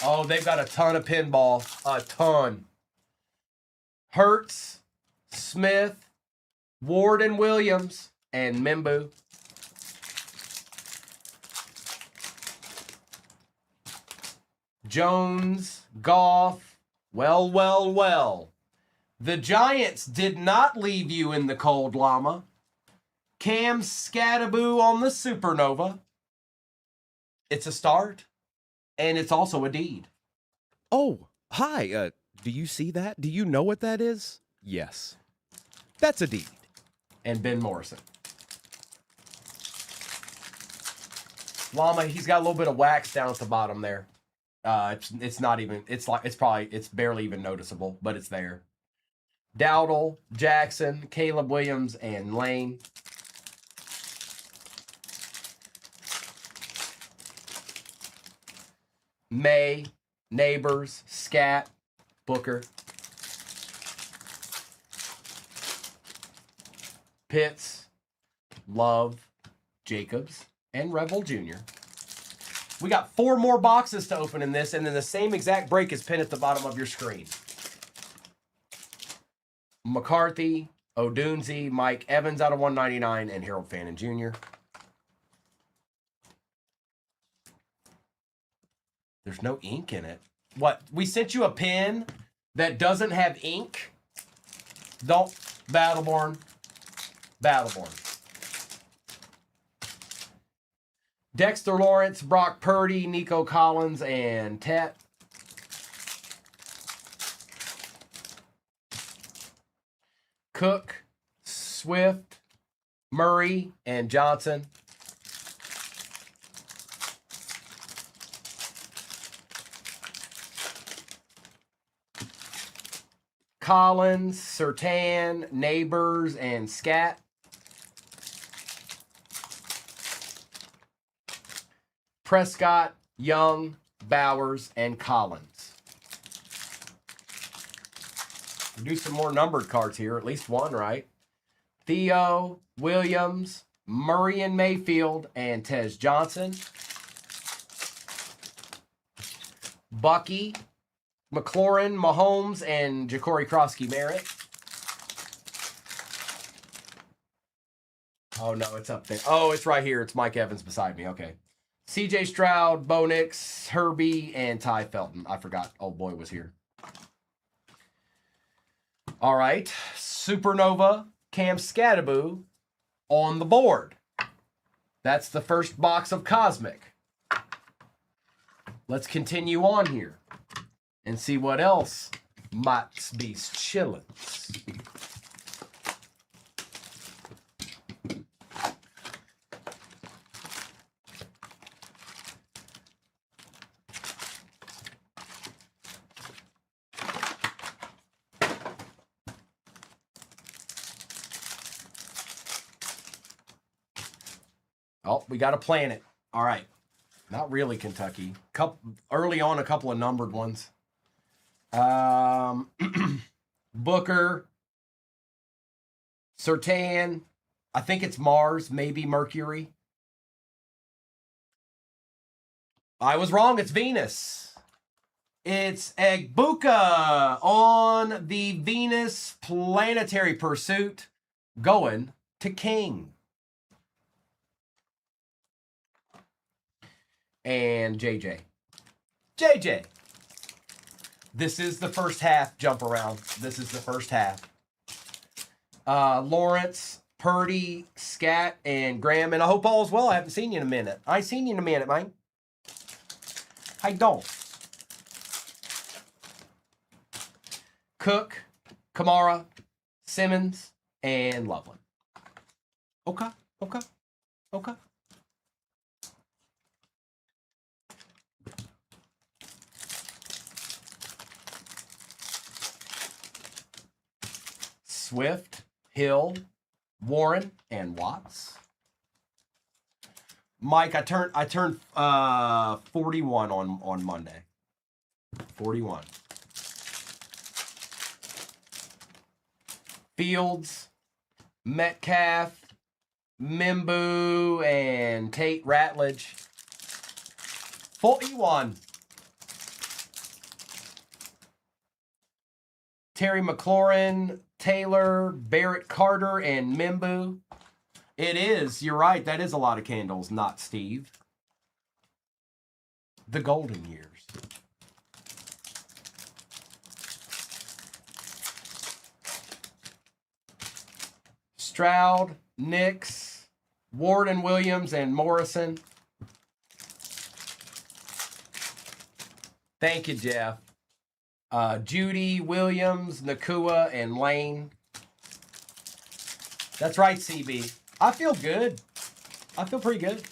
Oh, they've got a ton of pinball. A ton. Hertz, Smith, Ward and Williams, and Mimbu. Jones, Goff. Well. The Giants did not leave you in the cold, Llama. Cam Scattaboo on the Supernova. It's a start, and it's also a deed. Oh, hi. Do you see that? Do you know what that is? Yes. That's a deed. And Ben Morrison. Llama, he's got a little bit of wax down at the bottom there. It's not even, it's barely even noticeable, but it's there. Dowdle, Jackson, Caleb Williams, and Lane. May, Neighbors, Scat, Booker. Pitts, Love, Jacobs, and Revel Jr. We got 4 more boxes to open in this, and then the same exact break is pinned at the bottom of your screen. McCarthy, Odunze, Mike Evans out of 199, and Harold Fannin Jr. There's no ink in it. What? We sent you a pen that doesn't have ink? Don't. Battleborn. Dexter Lawrence, Brock Purdy, Nico Collins, and Tet. Cook, Swift, Murray, and Johnson. Collins, Sertan, Neighbors, and Scat. Prescott, Young, Bowers, and Collins. We'll do some more numbered cards here, at least one, right? Theo, Williams, Murray and Mayfield, and Tez Johnson. Bucky, McLaurin, Mahomes, and Ja'Cory Krosky-Merritt. Oh, no, it's up there. Oh, it's right here. It's Mike Evans beside me. Okay. CJ Stroud, Bo Nix, Herbie, and Ty Felton. I forgot old boy was here. All right. Supernova, Cam Scattaboo on the board. That's the first box of Cosmic. Let's continue on here and see what else might be chillin'. Oh, we got a planet. All right. Not really Kentucky. Early on, a couple of numbered ones. Booker, Sertan. I think it's Mars, maybe Mercury. I was wrong. It's Venus. It's Egbuka on the Venus Planetary Pursuit going to King. And JJ. JJ. This is the first half jump around. This is the first half. Lawrence, Purdy, Scat, and Graham. And I hope all is well. I haven't seen you in a minute. I ain't seen you in a minute, man. How you doing? Cook, Kamara, Simmons, and Loveland. Okay. Swift, Hill, Warren, and Watts. Mike, I turned 41 on Monday. 41. Fields, Metcalf, Mimbu, and Tate Ratledge. 41. Terry McLaurin, Taylor, Barrett Carter, and Mimbu. It is. You're right. That is a lot of candles, not Steve. The golden years. Stroud, Nix, Ward and Williams, and Morrison. Thank you, Jeff. Judy, Williams, Nakua, and Lane. That's right, CB. I feel good. I feel pretty good.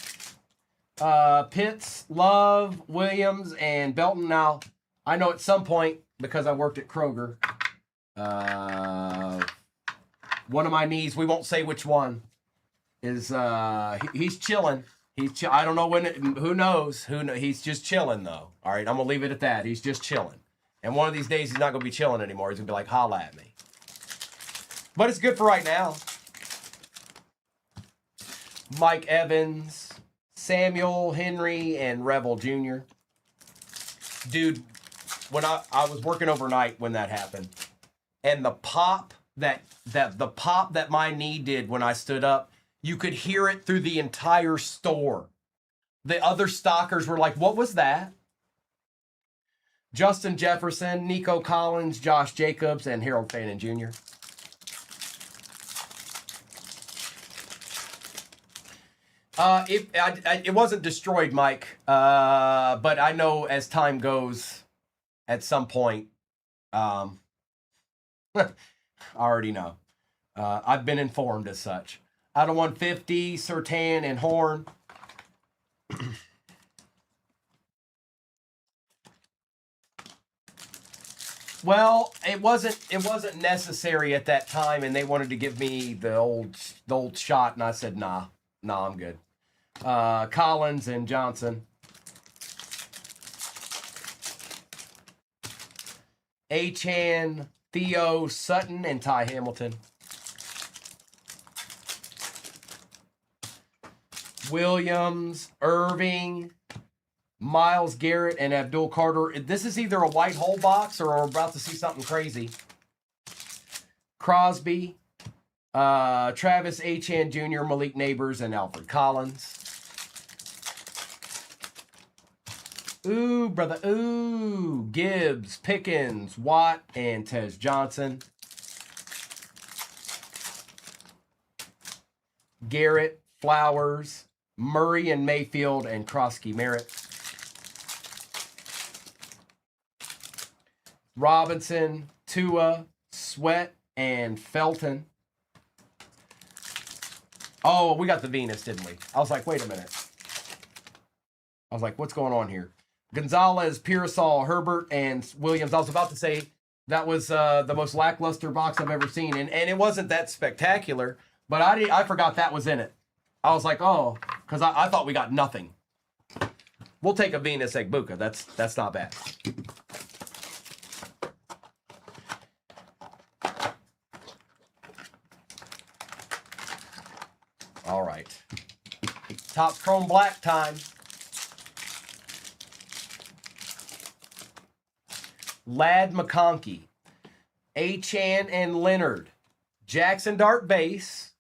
Pitts, Love, Williams, and Belton. Now, I know at some point, because I worked at Kroger, one of my knees, we won't say which one, is he's chilling. I don't know when. Who knows? He's just chilling though. All right, I'm gonna leave it at that. He's just chilling. And one of these days, he's not gonna be chilling anymore. He's gonna be like, holla at me. But it's good for right now. Mike Evans, Samuel, Henry, and Revel Jr. Dude, when I was working overnight when that happened, and the pop that my knee did when I stood up, you could hear it through the entire store. The other stockers were like, what was that? Justin Jefferson, Nico Collins, Josh Jacobs, and Harold Fannin Jr. It wasn't destroyed, Mike, but I know as time goes, at some point, I already know. I've been informed as such. Out of 150, Sertan and Horn. Well, it wasn't necessary at that time, and they wanted to give me the old shot, and I said, nah, I'm good. Collins and Johnson. Achan, Theo, Sutton, and Ty Hamilton. Williams, Irving, Miles Garrett and Abdul Carter. This is either a white hole box or we're about to see something crazy. Crosby, Travis Achan Jr., Malik Neighbors, and Alfred Collins. Ooh, brother, ooh. Gibbs, Pickens, Watt, and Tez Johnson. Garrett, Flowers, Murray and Mayfield, and Krosky Merritt. Robinson, Tua, Sweat, and Felton. Oh, we got the Venus, didn't we? I was like, wait a minute. I was like, what's going on here? Gonzalez, Pearsall, Herbert, and Williams. I was about to say that was the most lackluster box I've ever seen. And it wasn't that spectacular, but I forgot that was in it. I was like, oh, because I thought we got nothing. We'll take a Venus Egbuka. That's not bad. All right. Top Chrome Black time. Ladd McConkey, Achan and Leonard, Jackson Dart base,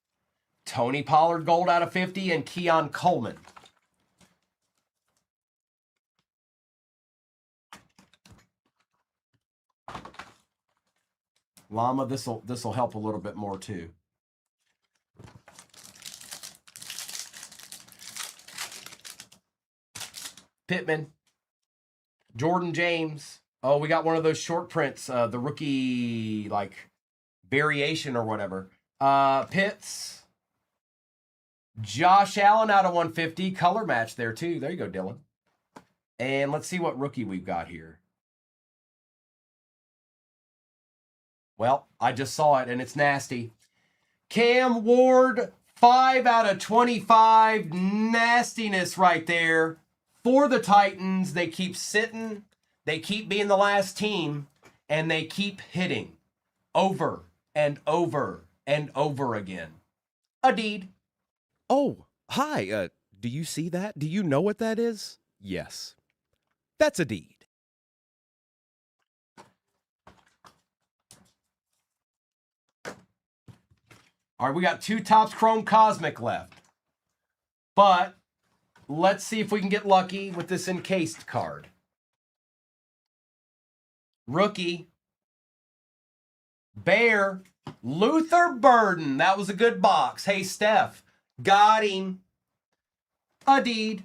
Tony Pollard gold out of 50, and Keon Coleman. Llama, this'll help a little bit more too. Pittman, Jordan James. Oh, we got one of those short prints, the rookie like variation or whatever. Pitts, Josh Allen out of 150, color match there too. There you go, Dylan. And let's see what rookie we've got here. Well, I just saw it and it's nasty. Cam Ward, 5 out of 25. Nastiness right there for the Titans. They keep sitting. They keep being the last team. And they keep hitting over and over and over again. A deed. Oh, hi. Do you see that? Do you know what that is? Yes. That's a deed. All right, we got 2 Topps Chrome Cosmic left. But let's see if we can get lucky with this encased card. Rookie. Bear. Luther Burden. That was a good box. Hey, Steph. Got him. A deed.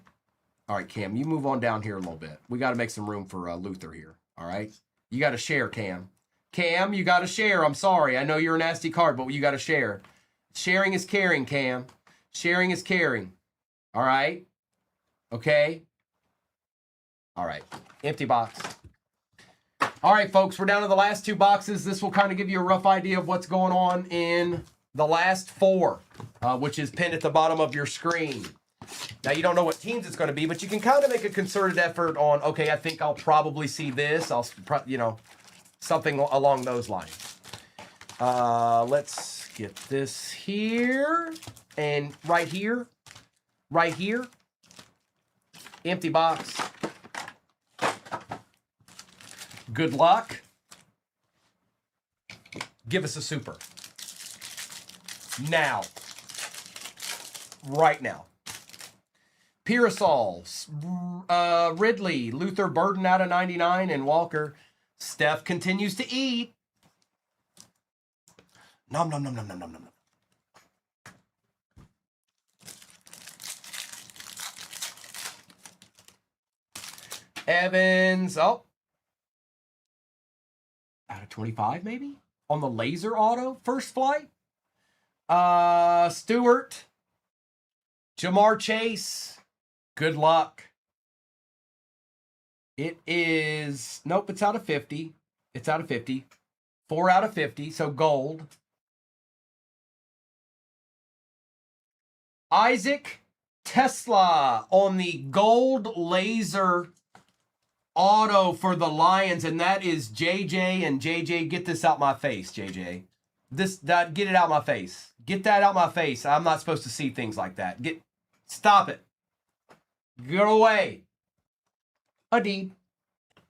All right, Cam, you move on down here a little bit. We got to make some room for Luther here. All right? You got to share, Cam. Cam, you got to share. I'm sorry. I know you're a nasty card, but you got to share. Sharing is caring, Cam. Sharing is caring. All right? Okay? All right. Empty box. All right, folks, we're down to the last 2 boxes. This will kind of give you a rough idea of what's going on in the last 4, which is pinned at the bottom of your screen. Now, you don't know what teams it's going to be, but you can kind of make a concerted effort on, okay, I think I'll probably see this. Something along those lines. Let's get this here and right here, empty box. Good luck. Give us a super. Now. Right now. Pearsall, Ridley, Luther Burden out of 99, and Walker. Steph continues to eat. Nom, nom, nom, nom, nom, nom, nom. Evans, out of 25 maybe? On the laser auto, first flight. Stewart, Jamar Chase, good luck. It is, nope, it's out of 50. It's out of 50. 4 out of 50, so gold. Isaac Tesla on the gold laser auto for the Lions, and that is JJ. And JJ, get this out my face, JJ. Get it out my face. Get that out my face. I'm not supposed to see things like that. Stop it. Go away. A deed.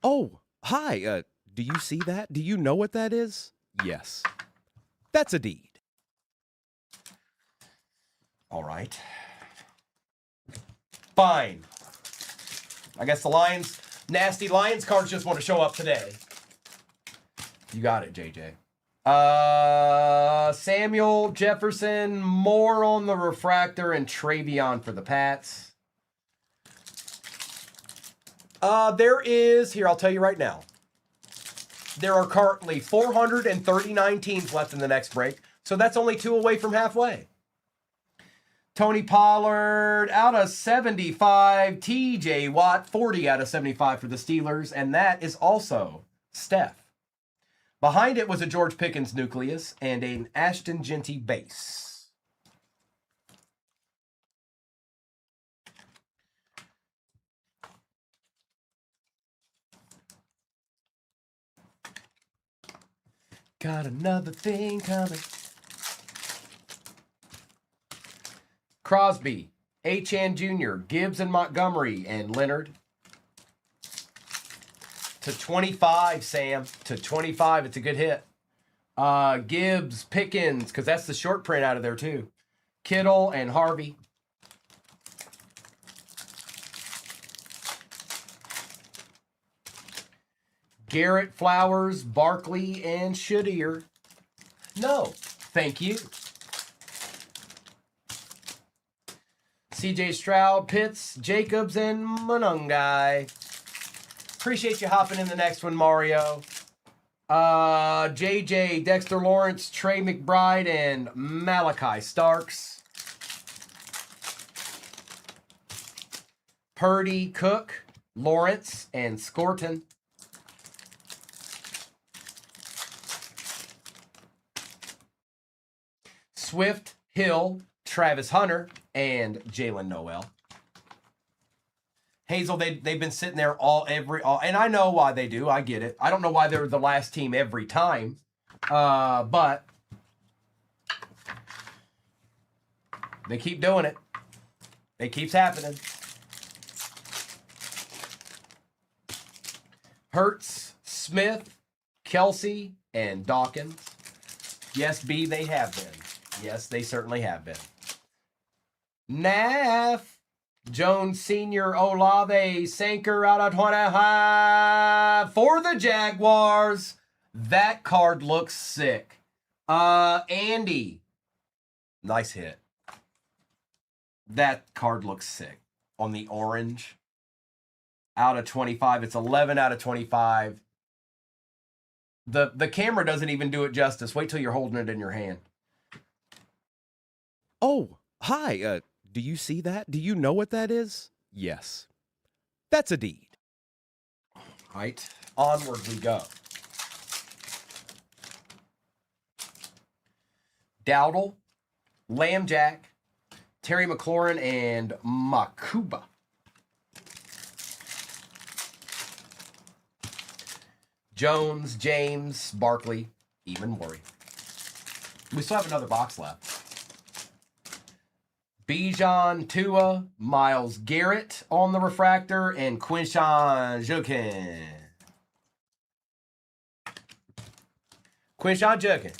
Oh, hi. Do you see that? Do you know what that is? Yes. That's a deed. All right. Fine. I guess the Lions, nasty Lions cards just want to show up today. You got it, JJ. Samuel Jefferson, more on the refractor, and Travion for the Pats. There is, here, I'll tell you right now. There are currently 439 teams left in the next break, so that's only 2 away from halfway. Tony Pollard out of 75. TJ Watt, 40 out of 75 for the Steelers, and that is also Steph. Behind it was a George Pickens nucleus and an Ashton Genty base. Got another thing coming. Crosby, Achan Jr., Gibbs and Montgomery, and Leonard. To 25, Sam. To 25. It's a good hit. Gibbs, Pickens, because that's the short print out of there too. Kittle and Harvey. Garrett, Flowers, Barkley, and Shadir. No, thank you. CJ Stroud, Pitts, Jacobs, and Monungai. Appreciate you hopping in the next one, Mario. JJ, Dexter Lawrence, Trey McBride, and Malachi Starks. Purdy, Cook, Lawrence, and Scorton. Swift, Hill, Travis Hunter, and Jalen Noel. Hazel, they've been sitting there and I know why they do. I get it. I don't know why they're the last team every time, but they keep doing it. It keeps happening. Hurts, Smith, Kelsey, and Dawkins. Yes, B, they have been. Yes, they certainly have been. Naff, Jones Sr., Olave, Sanker out of 25 for the Jaguars. That card looks sick. Andy, nice hit. That card looks sick. On the orange, out of 25. It's 11 out of 25. The camera doesn't even do it justice. Wait till you're holding it in your hand. Oh, hi. Do you see that? Do you know what that is? Yes. That's a deed. Right. Onward we go. Dowdle, Lambjack, Terry McLaurin, and Makuba. Jones, James, Barkley, even Worry. We still have another box left. Bijan, Tua, Myles Garrett on the refractor, and Quinshawn Judkins. Quinshawn Judkins.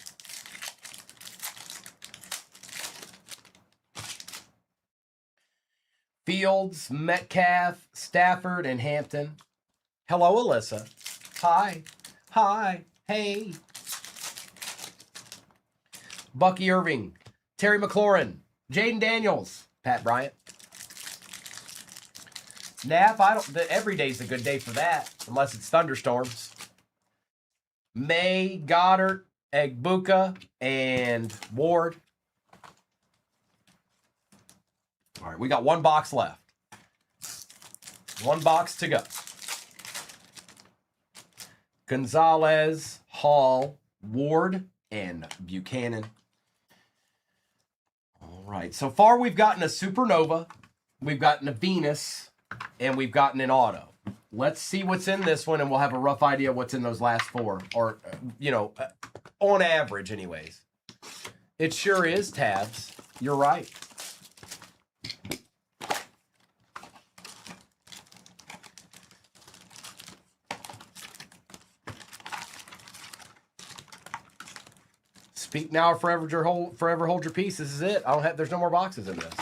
Fields, Metcalf, Stafford, and Hampton. Hello, Alyssa. Hi. Hi. Hey. Bucky Irving, Terry McLaurin, Jaden Daniels, Pat Bryant. Nap, every day's a good day for that, unless it's thunderstorms. May, Goddard, Egbuka, and Ward. All right, we got one box left. One box to go. Gonzalez, Hall, Ward, and Buchanan. All right, so far we've gotten a Supernova, we've gotten a Venus, and we've gotten an Auto. Let's see what's in this one, and we'll have a rough idea what's in those last four, or, on average anyways. It sure is, Tabs. You're right. Speak now or forever hold your peace. This is it. There's no more boxes in this.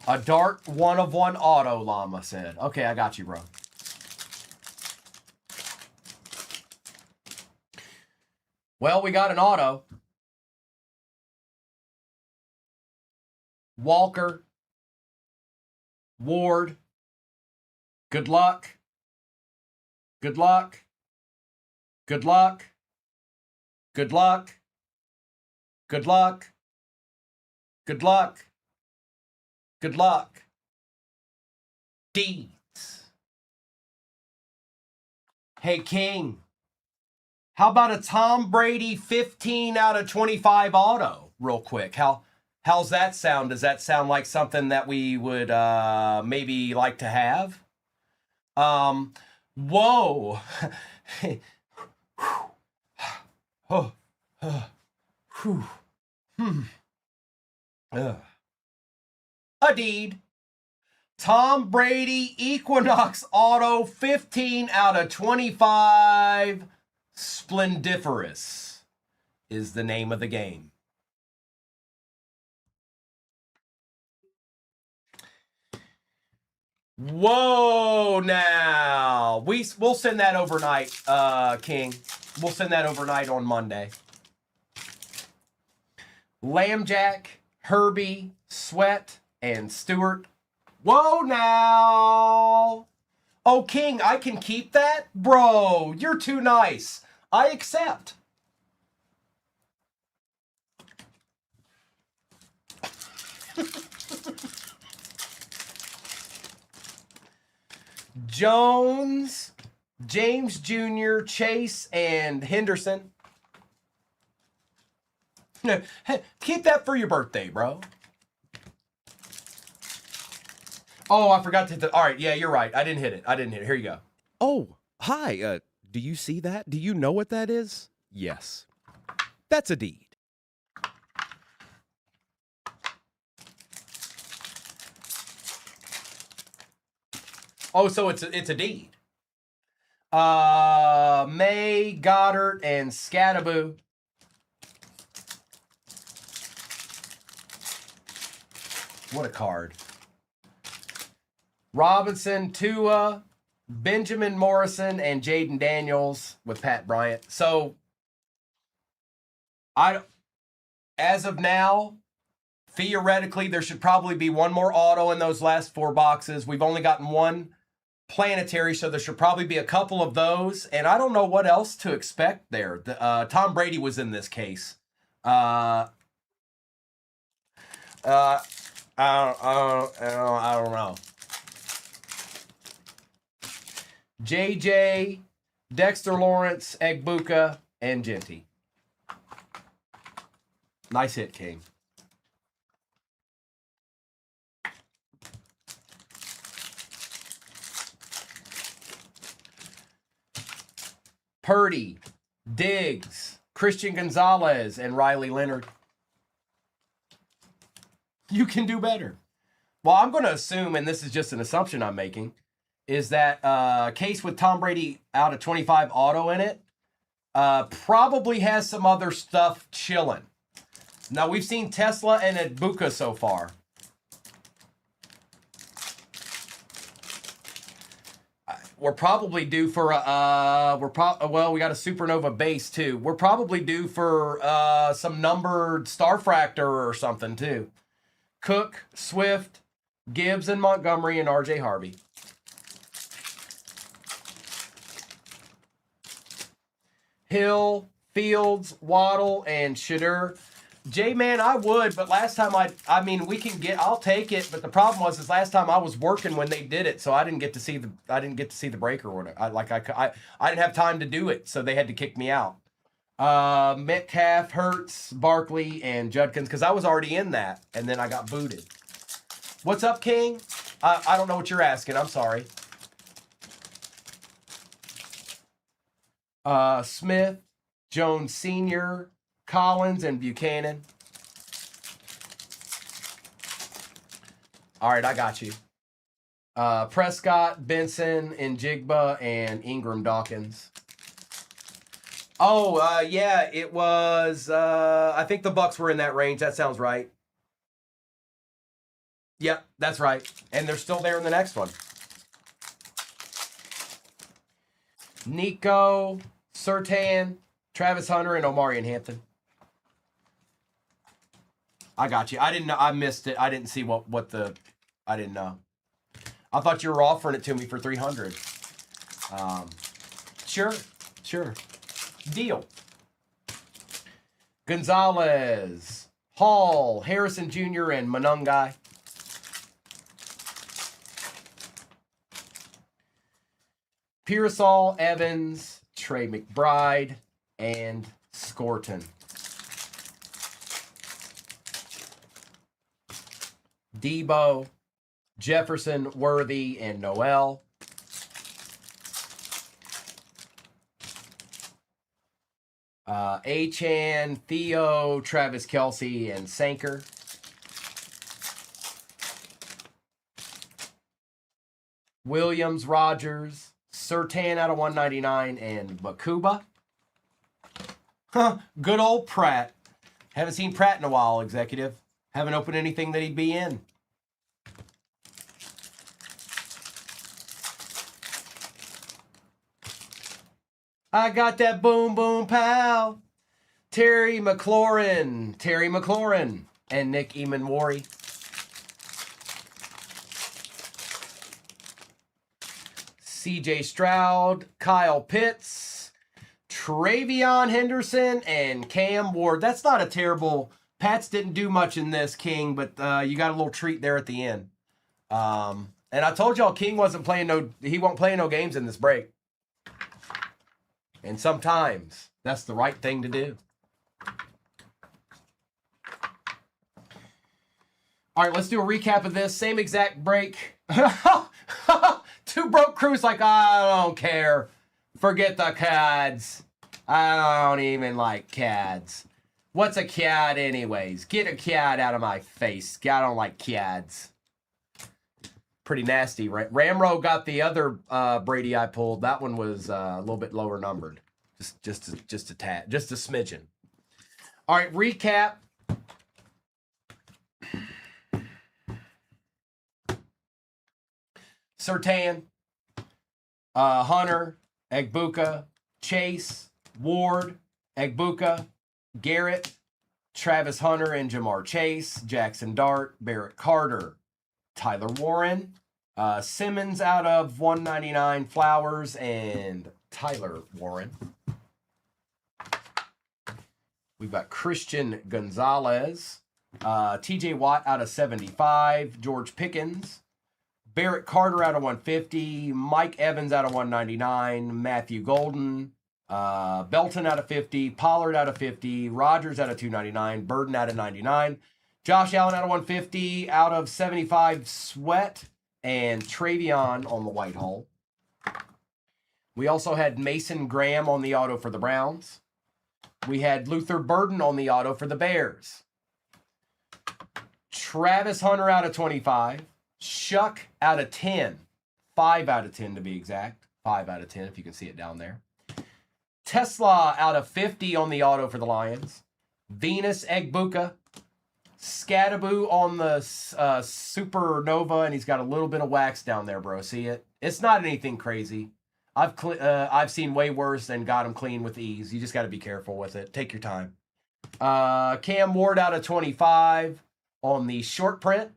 A dark 1 of 1 auto, Llama said. Okay, I got you, bro. Well, we got an auto. Walker. Ward. Good luck. Good luck. Good luck. Good luck. Good luck. Good luck. Good luck. Deeds. Hey, King. How about a Tom Brady 15 out of 25 auto real quick? How's that sound? Does that sound like something that we would maybe like to have? Whoa. Oh. A deed. Tom Brady Equinox Auto 15 out of 25. Splendiferous is the name of the game. Whoa, now. We'll send that overnight, King. We'll send that overnight on Monday. Lambjack, Herbie, Sweat, and Stewart. Whoa, now. Oh, King, I can keep that? Bro, you're too nice. I accept. Jones, James Jr., Chase, and Henderson. Keep that for your birthday, bro. Oh, I forgot to hit the... All right, yeah, you're right. I didn't hit it. Here you go. Oh, hi. Do you see that? Do you know what that is? Yes. That's a deed. Oh, so it's a deed. May, Goddard, and Scattaboo. What a card. Robinson, Tua, Benjamin Morrison, and Jaden Daniels with Pat Bryant. So, as of now, theoretically, there should probably be one more auto in those last 4 boxes. We've only gotten one planetary, so there should probably be a couple of those. And I don't know what else to expect there. Tom Brady was in this case. I don't know. JJ, Dexter Lawrence, Egbuka, and Genty. Nice hit, King. Purdy, Diggs, Christian Gonzalez, and Riley Leonard. You can do better. Well, I'm going to assume, and this is just an assumption I'm making, is that case with Tom Brady out of 25 auto in it probably has some other stuff chilling. Now, we've seen Tesla and Egbuka so far. We're probably due for well, we got a supernova base too. We're probably due for some numbered Starfractor or something too. Cook, Swift, Gibbs and Montgomery, and RJ Harvey. Hill, Fields, Waddle, and Shadur. J-Man, I would, but last time I mean, I'll take it, but the problem was last time I was working when they did it, so I didn't get to see the breaker or whatever. I didn't have time to do it, so they had to kick me out. Metcalf, Hurts, Barkley, and Judkins, because I was already in that, and then I got booted. What's up, King? I don't know what you're asking. I'm sorry. Smith, Jones Sr., Collins, and Buchanan. All right, I got you. Prescott, Benson, Njigba, and Ingram Dawkins. Oh, yeah, it was, I think the Bucks were in that range. That sounds right. Yep, that's right. And they're still there in the next one. Nico, Surtain, Travis Hunter, and Omarion Hampton. I got you. I didn't know. I missed it. I didn't see what the... I didn't know. I thought you were offering it to me for 300. Sure. Deal. Gonzalez, Hall, Harrison Jr., and Manungai. Pearsall, Evans, Trey McBride, and Scorton. Debo, Jefferson, Worthy, and Noel. Achan, Theo, Travis Kelce, and Sanker. Williams, Rogers, Surtain out of 199, and Bakuba. Huh, good old Pratt. Haven't seen Pratt in a while, executive. Haven't opened anything that he'd be in. I got that boom boom pal. Terry McLaurin, and Nick Eamon-Wari. CJ Stroud, Kyle Pitts, Travion Henderson, and Cam Ward. That's not a terrible... Pats didn't do much in this, King, but you got a little treat there at the end. And I told y'all King wasn't playing he won't play no games in this break. And sometimes that's the right thing to do. All right, let's do a recap of this. Same exact break. Two broke crews like, I don't care. Forget the CADs. I don't even like CADs. What's a CAD anyways? Get a CAD out of my face. I don't like CADs. Pretty nasty, right? Ramro got the other Brady I pulled. That one was a little bit lower numbered. Just a tad, just a smidgen. All right, recap. Surtain, Hunter, Egbuka, Chase, Ward, Egbuka, Garrett, Travis Hunter and Jamar Chase, Jackson Dart, Barrett Carter, Tyler Warren, Simmons out of 199, Flowers, and Tyler Warren. We've got Christian Gonzalez, TJ Watt out of 75, George Pickens, Barrett Carter out of 150, Mike Evans out of 199, Matthew Golden, Belton out of 50, Pollard out of 50, Rogers out of 299, Burden out of 99, Josh Allen out of 150, out of 75, Sweat, and Travion on the white hole. We also had Mason Graham on the auto for the Browns. We had Luther Burden on the auto for the Bears. Travis Hunter out of 25. Shuck out of 10. 5 out of 10 to be exact. 5 out of 10 if you can see it down there. Tesla out of 50 on the auto for the Lions. Venus Egbuka. Scattaboo on the Supernova, and he's got a little bit of wax down there, bro. See it? It's not anything crazy. I've seen way worse and got him clean with ease. You just got to be careful with it. Take your time. Cam Ward out of 25 on the short print.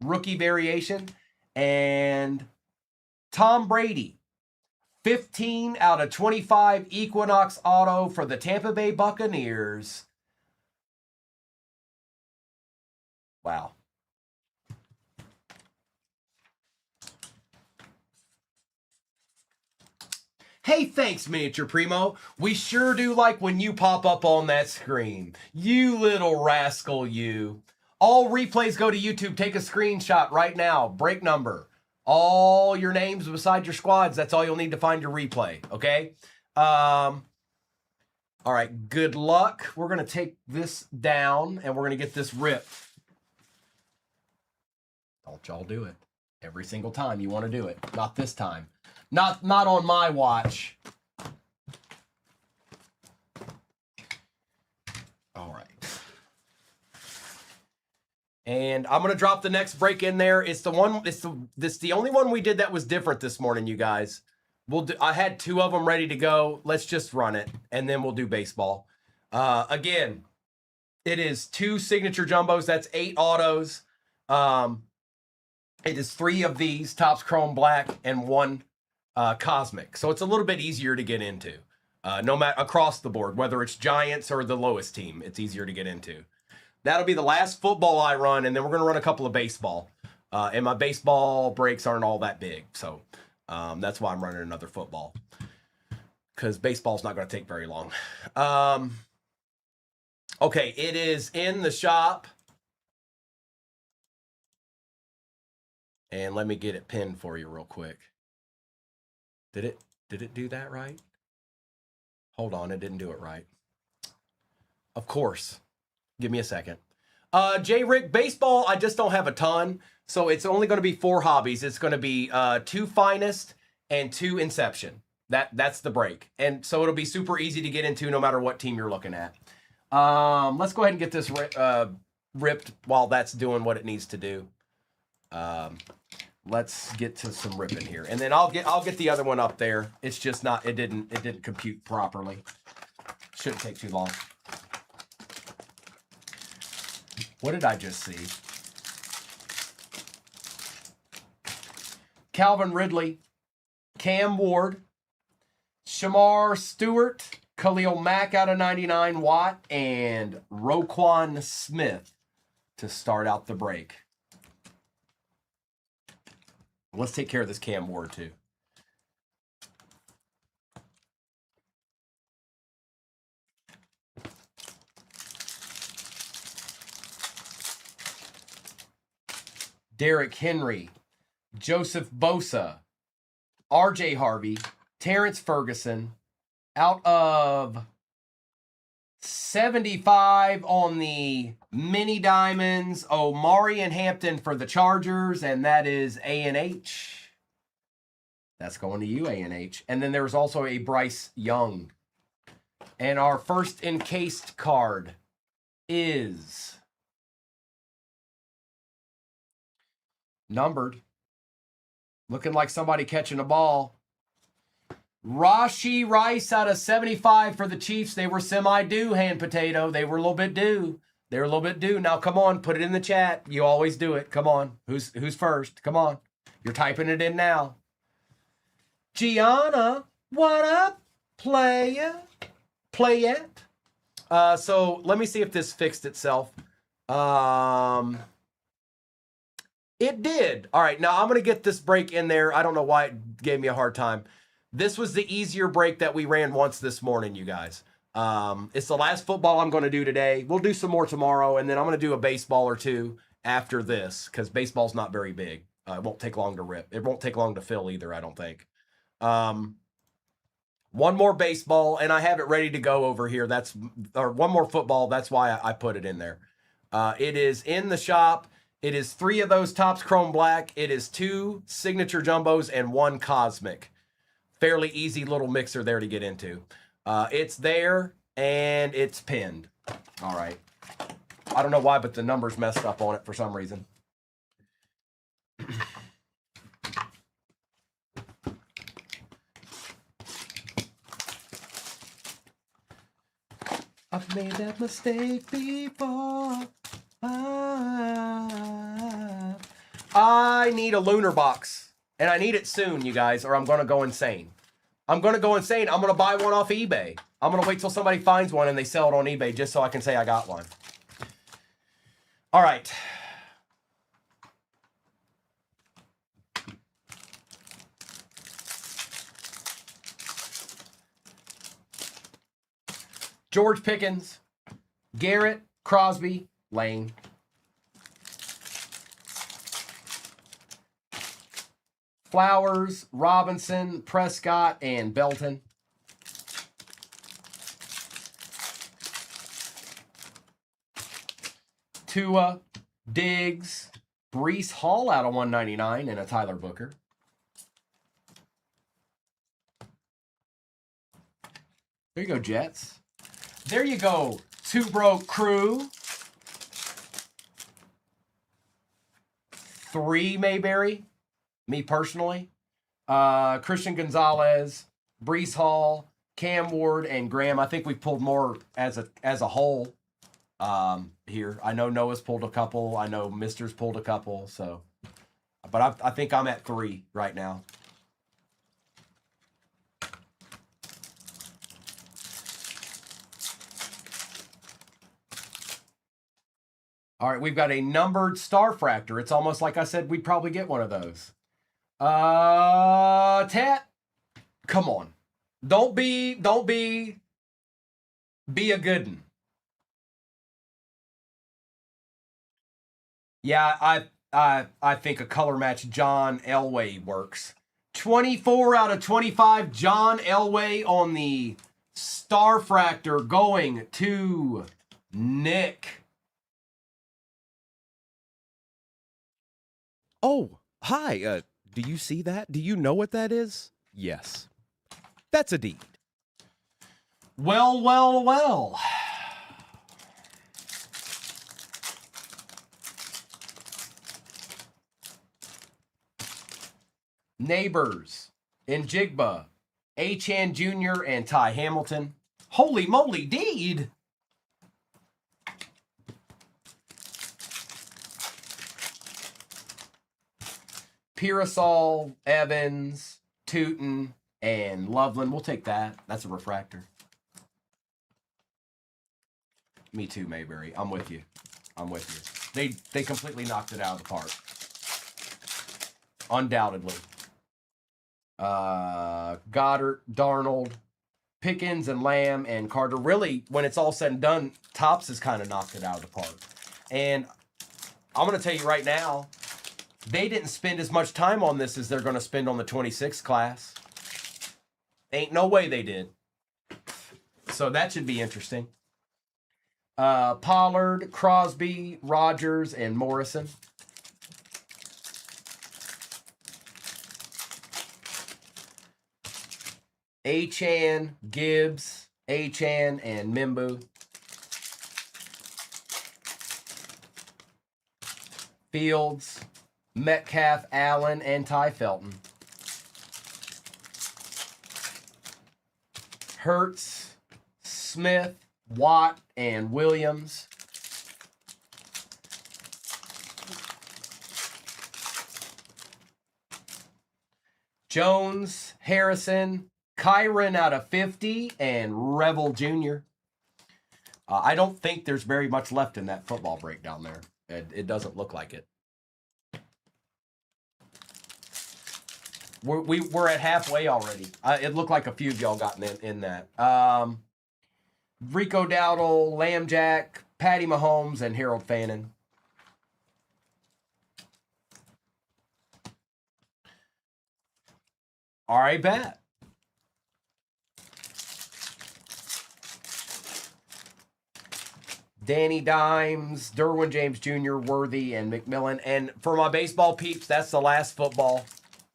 Rookie variation. And Tom Brady. 15 out of 25 Equinox auto for the Tampa Bay Buccaneers. Wow. Hey, thanks, Miniature Primo. We sure do like when you pop up on that screen. You little rascal, you. All replays go to YouTube. Take a screenshot right now. Break number. All your names beside your squads. That's all you'll need to find your replay, okay? All right, good luck. We're going to take this down, and we're going to get this ripped. Don't y'all do it. Every single time you want to do it. Not this time. Not on my watch. All right. And I'm gonna drop the next break in there. It's the one. It's the only one we did that was different this morning, you guys. I had 2 of them ready to go. Let's just run it, and then we'll do baseball. Again, it is 2 signature jumbos. That's 8 autos. It is 3 of these Topps Chrome Black and 1 Cosmic. So it's a little bit easier to get into. No matter across the board, whether it's Giants or the lowest team, it's easier to get into. That'll be the last football I run, and then we're going to run a couple of baseball. And my baseball breaks aren't all that big, so that's why I'm running another football. Because baseball's not going to take very long. Okay, it is in the shop. And let me get it pinned for you real quick. Did it do that right? Hold on, it didn't do it right. Of course. Give me a second. J. Rick, baseball, I just don't have a ton. So it's only going to be 4 hobbies. It's going to be 2 finest and 2 inception. That's the break. And so it'll be super easy to get into no matter what team you're looking at. Let's go ahead and get this ripped while that's doing what it needs to do. Let's get to some ripping here. And then I'll get the other one up there. It's just not, it didn't compute properly. Shouldn't take too long. What did I just see? Calvin Ridley, Cam Ward, Shamar Stewart, Khalil Mack out of 99, Watt, and Roquan Smith to start out the break. Let's take care of this Cam Ward too. Derrick Henry, Joseph Bosa, RJ Harvey, Terrence Ferguson, out of 75 on the mini diamonds, Omari and Hampton for the Chargers, and that is A&H. That's going to you, A&H. And then there's also a Bryce Young. And our first encased card is numbered. Looking like somebody catching a ball. Rashee Rice out of 75 for the Chiefs. They were semi-due, hand potato. They were a little bit due. They were a little bit due. Now, come on, put it in the chat. You always do it. Come on. Who's first? Come on. You're typing it in now. Gianna, what up, playa? Play it. So let me see if this fixed itself. It did. All right, now I'm going to get this break in there. I don't know why it gave me a hard time. This was the easier break that we ran once this morning, you guys. It's the last football I'm going to do today. We'll do some more tomorrow, and then I'm going to do a baseball or 2 after this because baseball's not very big. It won't take long to rip. It won't take long to fill either, I don't think. One more baseball, and I have it ready to go over here. Or one more football. That's why I put it in there. It is in the shop. It is 3 of those Topps Chrome Black. It is 2 signature jumbos and 1 Cosmic. Fairly easy little mixer there to get into. It's there, and it's pinned. All right. I don't know why, but the number's messed up on it for some reason. I've made that mistake before. I need a lunar box, and I need it soon, you guys, or I'm going to go insane. I'm going to go insane. I'm going to buy one off eBay. I'm going to wait till somebody finds one and they sell it on eBay just so I can say I got one. All right. George Pickens, Garrett, Crosby, Lane. Flowers, Robinson, Prescott, and Belton. Tua, Diggs, Breece Hall out of 199, and a Tyler Booker. There you go, Jets. There you go. Two Broke Crew. 3 Mayberry, me personally. Christian Gonzalez, Brees Hall, Cam Ward, and Graham. I think we pulled more as a whole here. I know Noah's pulled a couple. I know Mister's pulled a couple. So, but I think I'm at 3 right now. All right, we've got a numbered Star Fractor. It's almost like I said we'd probably get one of those. Tat, come on. Don't be a good one. Yeah, I think a color match John Elway works. 24 out of 25, John Elway on the Star Fractor going to Nick. Oh, hi. Do you see that? Do you know what that is? Yes. That's a deed. Well, well, well. Neighbors, Njigba, Achan Jr., and Ty Hamilton. Holy moly, deed! Pearsall, Evans, Tootin, and Loveland. We'll take that. That's a refractor. Me too, Mayberry. I'm with you. I'm with you. They completely knocked it out of the park. Undoubtedly. Goddard, Darnold, Pickens, and Lamb, and Carter. Really, when it's all said and done, Topps has kind of knocked it out of the park. And I'm going to tell you right now, they didn't spend as much time on this as they're going to spend on the 26 class. Ain't no way they did. So that should be interesting. Pollard, Crosby, Rogers, and Morrison. Achan, Gibbs, Achan, and Mimbu. Fields, Metcalf, Allen, and Ty Felton. Hurts, Smith, Watt, and Williams. Jones, Harrison, Kyron out of 50, and Revel Jr. I don't think there's very much left in that football break down there. It doesn't look like it. We're at halfway already. It looked like a few of y'all gotten in that. Rico Dowdle, Lamb Jack, Patty Mahomes, and Harold Fannin. All right, bet. Danny Dimes, Derwin James Jr., Worthy, and McMillan. And for my baseball peeps, that's the last football.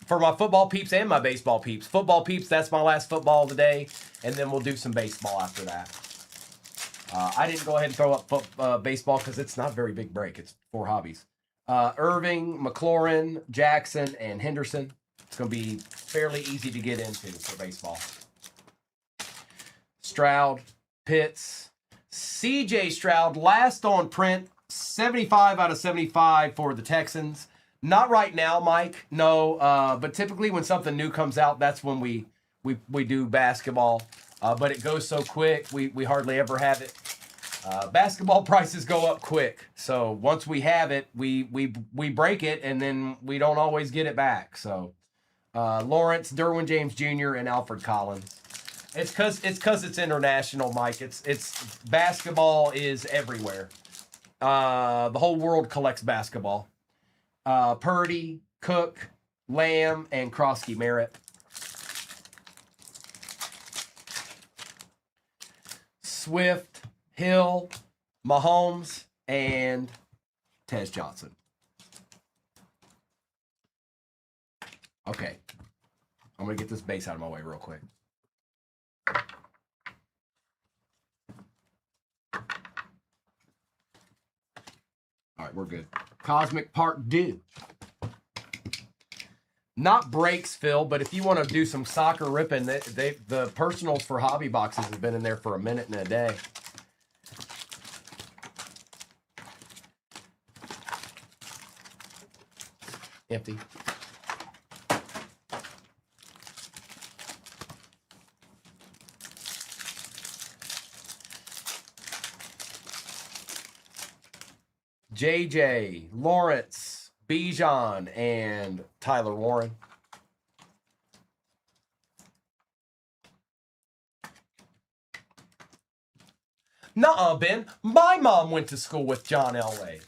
For my football peeps and my baseball peeps. Football peeps, that's my last football of the day. And then we'll do some baseball after that. I didn't go ahead and throw up baseball because it's not a very big break. It's 4 hobbies. Irving, McLaurin, Jackson, and Henderson. It's going to be fairly easy to get into for baseball. Stroud, Pitts, CJ Stroud, last on print, 75 out of 75 for the Texans. Not right now, Mike. No, but typically when something new comes out, that's when we do basketball. But it goes so quick, we hardly ever have it. Basketball prices go up quick, so once we have it, we break it, and then we don't always get it back. So Lawrence, Derwin James Jr., and Alfred Collins. It's because it's international, Mike. It's basketball is everywhere. The whole world collects basketball. Purdy, Cook, Lamb, and Krosky Merritt. Swift, Hill, Mahomes, and Tez Johnson. Okay. I'm going to get this base out of my way real quick. right, we're good. Cosmic Park Dew. Not breaks, Phil, but if you want to do some soccer ripping, the personals for hobby boxes has been in there for a minute and a day. Empty. JJ, Lawrence, Bijan, and Tyler Warren. Nuh-uh, Ben. My mom went to school with John Elway.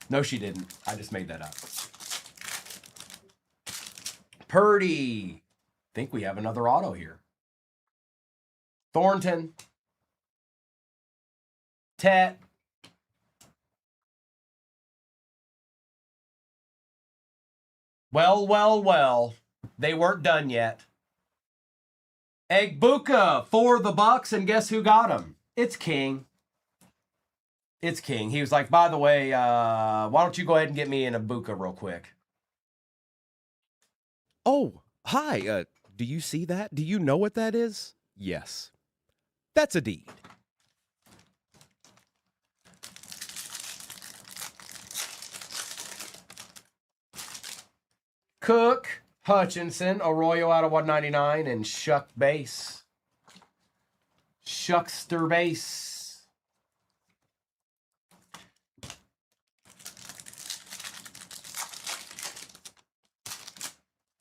No, she didn't. I just made that up. Purdy. Think we have another auto here. Thornton. Tet. Well. They weren't done yet. Egbuka for the Bucks, and guess who got him? It's King. It's King. He was like, by the way, why don't you go ahead and get me an Egbuka real quick? Oh, hi. Do you see that? Do you know what that is? Yes. That's a deed. Cook, Hutchinson, Arroyo out of 199, and Shuck Base. Shuckster Base.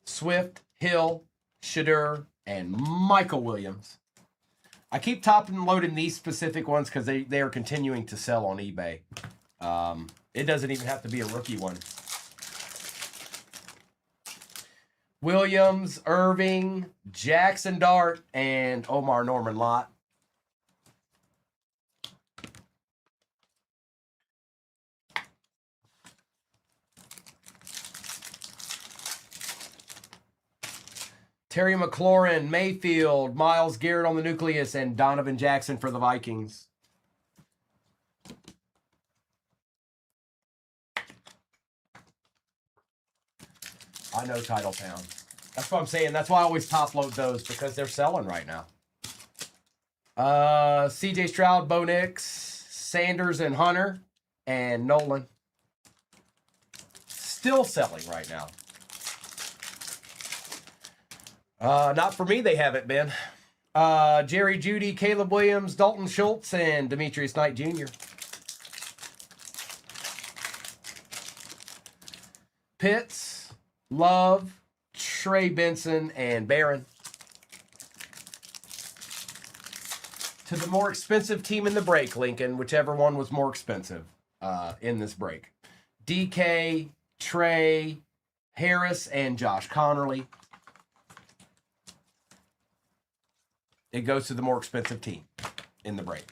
Swift, Hill, Shadur, and Michael Williams. I keep top and loading these specific ones because they are continuing to sell on eBay. It doesn't even have to be a rookie one. Williams, Irving, Jackson Dart, and Omar Norman Lott. Terry McLaurin, Mayfield, Myles Garrett on the nucleus, and Donovan Jackson for the Vikings. I know Titletown. That's what I'm saying. That's why I always top load those, because they're selling right now. CJ Stroud, Bo Nix, Sanders and Hunter, and Nolan. Still selling right now. Not for me, they haven't been. Jerry Jeudy, Caleb Williams, Dalton Schultz, and Demetrius Knight Jr. Pitts, Love, Trey Benson, and Barron. To the more expensive team in the break, Lincoln, whichever one was more expensive in this break. DK, Trey, Harris, and Josh Connerly. It goes to the more expensive team in the break.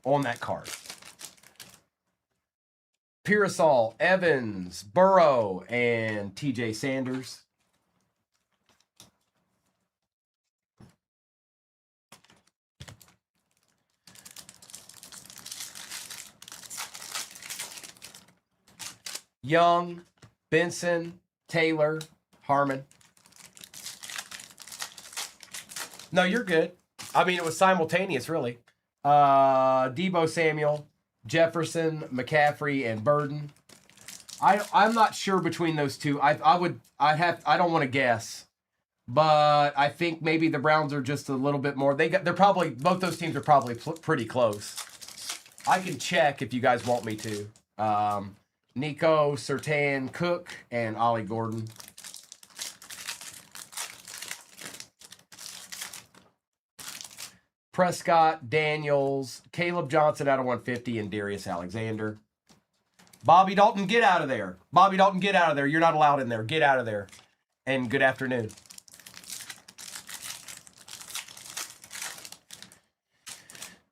On that card. Pearsall, Evans, Burrow, and TJ Sanders. Young, Benson, Taylor, Harmon. No, you're good. I mean, it was simultaneous, really. Debo Samuel, Jefferson, McCaffrey, and Burden. I'm not sure between those two. I don't want to guess, but I think maybe the Browns are just a little bit more. They're probably, both those teams are probably pretty close. I can check if you guys want me to. Nico, Surtain, Cook, and Ollie Gordon. Prescott, Daniels, Caleb Johnson out of 150, and Darius Alexander. Bobby Dalton, get out of there. Bobby Dalton, get out of there. You're not allowed in there. Get out of there. And good afternoon.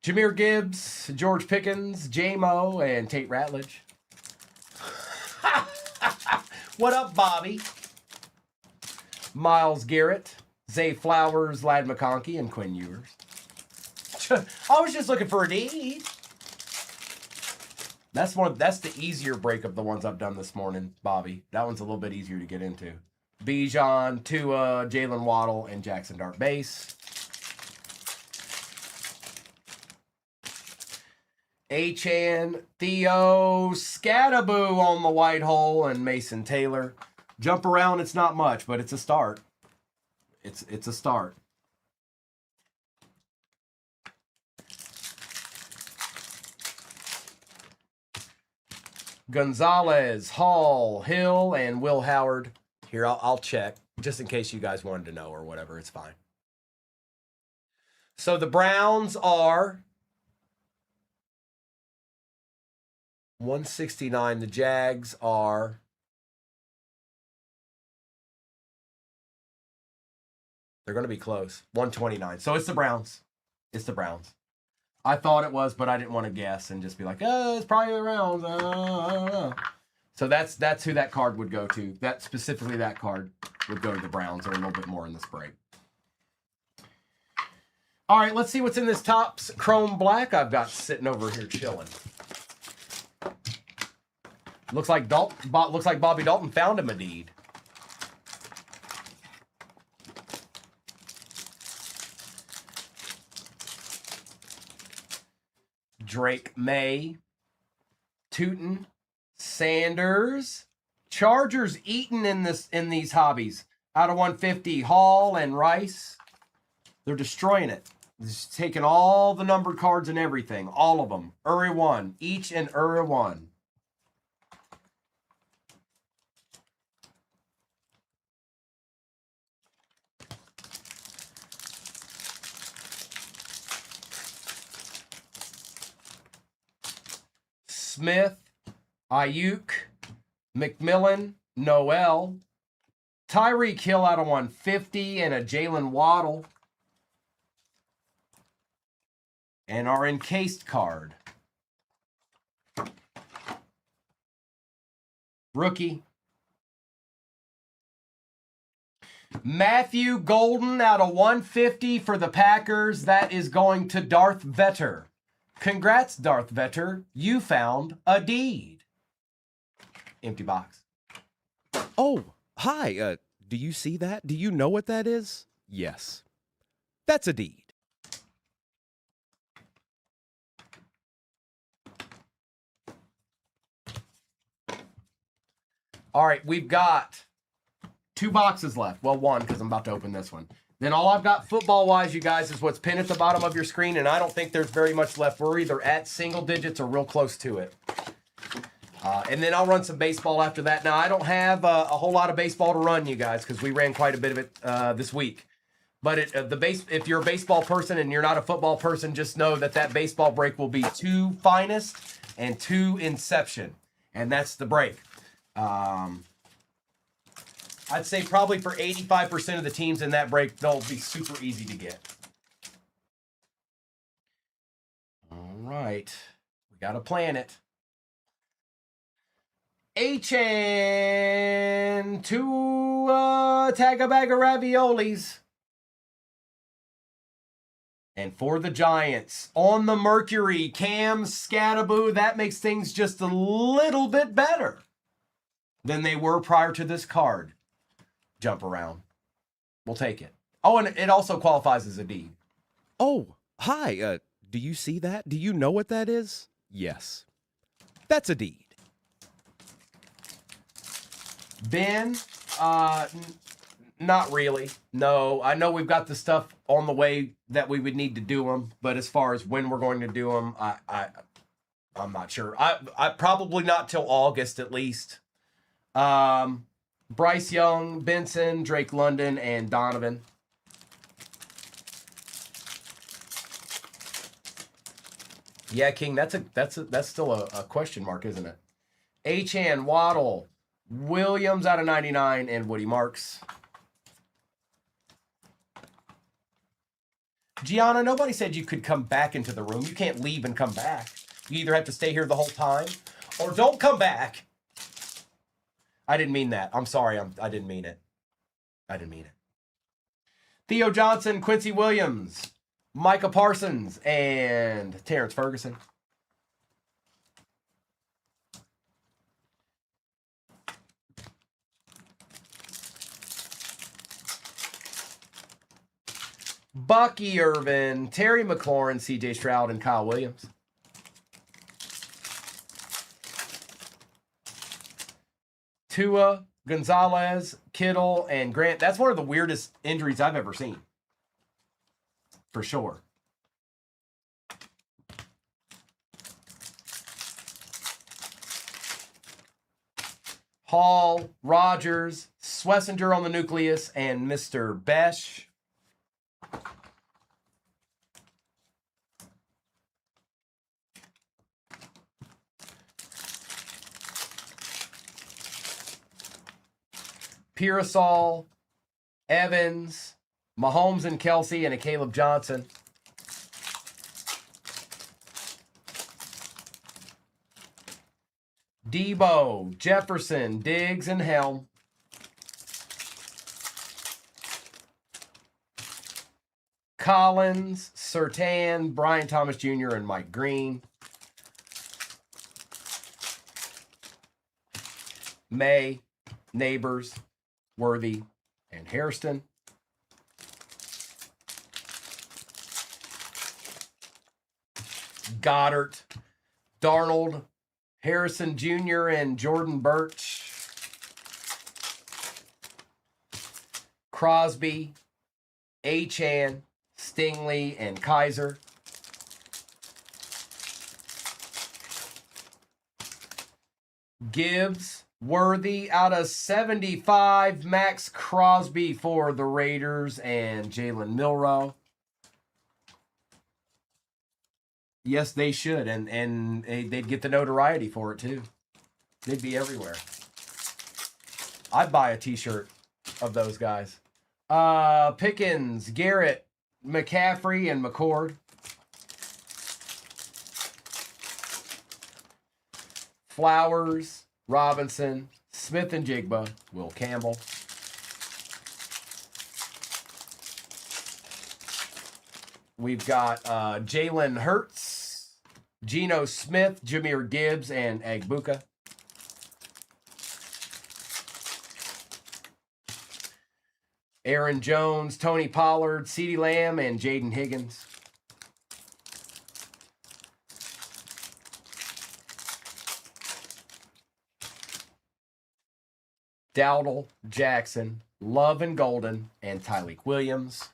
Jahmyr Gibbs, George Pickens, J-Mo, and Tate Ratledge. What up, Bobby? Myles Garrett, Zay Flowers, Ladd McConkey, and Quinn Ewers. I was just looking for a deed. That's the easier break of the ones I've done this morning, Bobby. That one's a little bit easier to get into. Bijan, Tua, Jalen Waddle, and Jackson Dart base. Achan, Theo, Scattaboo on the white hole, and Mason Taylor. Jump around, it's not much, but it's a start. It's a start. Gonzalez, Hall, Hill, and Will Howard. Here, I'll check, just in case you guys wanted to know or whatever. It's fine. So the Browns are 169. The Jags are they're going to be close. 129. So it's the Browns. It's the Browns. I thought it was, but I didn't want to guess and just be like, oh, it's probably the Browns. I don't know. So that's who that card would go to. That specifically that card would go to the Browns, or a little bit more in this break. All right, let's see what's in this Topps Chrome Black I've got sitting over here chilling. Looks like Bobby Dalton found him a deed. Drake May, Tootin, Sanders, Chargers eating in these hobbies. Out of 150, Hall and Rice. They're destroying it. Just taking all the numbered cards and everything. All of them. Uri 1. Each and Uri 1. Smith, Ayuk, McMillan, Noel, Tyreek Hill out of 150, and a Jalen Waddle. And our encased card. Rookie. Matthew Golden out of 150 for the Packers. That is going to Darth Vetter. Congrats, Darth Vetter. You found a deed. Empty box. Oh, hi. Do you see that? Do you know what that is? Yes. That's a deed. All right, we've got 2 boxes left. Well, 1, because I'm about to open this one. Then all I've got football-wise, you guys, is what's pinned at the bottom of your screen, and I don't think there's very much left. We're either at single digits or real close to it. And then I'll run some baseball after that. Now, I don't have a whole lot of baseball to run, you guys, because we ran quite a bit of it this week. But if you're a baseball person and you're not a football person, just know that baseball break will be 2 finest and 2 inception. And that's the break. I'd say probably for 85% of the teams in that break, they'll be super easy to get. All right. We got to plan it. HN to tag a bag of raviolis. And for the Giants, on the Mercury, Cam Scattaboo. That makes things just a little bit better than they were prior to this card. Jump around. We'll take it. Oh, and it also qualifies as a deed. Oh, hi. Do you see that? Do you know what that is? Yes. That's a deed. Ben, not really. No, I know we've got the stuff on the way that we would need to do them, but as far as when we're going to do them, I'm not sure. I probably not till August at least. Bryce Young, Benson, Drake London, and Donovan. Yeah, King, that's still a question mark, isn't it? Achan, Waddle, Williams out of 99, and Woody Marks. Gianna, nobody said you could come back into the room. You can't leave and come back. You either have to stay here the whole time or don't come back. I didn't mean that. I'm sorry. I didn't mean it. I didn't mean it. Theo Johnson, Quincy Williams, Micah Parsons, and Terrence Ferguson. Bucky Irvin, Terry McLaurin, CJ Stroud, and Kyle Williams. Tua, Gonzalez, Kittle, and Grant. That's one of the weirdest injuries I've ever seen. For sure. Hall, Rogers, Schlesinger on the nucleus, and Mr. Besh. Pearsall, Evans, Mahomes and Kelsey, and a Caleb Johnson. Debo, Jefferson, Diggs, and Helm. Collins, Surtain, Brian Thomas Jr., and Mike Green. May, Neighbors, Worthy, and Hairston. Goddard, Darnold, Harrison Jr., and Jordan Birch. Crosby, Achan, Stingley, and Kaiser. Gibbs, Worthy, out of 75, Max Crosby for the Raiders, and Jalen Milroe. Yes, they should, and they'd get the notoriety for it, too. They'd be everywhere. I'd buy a t-shirt of those guys. Pickens, Garrett, McCaffrey, and McCord. Flowers, Robinson, Smith and Jigba, Will Campbell. We've got Jalen Hurts, Geno Smith, Jahmyr Gibbs, and Agbuka. Aaron Jones, Tony Pollard, CeeDee Lamb, and Jaden Higgins. Dowdle, Jackson, Love and Golden, and Tyleek Williams.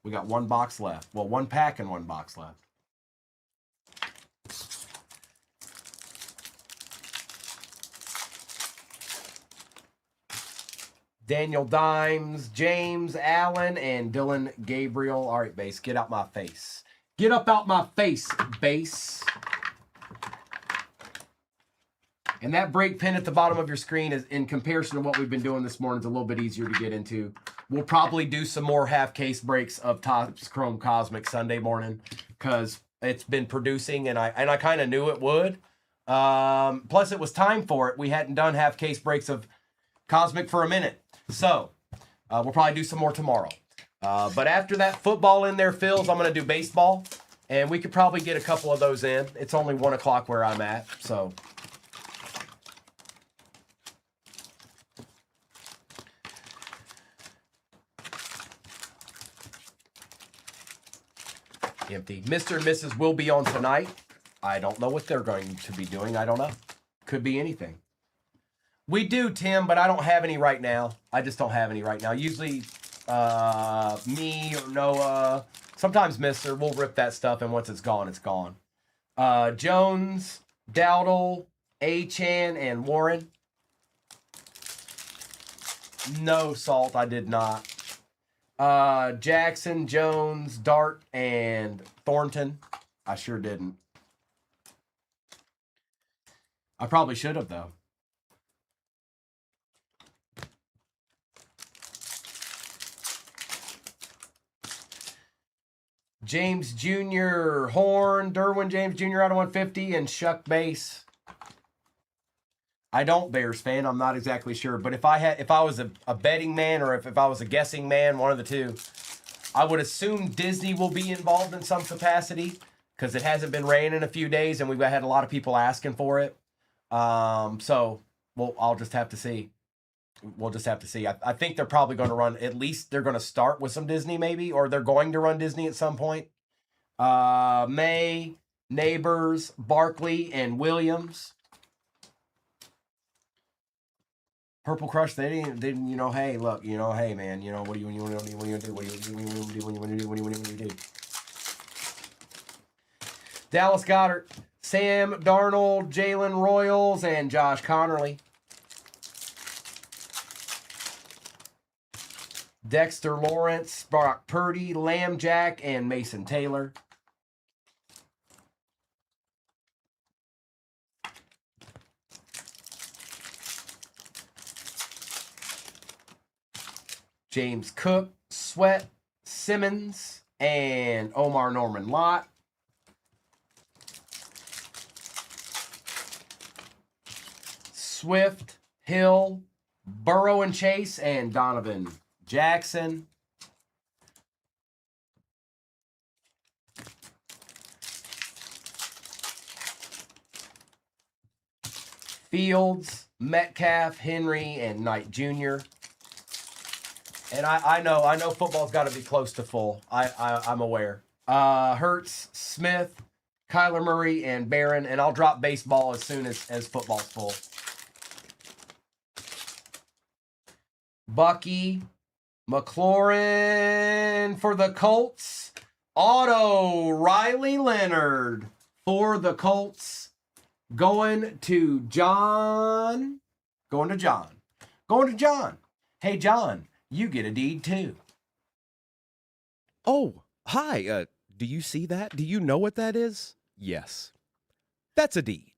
We got one box left. Well, one pack and one box left. Daniel Dimes, James Allen, and Dylan Gabriel. All right, base, get out my face. Get up out my face, base. And that break pin at the bottom of your screen is, in comparison to what we've been doing this morning, is a little bit easier to get into. We'll probably do some more half case breaks of Topps Chrome Cosmic Sunday morning because it's been producing, and I kind of knew it would. Plus, it was time for it. We hadn't done half case breaks of Cosmic for a minute. So, we'll probably do some more tomorrow. But after that football in there fills, I'm going to do baseball. And we could probably get a couple of those in. It's only 1 o'clock where I'm at, so... Empty. Mr. and Mrs. will be on tonight. I don't know what they're going to be doing. I don't know. Could be anything. We do, Tim, but I don't have any right now. I just don't have any right now. Usually me or Noah, sometimes Mr. will rip that stuff, and once it's gone, it's gone. Jones, Dowdle, Achan, and Warren. No, Salt, I did not. Jackson, Jones, Dart, and Thornton. I sure didn't. I probably should have, though. James Jr., Horn, Derwin James Jr. out of 150, and Shuck Base. I don't Bears fan. I'm not exactly sure. But if I was a betting man, or if I was a guessing man, one of the two, I would assume Disney will be involved in some capacity because it hasn't been raining in a few days and we've had a lot of people asking for it. So, well, I'll just have to see. we'll just have to see. I think they're probably going to run, at least they're going to start with some Disney maybe, or they're going to run Disney at some point. May, Neighbors, Barkley, and Williams. Purple Crush, they didn't, you know, hey, look, you know, hey, man, you know, what do you do? What do you want to do? What do you want to do? What do you want to do? What do you want to do? Dallas Goedert, Sam Darnold, Jalen Royals, and Josh Connerly. Dexter Lawrence, Brock Purdy, Lamb Jack, and Mason Taylor. James Cook, Sweat, Simmons, and Omar Norman Lott. Swift, Hill, Burrow and Chase, and Donovan Jackson. Fields, Metcalf, Henry, and Knight Jr. And I know football's got to be close to full. I'm aware. Hurts, Smith, Kyler Murray, and Barron. And I'll drop baseball as soon as football's full. Bucky, McLaurin for the Colts. Auto, Riley Leonard for the Colts. Going to John. Hey, John, you get a deed too. Oh, hi. Do you see that? Do you know what that is? Yes. That's a deed.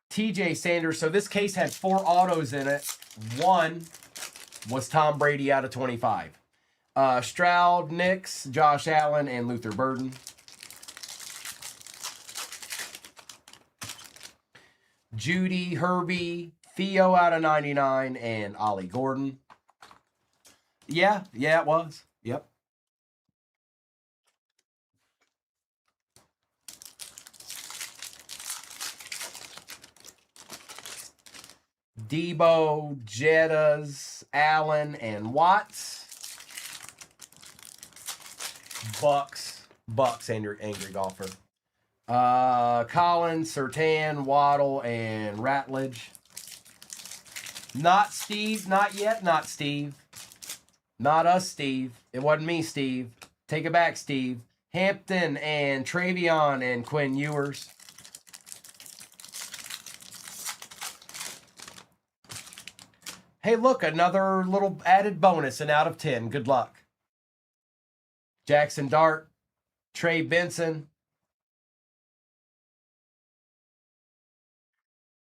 TJ Sanders. So this case had 4 autos in it. One was Tom Brady out of 25. Stroud, Nix, Josh Allen, and Luther Burden. Judy, Herbie, Theo out of 99, and Ollie Gordon. Yeah, it was. Yep. Debo, Jettas, Allen, and Watts. Bucks, angry golfer. Collins, Surtain, Waddle, and Ratledge. Not Steve, not yet, not Steve. Not us, Steve. It wasn't me, Steve. Take it back, Steve. Hampton and Travion and Quinn Ewers. Hey, look, another little added bonus, an out of 10. Good luck. Jackson Dart, Trey Benson.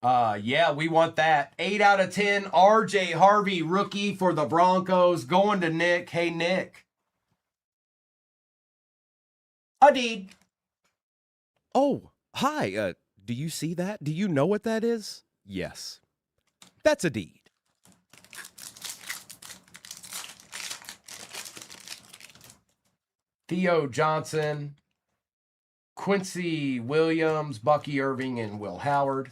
Yeah, we want that. 8 out of 10. RJ Harvey, rookie for the Broncos. Going to Nick. Hey, Nick. A deed. Oh, hi. Do you see that? Do you know what that is? Yes. That's a deed. Theo Johnson, Quincy Williams, Bucky Irving, and Will Howard.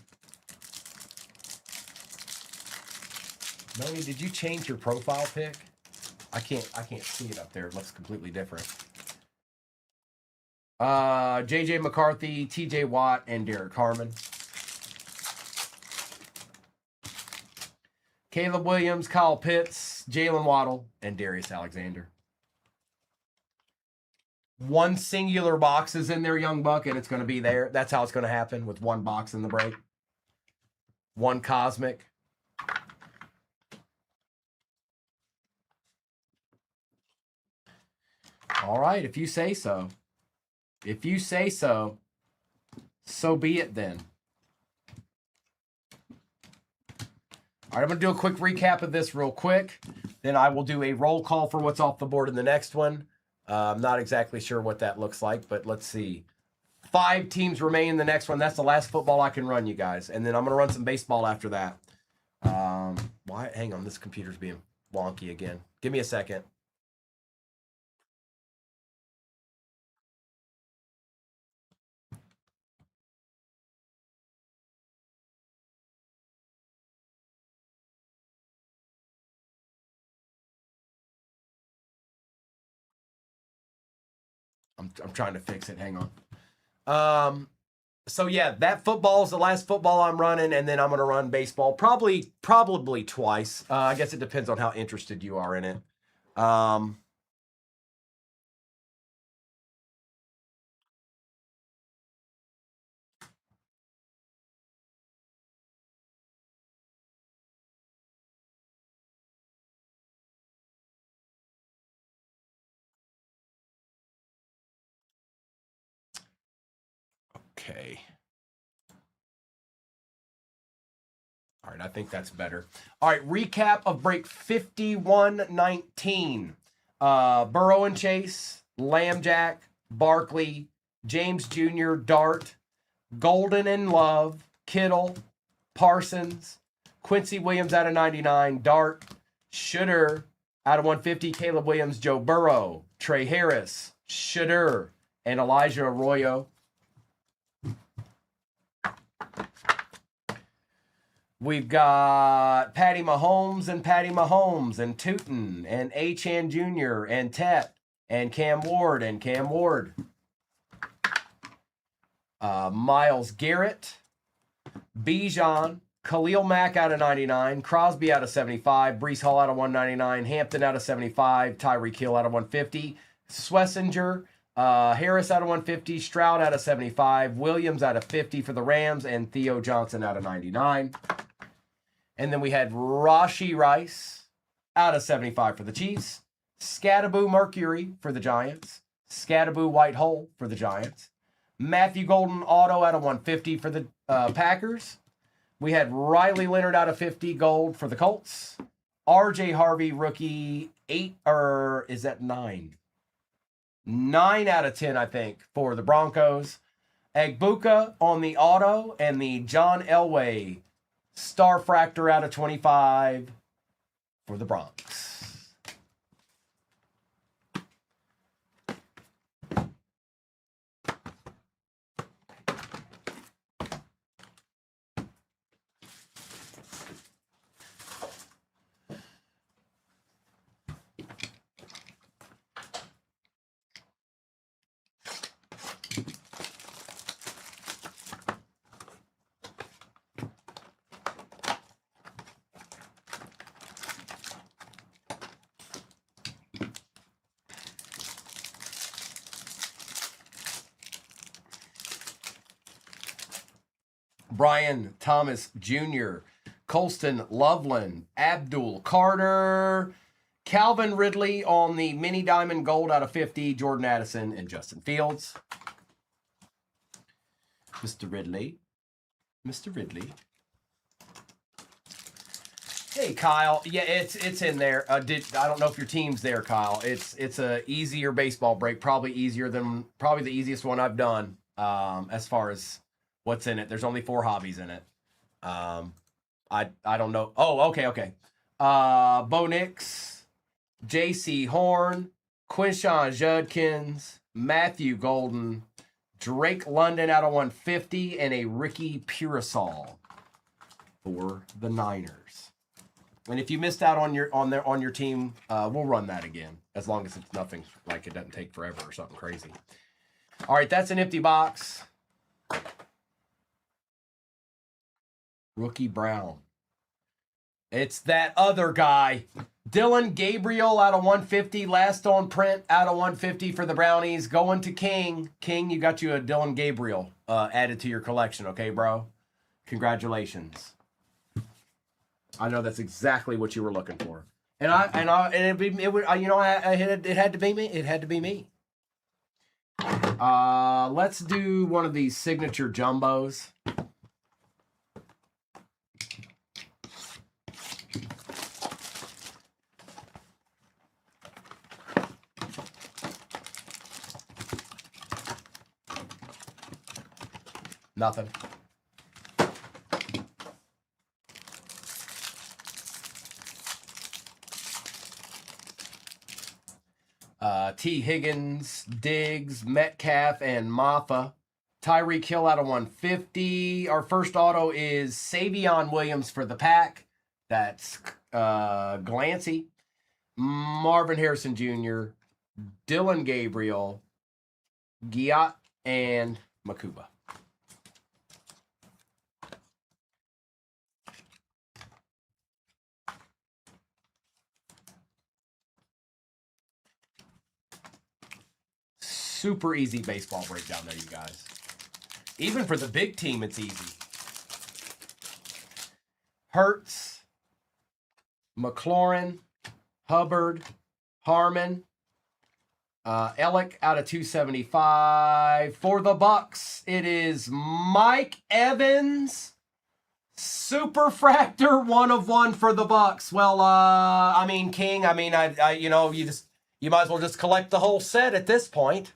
Melanie, did you change your profile pic? I can't see it up there. It looks completely different. JJ McCarthy, TJ Watt, and Derek Harmon. Caleb Williams, Kyle Pitts, Jalen Waddle, and Darius Alexander. One singular box is in there, Young Buck, and it's going to be there. That's how it's going to happen with one box in the break. One Cosmic. All right, if you say so. If you say so, so be it then. All right, I'm going to do a quick recap of this real quick. Then I will do a roll call for what's off the board in the next one. I'm not exactly sure what that looks like, but let's see. 5 teams remain in the next one. That's the last football I can run, you guys. And then I'm going to run some baseball after that. Why? Hang on, this computer's being wonky again. Give me a second. I'm trying to fix it. Hang on. So yeah, that football is the last football I'm running, and then I'm gonna run baseball probably twice. I guess it depends on how interested you are in it. Okay. All right, I think that's better. All right, recap of break 5119. Burrow and Chase, Lambjack, Barkley, James Jr., Dart, Golden and Love, Kittle, Parsons, Quincy Williams out of 99, Dart, Shooter out of 150, Caleb Williams, Joe Burrow, Trey Harris, Shooter, and Elijah Arroyo. We've got Patty Mahomes and Tootin and Achan Jr. and Tet and Cam Ward. Myles Garrett, Bijan, Khalil Mack out of 99, Crosby out of 75, Breece Hall out of 199, Hampton out of 75, Tyreek Hill out of 150, Schlesinger, Harris out of 150, Stroud out of 75, Williams out of 50 for the Rams, and Theo Johnson out of 99. And then we had Rashee Rice out of 75 for the Chiefs, Scattaboo Mercury for the Giants, Scattaboo White Hole for the Giants, Matthew Golden Auto out of 150 for the Packers. We had Riley Leonard out of 50 gold for the Colts. RJ Harvey rookie 8, or is that 9? 9 out of 10, I think, for the Broncos. Agbuka on the auto, and the John Elway Star Fractor out of 25 for the Bronx. Brian Thomas Jr., Colston Loveland, Abdul Carter, Calvin Ridley on the mini diamond gold out of 50, Jordan Addison and Justin Fields. Mr. Ridley. Hey, Kyle. Yeah, it's in there. I don't know if your team's there, Kyle. It's a easier baseball break, probably the easiest one I've done as far as what's in it. There's only 4 hobbies in it. I don't know. Oh, okay. Bo Nix, J.C. Horn, Quinshawn Judkins, Matthew Golden, Drake London out of 150, and a Ricky Pearsall for the Niners. And if you missed out on your team, we'll run that again, as long as it's nothing like it doesn't take forever or something crazy. All right, that's an empty box. Rookie Brown. It's that other guy. Dylan Gabriel out of 150. Last on print out of 150 for the Brownies. Going to King. King, you got you a Dylan Gabriel added to your collection, okay, bro? Congratulations. I know that's exactly what you were looking for. It had to be me. It had to be me. Let's do one of these signature jumbos. Nothing. T. Higgins, Diggs, Metcalf, and Maffa. Tyreek Hill out of 150. Our first auto is Savion Williams for the Pack. That's Glancy. Marvin Harrison Jr., Dylan Gabriel, Giat, and Makuba. Super easy baseball breakdown there, you guys. Even for the big team, it's easy. Hertz, McLaurin, Hubbard, Harmon, Ellick out of 275. For the Bucks, it is Mike Evans, Superfractor 1/1 for the Bucks. Well, I mean, King, I mean, I you know, you might as well just collect the whole set at this point.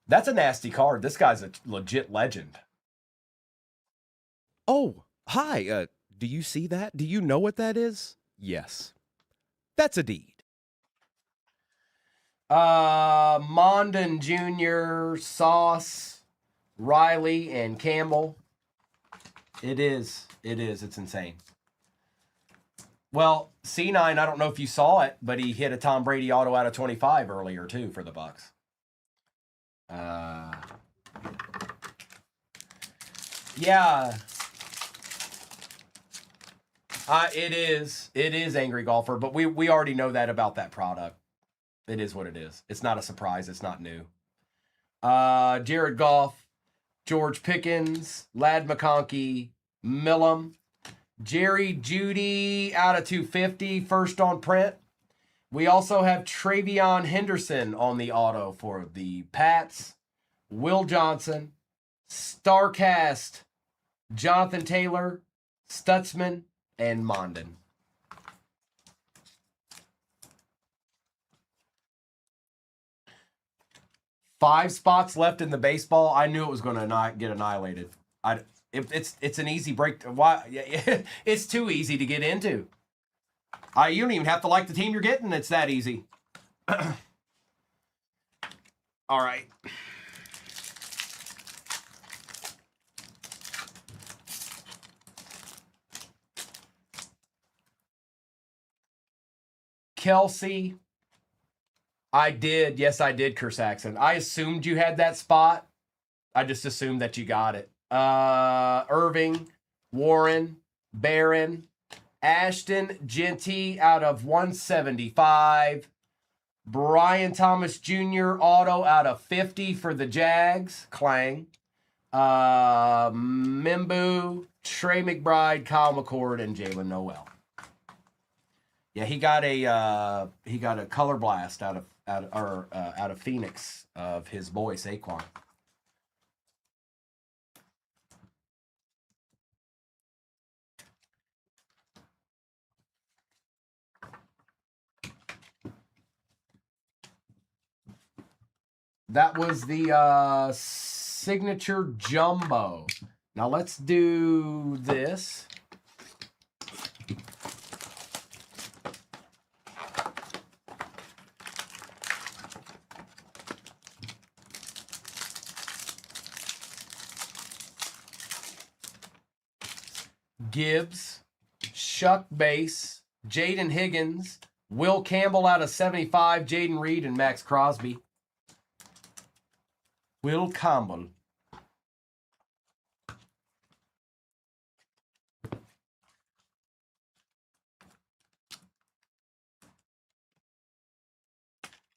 That's a nasty card. This guy's a legit legend. Oh, hi. Do you see that? Do you know what that is? Yes. That's a deed. Mondon Jr., Sauce, Riley, and Campbell. It is. It's insane. Well, C9, I don't know if you saw it, but he hit a Tom Brady auto out of 25 earlier, too, for the Bucks. Yeah. It is Angry Golfer, but we already know that about that product. It is what it is. It's not a surprise. It's not new. Jared Goff, George Pickens, Lad McConkey, Millum, Jerry Jeudy out of 250, first on print. We also have Travion Henderson on the auto for the Pats, Will Johnson, Starcast, Jonathan Taylor, Stutzman, and Mondon. Five spots left in the baseball. I knew it was going to get annihilated. It's an easy break. Why? It's too easy to get into. You don't even have to like the team you're getting. It's that easy. All right. Kelsey. I did. Yes, I did, Kersaxon. I assumed you had that spot. I just assumed that you got it. Irving, Warren, Barron, Ashton, Genty out of 175. Brian Thomas Jr. auto out of 50 for the Jags. Clang. Mimbu, Trey McBride, Kyle McCord, and Jalen Noel. Yeah, he got a color blast out of Phoenix of his boy Saquon. That was the signature jumbo. Now let's do this. Gibbs, Shuck Base, Jaden Higgins, Will Campbell out of 75, Jaden Reed, and Max Crosby. Will Campbell.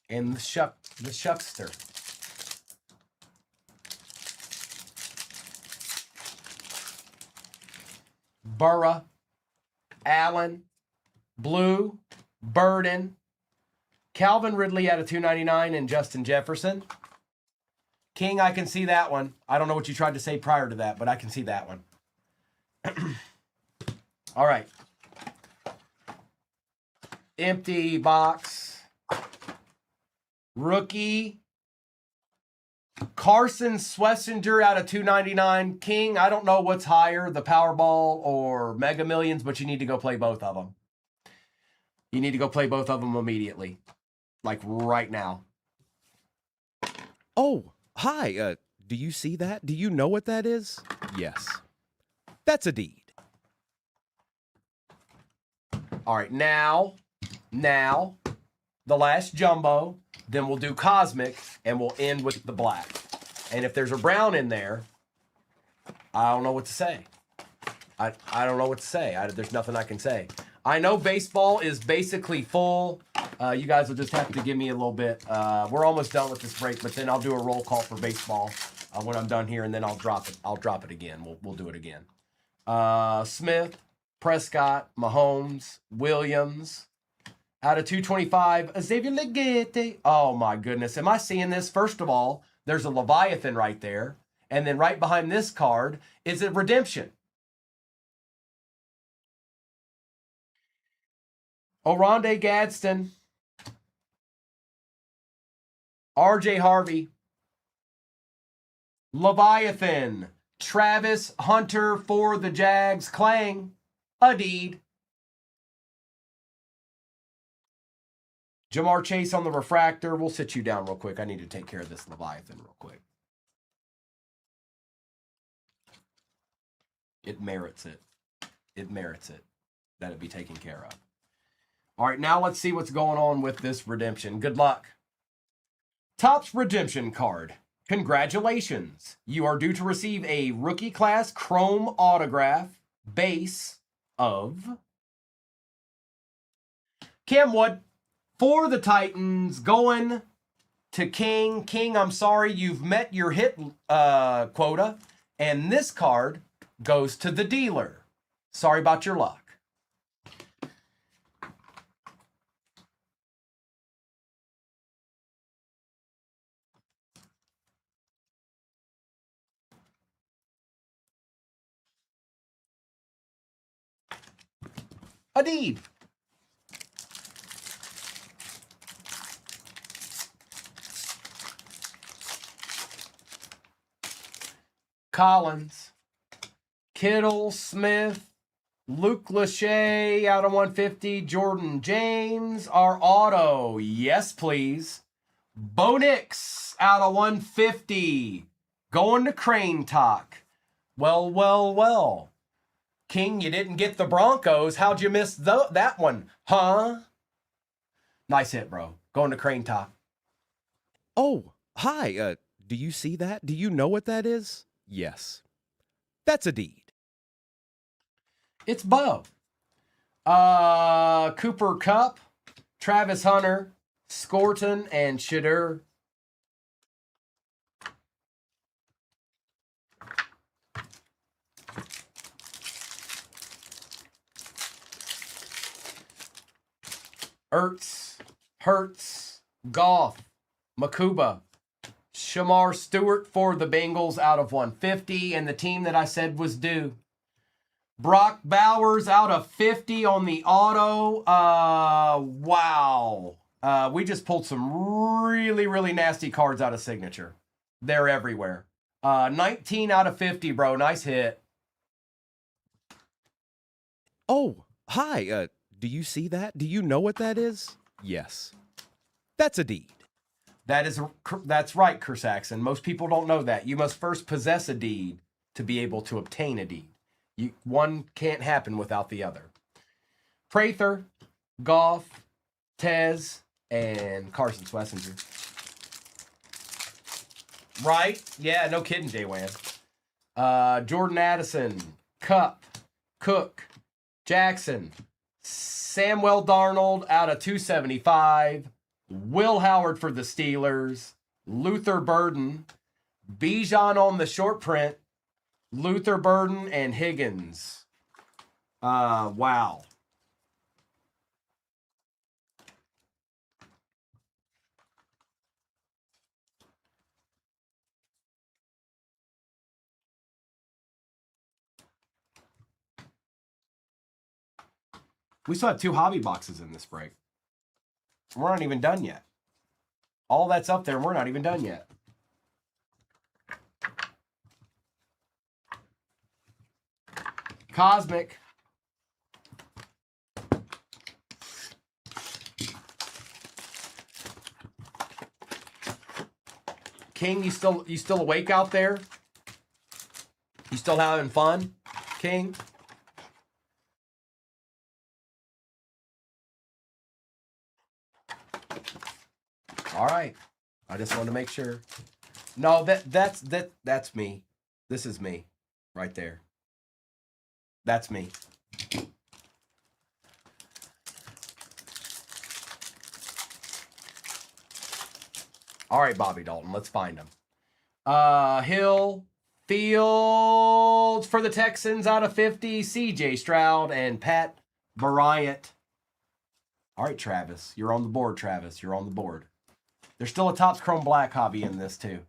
And the Shuckster. Burra, Allen, Blue, Burden, Calvin Ridley out of 299, and Justin Jefferson. King, I can see that one. I don't know what you tried to say prior to that, but I can see that one. All right. Empty box. Rookie. Carson Swessinger out of 299. King, I don't know what's higher, the Powerball or Mega Millions, but you need to go play both of them. You need to go play both of them immediately. Like right now. Oh, hi. Do you see that? Do you know what that is? Yes. That's a deed. All right, now, the last jumbo, then we'll do cosmic, and we'll end with the black. And if there's a brown in there, I don't know what to say. I don't know what to say. There's nothing I can say. I know baseball is basically full. You guys will just have to give me a little bit. We're almost done with this break, but then I'll do a roll call for baseball when I'm done here, and then I'll drop it. I'll drop it again. We'll do it again. Smith, Prescott, Mahomes, Williams. Out of 225, Xavier Legette. Oh, my goodness. Am I seeing this? First of all, there's a Leviathan right there. And then right behind this card is a Redemption. Oronde Gadsden. RJ Harvey. Leviathan. Travis Hunter for the Jags. Clang. Adeed. Jamar Chase on the refractor. We'll sit you down real quick. I need to take care of this Leviathan real quick. It merits it. It merits it. That it be taken care of. All right, now let's see what's going on with this redemption. Good luck. Topps redemption card. Congratulations. You are due to receive a rookie class chrome autograph base of Cam Wood for the Titans, going to King. King, I'm sorry, you've met your hit quota, and this card goes to the dealer. Sorry about your luck. Adeed. Collins, Kittle, Smith, Luke Lachey out of 150, Jordan James, our auto, yes please. Bo Nix out of 150, going to Crane Talk. Well. King, you didn't get the Broncos. How'd you miss that one, huh? Nice hit, bro. Going to Crane Talk. Oh, hi. Do you see that? Do you know what that is? Yes. That's a deed. It's Bo. Cooper Kupp, Travis Hunter, Scorton, and Shadur. Ertz, Hurts, Goff, Makuba, Shamar Stewart for the Bengals out of 150, and the team that I said was due. Brock Bowers out of 50 on the auto. Wow. We just pulled some really nasty cards out of signature. They're everywhere. 19 out of 50, bro. Nice hit. Oh, hi. Do you see that? Do you know what that is? Yes. That's a deed. That's right, Kersaxon. Most people don't know that. You must first possess a deed to be able to obtain a deed. One can't happen without the other. Prather, Goff, Tez, and Carson Schlesinger. Right? Yeah, no kidding, J-Wan. Jordan Addison, Cup, Cook, Jackson, Samuel Darnold out of 275, Will Howard for the Steelers, Luther Burden, Bijan on the short print, Luther Burden, and Higgins. Wow. We still have 2 hobby boxes in this break. We're not even done yet. All that's up there, and we're not even done yet. Cosmic. King, you still awake out there? You still having fun? king. All right. I just wanted to make sure. No, that's me. This is me right there. That's me. All right, Bobby Dalton, let's find him. Hill, Fields for the Texans out of 50, CJ Stroud and Pat Bryant. All right, Travis, you're on the board, Travis. You're on the board. There's still a Topps Chrome Black hobby in this too.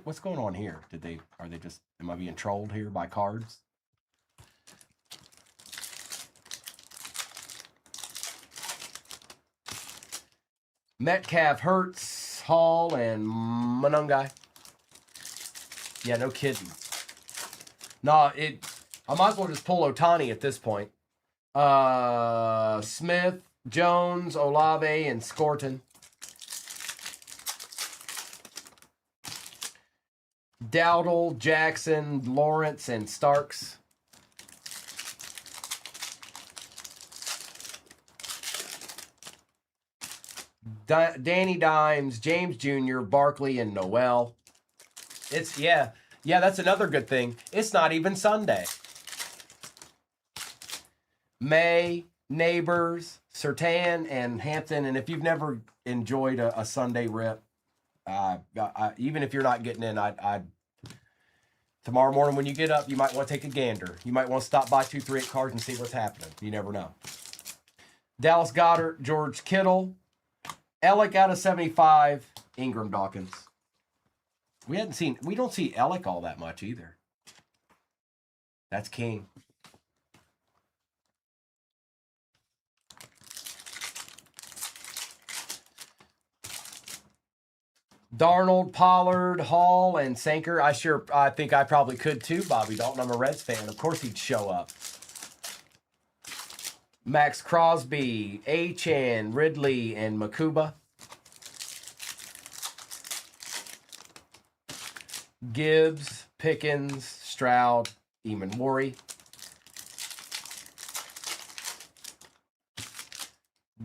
What's going on here? Are they just, am I being trolled here by cards? Metcalf, Hurts, Hall, and Monungai. Yeah, no kidding. No, I might as well just pull Otani at this point. Smith, Jones, Olave, and Scorton. Dowdle, Jackson, Lawrence, and Starks. Danny Dimes, James Jr., Barkley, and Noel. Yeah, that's another good thing. It's not even Sunday. May, Neighbors, Surtain, and Hampton. And if you've never enjoyed a Sunday rip, even if you're not getting in, tomorrow morning when you get up, you might want to take a gander. You might want to stop by 238 Cards and see what's happening. You never know. Dallas Goedert, George Kittle, Ellick out of 75, Ingram Dawkins. We don't see Ellick all that much either. That's King. Darnold, Pollard, Hall, and Sanker. I think I probably could too, Bobby Dalton. I'm a Reds fan. Of course he'd show up. Max Crosby, Achan, Ridley, and Makuba. Gibbs, Pickens, Stroud, Eamon Worry.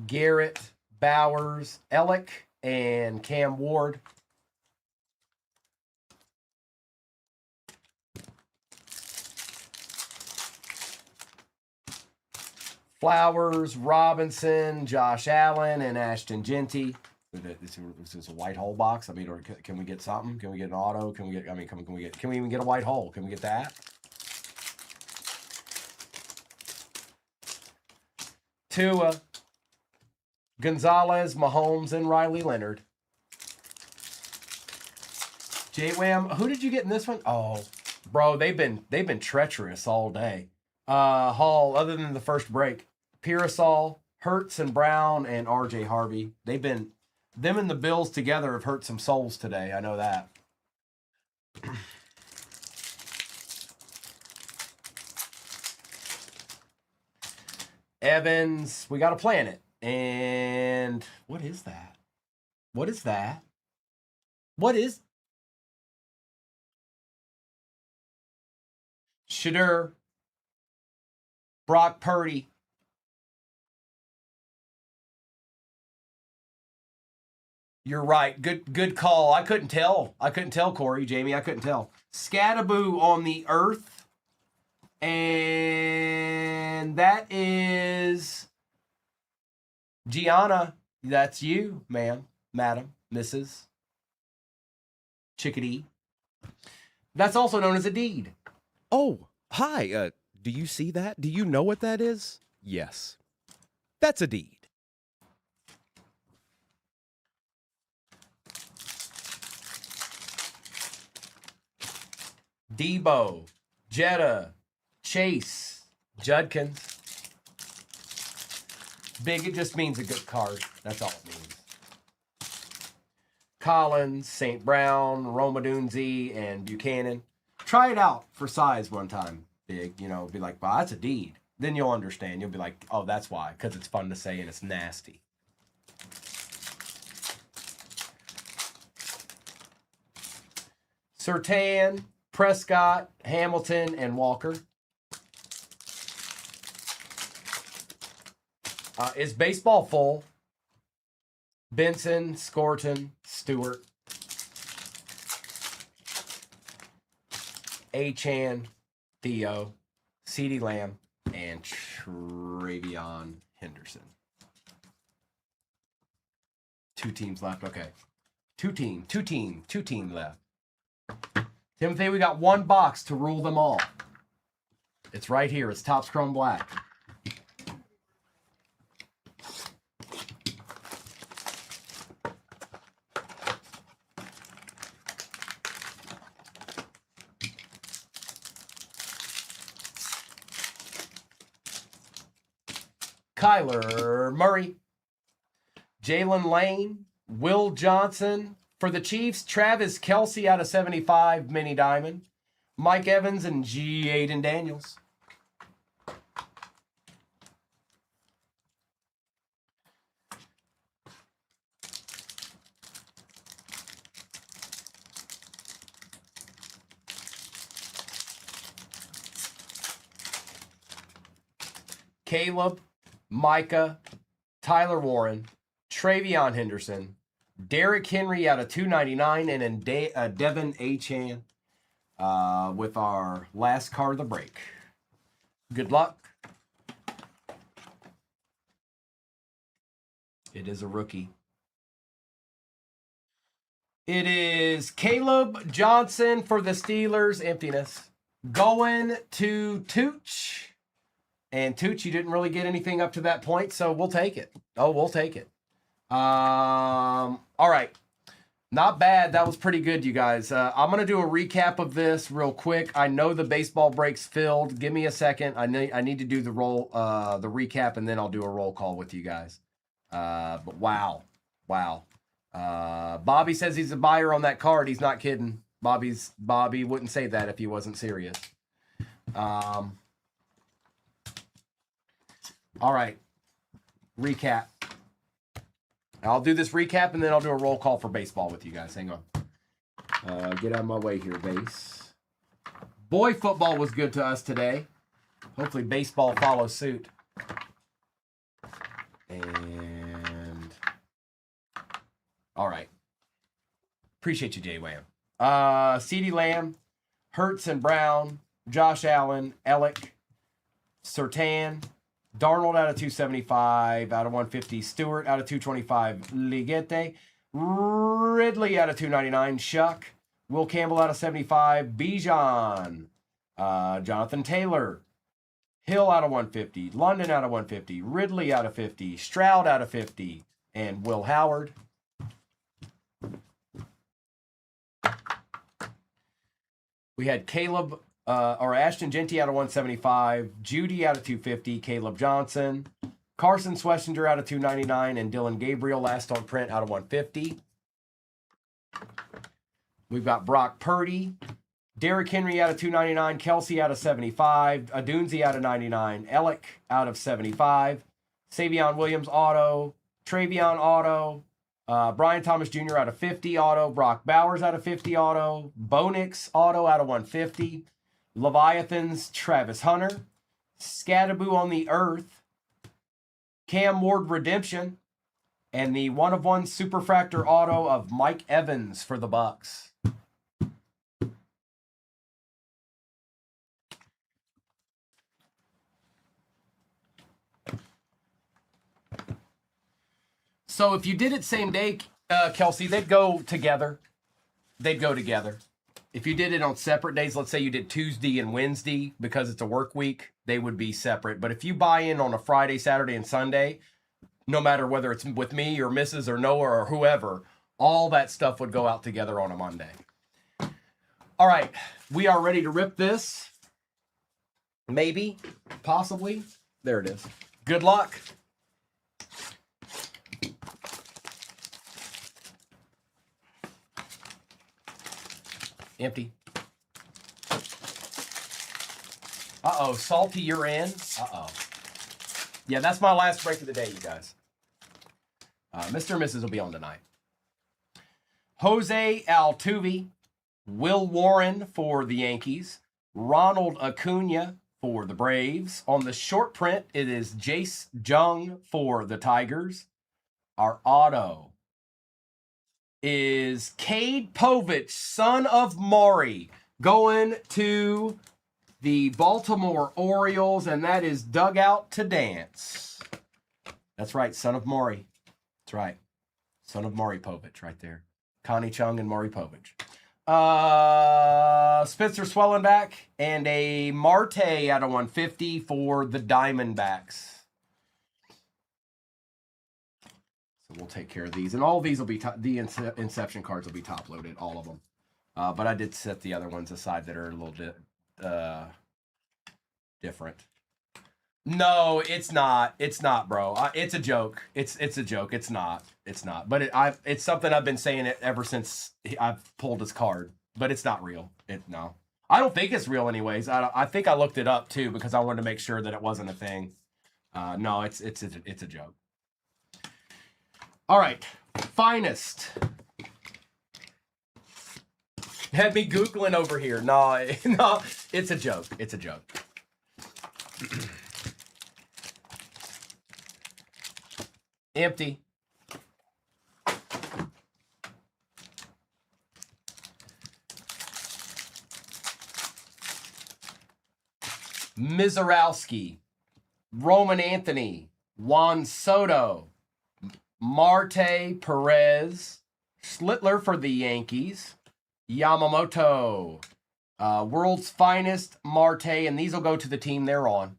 Garrett, Bowers, Ellick, and Cam Ward. Flowers, Robinson, Josh Allen, and Ashton Genty. This is a white hole box. I mean, or can we get something? Can we get an auto? Can we get? I mean, can we even get a white hole? Can we get that? Tua, Gonzalez, Mahomes, and Riley Leonard. J-Wham, who did you get in this one? Oh, bro, they've been treacherous all day. Hall, other than the first break, Pearsall, Hurts and Brown, and RJ Harvey. Them and the Bills together have hurt some souls today. I know that. Evans, we got a planet. And what is that? What is that? What is Shadur, Brock Purdy. You're right. Good call. I couldn't tell, Corey, Jamie. I couldn't tell. Scattaboo on the earth. And that is Gianna. That's you, ma'am, madam, Mrs. Chickadee. That's also known as a deed. Oh, hi. Do you see that? Do you know what that is? Yes. That's a deed. Debo, Jetta, Chase, Judkins. Big, it just means a good card. That's all it means. Collins, St. Brown, Romadunzi, and Buchanan. Try it out for size one time, Big. Be like, wow, that's a deed. Then you'll understand. You'll be like, oh, that's why. Because it's fun to say and it's nasty. Surtain, Prescott, Hamilton, and Walker. Is baseball full? Benson, Scorton, Stewart, Achan, Theo, CeeDee Lamb, and Travion Henderson. 2 teams left. Okay. 2 team left. Timothy, we got 1 box to rule them all. It's right here. It's Topps Chrome Black. Kyler Murray, Jalen Lane, Will Johnson. For the Chiefs, Travis Kelce out of 75, mini diamond. Mike Evans and Aiden Daniels. Caleb, Micah, Tyler Warren, Travion Henderson, Derrick Henry out of 299, and then Devin Achan with our last card of the break. Good luck. It is a rookie. It is Caleb Johnson for the Steelers. Emptiness. Going to Tooch. And Tooch, you didn't really get anything up to that point, so we'll take it. Oh, we'll take it. All right. Not bad. That was pretty good, you guys. I'm going to do a recap of this real quick. I know the baseball break's filled. Give me a second. I need to do the recap, and then I'll do a roll call with you guys. But wow. Bobby says he's a buyer on that card. He's not kidding. Bobby wouldn't say that if he wasn't serious. All right. Recap. I'll do this recap, and then I'll do a roll call for baseball with you guys. Hang on. Get out of my way here, base. Boy, football was good to us today. Hopefully baseball follows suit. And all right. Appreciate you, Jay Wham. CeeDee Lamb, Hurts and Brown, Josh Allen, Ellick, Surtain, Darnold out of 275, out of 150. Stewart out of 225. Ligette. Ridley out of 299. Shuck. Will Campbell out of 75. Bijan. Jonathan Taylor. Hill out of 150. London out of 150. Ridley out of 50. Stroud out of 50. And Will Howard. We had Caleb Ashton Genty out of 175, Judy out of 250, Caleb Johnson, Carson Schlesinger out of 299, and Dylan Gabriel last on print out of 150. We've got Brock Purdy, Derrick Henry out of 299, Kelsey out of 75, Adunzi out of 99, Ellick out of 75, Savion Williams auto, Travion auto, Brian Thomas Jr. out of 50 auto, Brock Bowers out of 50 auto, Bonix auto out of 150, Leviathans, Travis Hunter, Scattaboo on the Earth, Cam Ward Redemption, and the 1/1 Superfractor auto of Mike Evans for the Bucks. So if you did it same day, Kelsey, they'd go together. If you did it on separate days, let's say you did Tuesday and Wednesday because it's a work week, they would be separate. But if you buy in on a Friday, Saturday, and Sunday, no matter whether it's with me or Mrs. or Noah or whoever, all that stuff would go out together on a Monday. All right, we are ready to rip this. Maybe, possibly. There it is. Good luck. Empty. Uh-oh, Salty, you're in. Uh-oh. Yeah, that's my last break of the day, you guys. Mr. and Mrs. will be on tonight. Jose Altuve, Will Warren for the Yankees, Ronald Acuna for the Braves. On the short print, it is Jace Jung for the Tigers. Our auto is Cade Povich, son of Maury, going to the Baltimore Orioles, and that is Dugout to Dance. That's right, son of Maury. That's right. Son of Maury Povich right there. Connie Chung and Maury Povich. Spencer Swellenback and a Marte out of 150 for the Diamondbacks. So we'll take care of these. And all of these will be, the Inception cards will be top loaded, all of them. But I did set the other ones aside that are a little bit different. No, it's not. It's not, bro. It's a joke. It's a joke. It's not. It's not. But it's something I've been saying it ever since I've pulled his card. But it's not real. No. I don't think it's real anyways. I think I looked it up too because I wanted to make sure that it wasn't a thing. No, it's a joke. All right. Finest. Had me Googling over here. No, it's a joke. It's a joke. Empty. Mizorowski, Roman Anthony, Juan Soto, Marte Perez, Schlittler for the Yankees, Yamamoto, World's Finest, Marte, and these will go to the team they're on.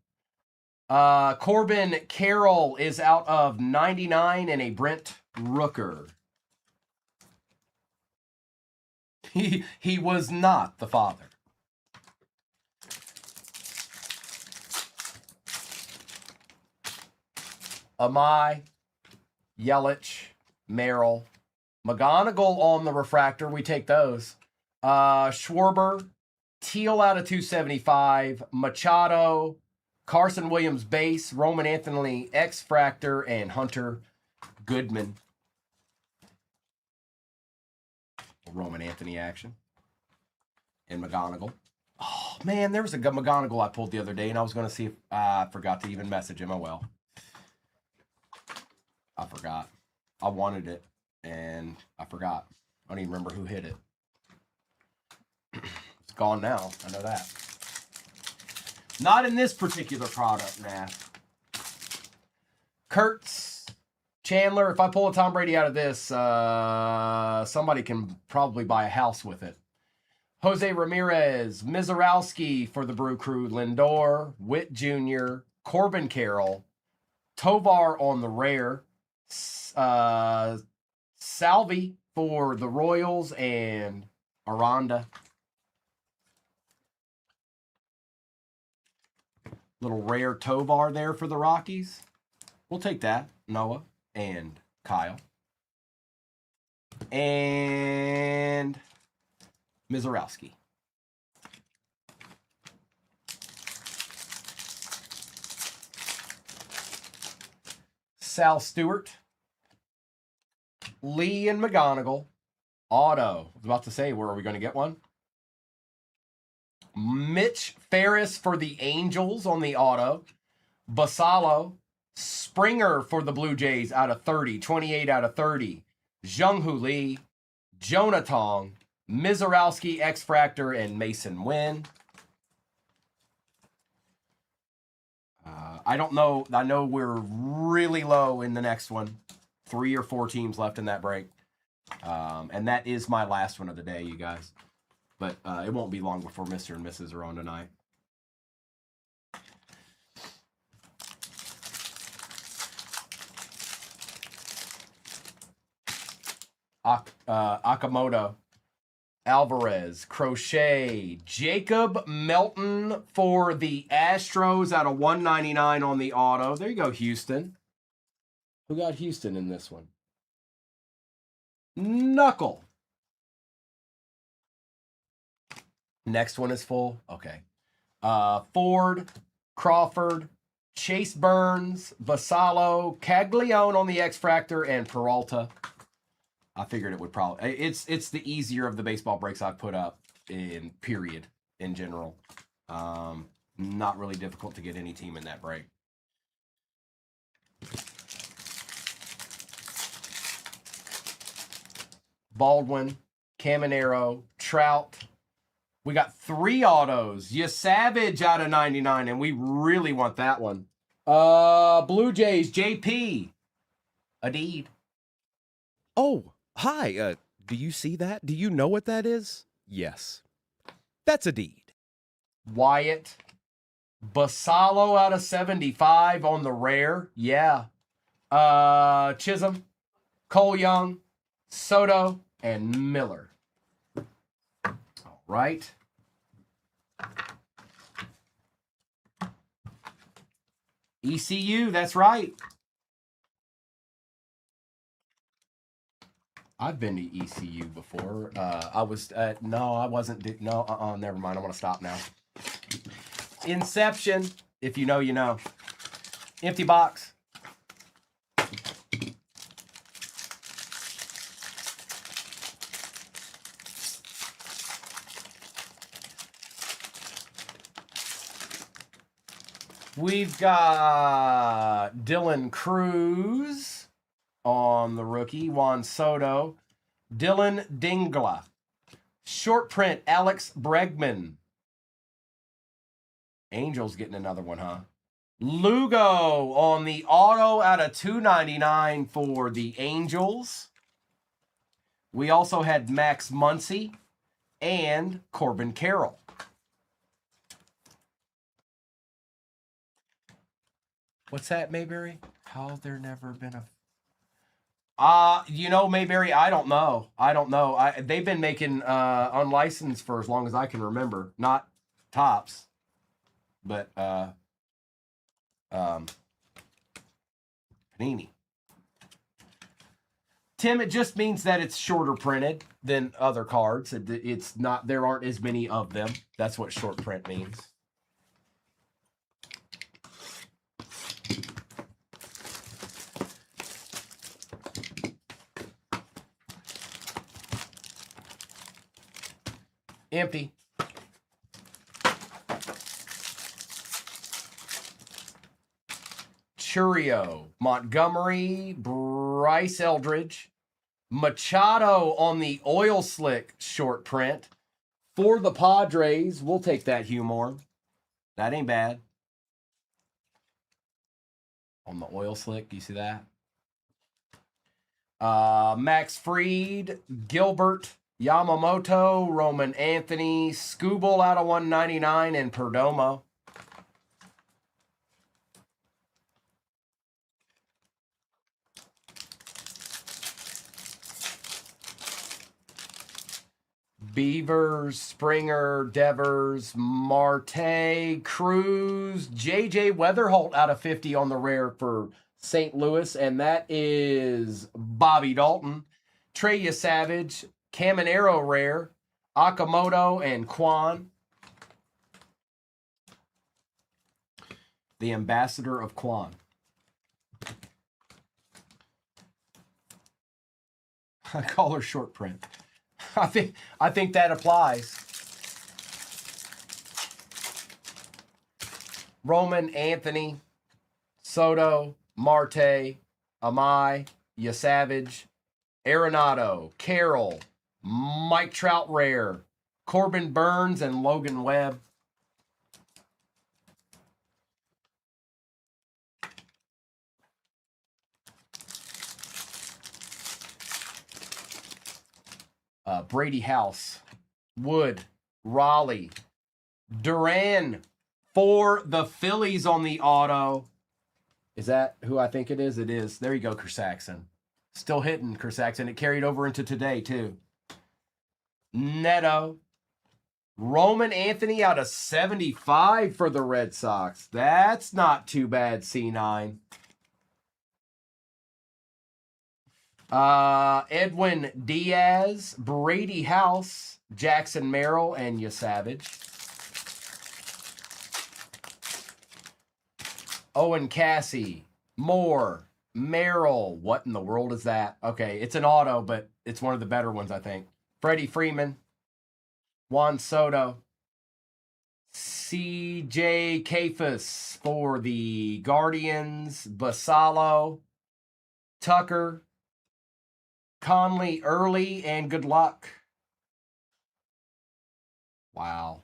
Corbin Carroll is out of 99 and a Brent Rooker. He was not the father. Amai, Yelich, Merrill, McGonigal on the refractor. We take those. Schwarber, Teal out of 275, Machado, Carson Williams base, Roman Anthony X-Fractor, and Hunter Goodman. Roman Anthony action. And McGonigal. Oh, man, there was a McGonigal I pulled the other day, and I was going to see if I forgot to even message him. Oh, well. I forgot. I wanted it, and I forgot. I don't even remember who hit it. It's gone now. I know that. Not in this particular product, nah. Kurtz, Chandler. If I pull a Tom Brady out of this, somebody can probably buy a house with it. Jose Ramirez, Mizorowski for the Brew Crew, Lindor, Witt Jr., Corbin Carroll, Tovar on the rare, Salvi for the Royals, and Aranda. Little rare Tovar there for the Rockies. We'll take that. Noah and Kyle. And Mizorowski. Sal Stewart. Lee and McGonigal. Auto. I was about to say, where are we going to get one? Mitch Ferris for the Angels on the auto. Basalo. Springer for the Blue Jays out of 30. 28 out of 30. Jung-Hoo Lee. Jonah Tong. Mizorowski, X-Fractor, and Mason Wynn. I don't know. I know we're really low in the next one. 3 or 4 teams left in that break. And that is my last one of the day, you guys. But it won't be long before Mr. and Mrs. are on tonight. Akamoto, Alvarez, Crochet, Jacob Melton for the Astros out of 199 on the auto. There you go, Houston. Who got Houston in this one? Knuckle. Next one is full. Okay. Ford, Crawford, Chase Burns, Vassallo, Caglione on the X-Fractor, and Peralta. I figured it would probably... It's the easier of the baseball breaks I've put up in period, in general. Not really difficult to get any team in that break. Baldwin, Caminero, Trout. We got 3 autos. Savage out of 99, and we really want that one. Blue Jays, JP. Adeed. Oh, hi. Do you see that? Do you know what that is? Yes. That's a deed. Wyatt. Basalo out of 75 on the rare. Yeah. Chisholm, Cole Young, Soto, and Miller. All right. ECU, that's right. I've been to ECU before. I was no, I wasn't. No, never mind. I want to stop now. Inception, if you know, you know. Empty box. We've got Dylan Cruz on the rookie, Juan Soto. Dylan Dingla. Short print, Alex Bregman. Angels getting another one, huh? Lugo on the auto out of 299 for the Angels. We also had Max Muncy and Corbin Carroll. What's that, Mayberry? How have there never been a... Mayberry, I don't know. They've been making unlicensed for as long as I can remember. Not tops, but Panini. Tim, it just means that it's shorter printed than other cards. It's not, there aren't as many of them. That's what short print means. Empty. Churio, Montgomery, Bryce Eldridge, Machado on the oil slick short print. For the Padres, we'll take that, Hugh Moore. That ain't bad. On the oil slick, you see that? Max Fried, Gilbert, Yamamoto, Roman Anthony, Skubal out of 199, and Perdomo. Beavers, Springer, Devers, Marte, Cruz, JJ Weatherholt out of 50 on the rare for St. Louis, and that is Bobby Dalton. Treya Savage, Caminero rare, Akamoto, and Kwan. The ambassador of Kwan. I call her short print. I think that applies. Roman Anthony, Soto, Marte, Amai, Yasavage, Arenado, Carroll, Mike Trout rare, Corbin Burns, and Logan Webb. Brady House, Wood, Raleigh, Duran for the Phillies on the auto. Is that who I think it is? It is. There you go, Kersaxon. Still hitting, Kersaxon. It carried over into today, too. Neto. Roman Anthony out of 75 for the Red Sox. That's not too bad, C9. Edwin Diaz, Brady House, Jackson Merrill, and Yasavage. Owen Cassie, Moore, Merrill. What in the world is that? Okay, it's an auto, but it's one of the better ones, I think. Freddie Freeman, Juan Soto, CJ Kafus for the Guardians. Basalo, Tucker, Conley early, and good luck. Wow.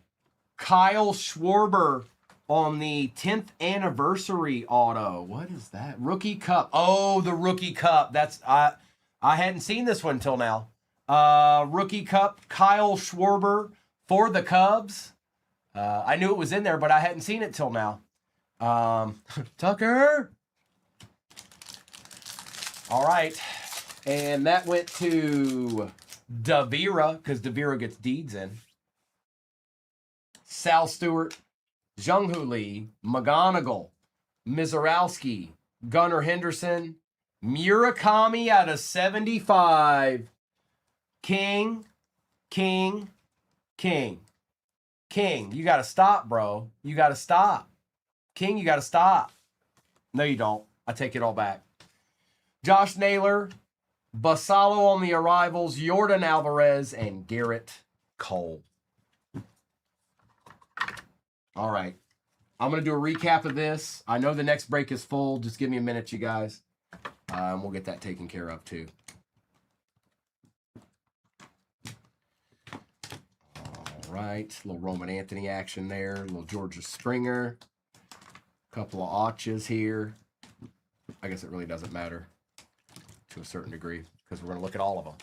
Kyle Schwarber on the 10th anniversary auto. What is that? Rookie Cup. Oh, the Rookie Cup. That's I hadn't seen this one till now. Rookie Cup, Kyle Schwarber for the Cubs. I knew it was in there, but I hadn't seen it till now. Tucker. All right. And that went to Davira, because Davira gets deeds in. Sal Stewart, Jung-Hoo Lee, McGonigal, Mizorowski, Gunnar Henderson, Murakami out of 75. King. You got to stop, bro. You got to stop. King, you got to stop. No, you don't. I take it all back. Josh Naylor, Basalo on the arrivals, Jordan Alvarez, and Garrett Cole. All right. I'm going to do a recap of this. I know the next break is full. Just give me a minute, you guys. We'll get that taken care of, too. All right. A little Roman Anthony action there. A little Georgia Springer. A couple of Auches here. I guess it really doesn't matter to a certain degree because we're going to look at all of them.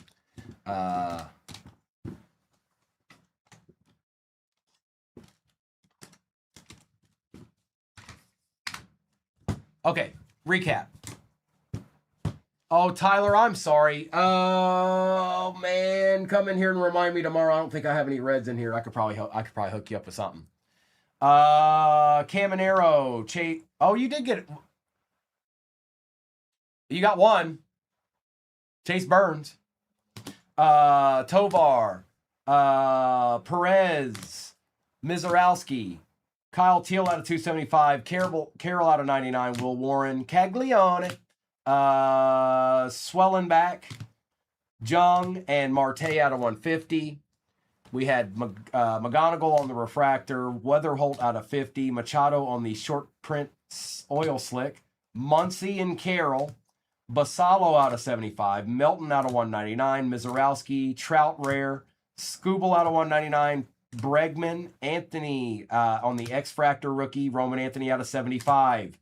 Okay, recap. Oh, Tyler, I'm sorry. Oh man, come in here and remind me tomorrow. I don't think I have any reds in here. I could probably hook you up with something. Caminero, Chase. Oh, you did get it. You got one. Chase Burns. Tovar. Perez. Mizorowski. Kyle Teal out of 275. Carroll out of 99. Will Warren. Caglione. Swellenback. Jung and Marte out of 150. We had McGonigal on the refractor. Weatherholt out of 50. Machado on the short print oil slick. Muncy and Carroll. Basalo out of 75. Melton out of 199. Mizorowski. Trout rare. Scooble out of 199. Bregman, Anthony on the X-Fractor rookie, Roman Anthony out of 75.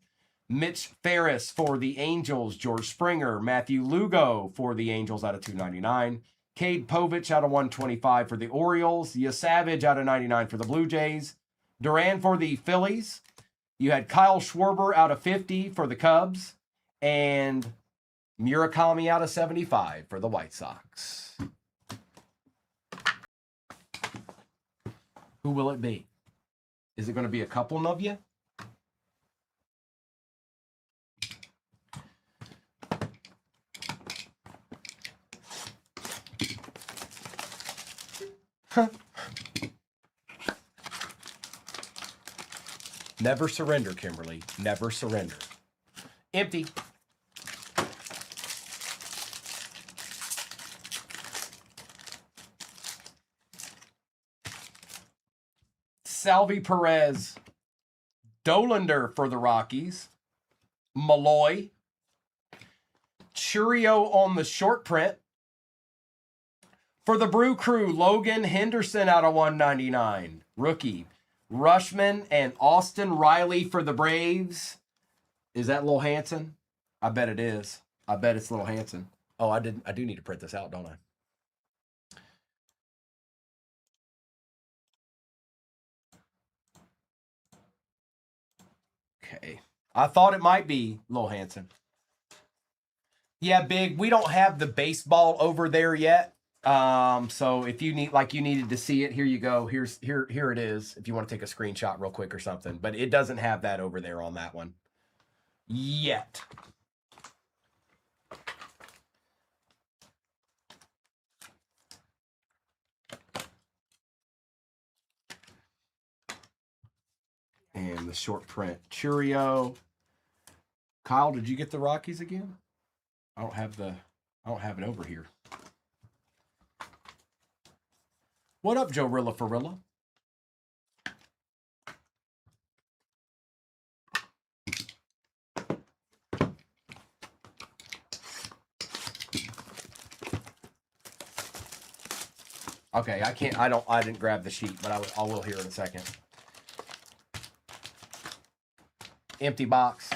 Mitch Ferris for the Angels, George Springer. Matthew Lugo for the Angels out of 299. Cade Povich out of 125 for the Orioles. Yasavage out of 99 for the Blue Jays. Duran for the Phillies. You had Kyle Schwarber out of 50 for the Cubs. And Murakami out of 75 for the White Sox. Who will it be? Is it going to be a couple of you? Huh. Never surrender, Kimberly. Never surrender. Empty. Salvi Perez, Dolander for the Rockies, Malloy, Churio on the short print. For the Brew Crew, Logan Henderson out of 199, rookie. Rushman and Austin Riley for the Braves. Is that Lil Hansen? I bet it is. I bet it's Lil Hansen. Oh, I do need to print this out, don't I? Okay. I thought it might be Lil Hansen. Yeah, Big, we don't have the baseball over there yet. So if you needed to see it, here you go. Here it is. If you want to take a screenshot real quick or something, but it doesn't have that over there on that one yet. And the short print Churio. Kyle, did you get the Rockies again? I don't have it over here. What up, Joe Rilla Farilla? Okay, I can't. I didn't grab the sheet, but I will here in a second. Empty box.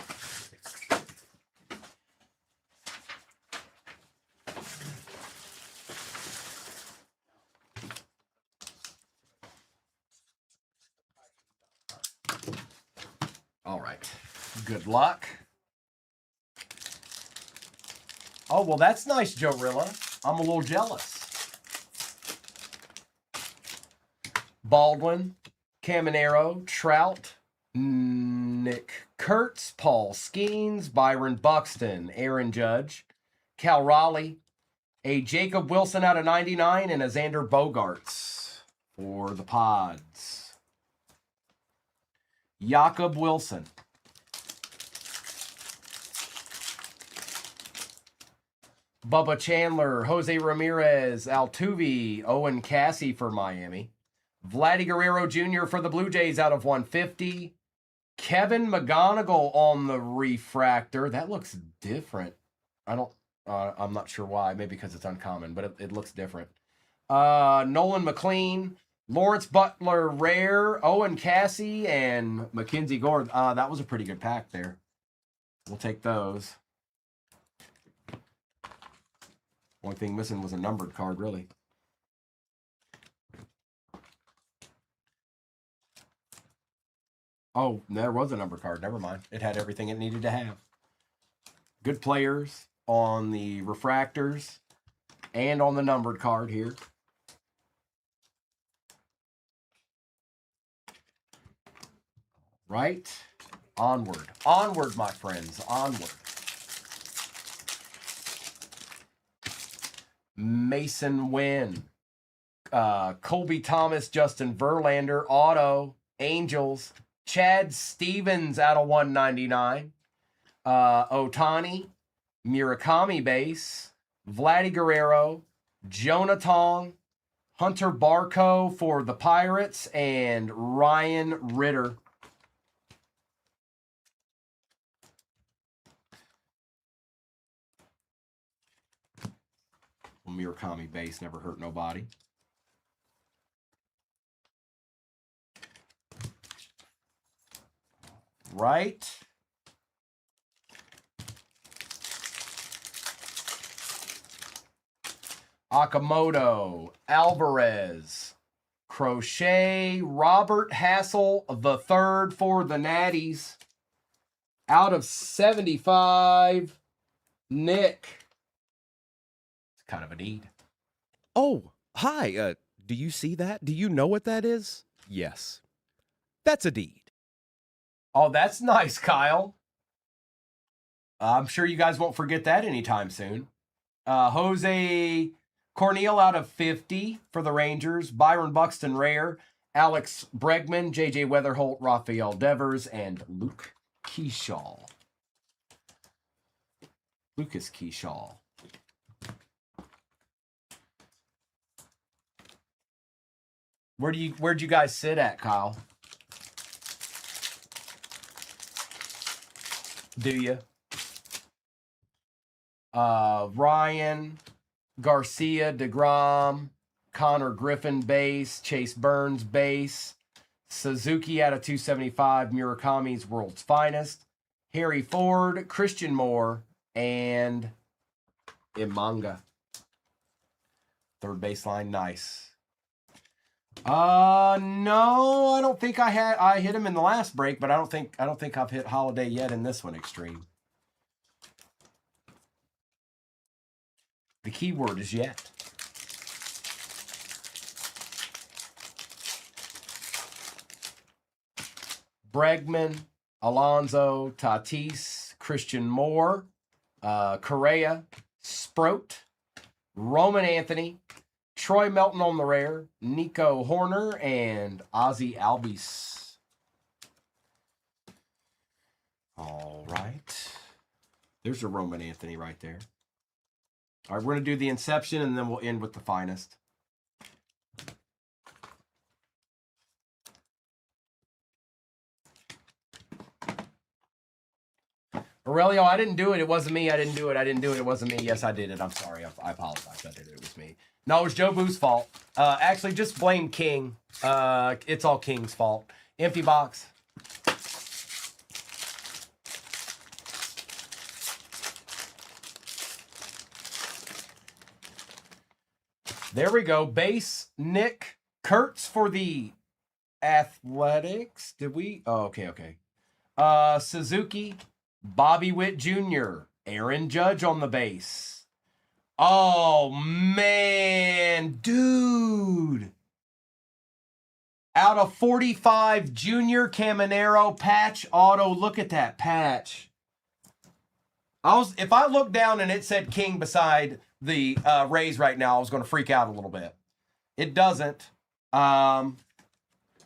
All right. Good luck. Oh, well, that's nice, Joe Rilla. I'm a little jealous. Baldwin, Caminero, Trout, Nick Kurtz, Paul Skeens, Byron Buxton, Aaron Judge, Cal Raleigh, a Jacob Wilson out of 99, and a Xander Bogaerts for the Pods. Jakob Wilson. Bubba Chandler, Jose Ramirez, Altuve, Owen Cassie for Miami. Vladdy Guerrero Jr. for the Blue Jays out of 150. Kevin McGonigal on the refractor. That looks different. I'm not sure why. Maybe because it's uncommon, but it looks different. Nolan McLean, Lawrence Butler Rare, Owen Cassie, and Mackenzie Gore. That was a pretty good pack there. We'll take those. Only thing missing was a numbered card, really. Oh, there was a number card. Never mind. It had everything it needed to have. Good players on the refractors and on the numbered card here. Right? Onward. Onward, my friends. Onward. Mason Wynn. Colby Thomas, Justin Verlander, Auto, Angels, Chad Stevens out of 199, Otani, Murakami base, Vladdy Guerrero, Jonah Tong, Hunter Barco for the Pirates, and Ryan Ritter. Murakami base never hurt nobody. Right. Akamoto, Alvarez, Crochet, Robert Hassel the third for the Natties. Out of 75, Nick. It's kind of a need. Oh, hi. Do you see that? Do you know what that is? Yes. That's a deed. Oh, that's nice, Kyle. I'm sure you guys won't forget that anytime soon. Jose Cornel out of 50 for the Rangers. Byron Buxton Rare. Alex Bregman, J.J. Weatherholt, Rafael Devers, and Luke Keyshaw. Lucas Keyshaw. Where'd you guys sit at, Kyle? Do you? Ryan, Garcia, DeGrom, Connor Griffin base, Chase Burns base, Suzuki out of 275, Murakami's World's Finest, Harry Ford, Christian Moore, and Imanga. Third baseline, nice. No, I don't think I hit him in the last break, but I don't think I've hit Holiday yet in this one, Extreme. The key word is yet. Bregman, Alonso, Tatis, Christian Moore, Correa, Sproat, Roman Anthony, Troy Melton on the rare, Nico Horner, and Ozzy Albies. All right. There's a Roman Anthony right there. All right, we're going to do the Inception, and then we'll end with the Finest. Aurelio, I didn't do it. It wasn't me. I didn't do it. I didn't do it. It wasn't me. Yes, I did it. I'm sorry. I apologize. I did it. It was me. No, it was Joe Boo's fault. Actually, just blame King. It's all King's fault. Empty box. There we go. Base Nick Kurtz for the Athletics. Did we? Oh, okay. Suzuki, Bobby Witt Jr., Aaron Judge on the base. Oh, man. Dude. Out of 45, Junior Caminero patch auto. Look at that patch. If I looked down and it said King beside the Rays right now, I was going to freak out a little bit. It doesn't.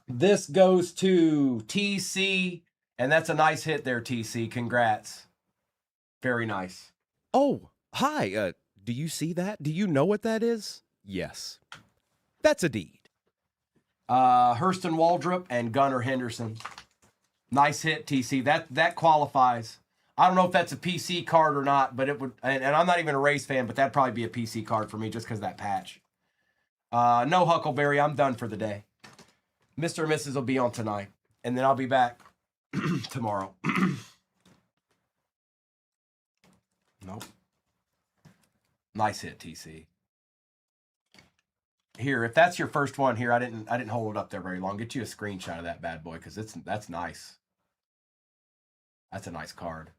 This goes to TC, and that's a nice hit there, TC. Congrats. Very nice. Oh, hi. Do you see that? Do you know what that is? Yes. That's a deed. Hurston Waldrop and Gunnar Henderson. Nice hit, TC. That qualifies. I don't know if that's a PC card or not, but it would, and I'm not even a Rays fan, but that'd probably be a PC card for me just because of that patch. No Huckleberry, I'm done for the day. Mr. and Mrs. will be on tonight, and then I'll be back tomorrow. Nope. Nice hit, TC. Here, if that's your first one here, I didn't hold it up there very long. Get you a screenshot of that bad boy because that's nice. That's a nice card.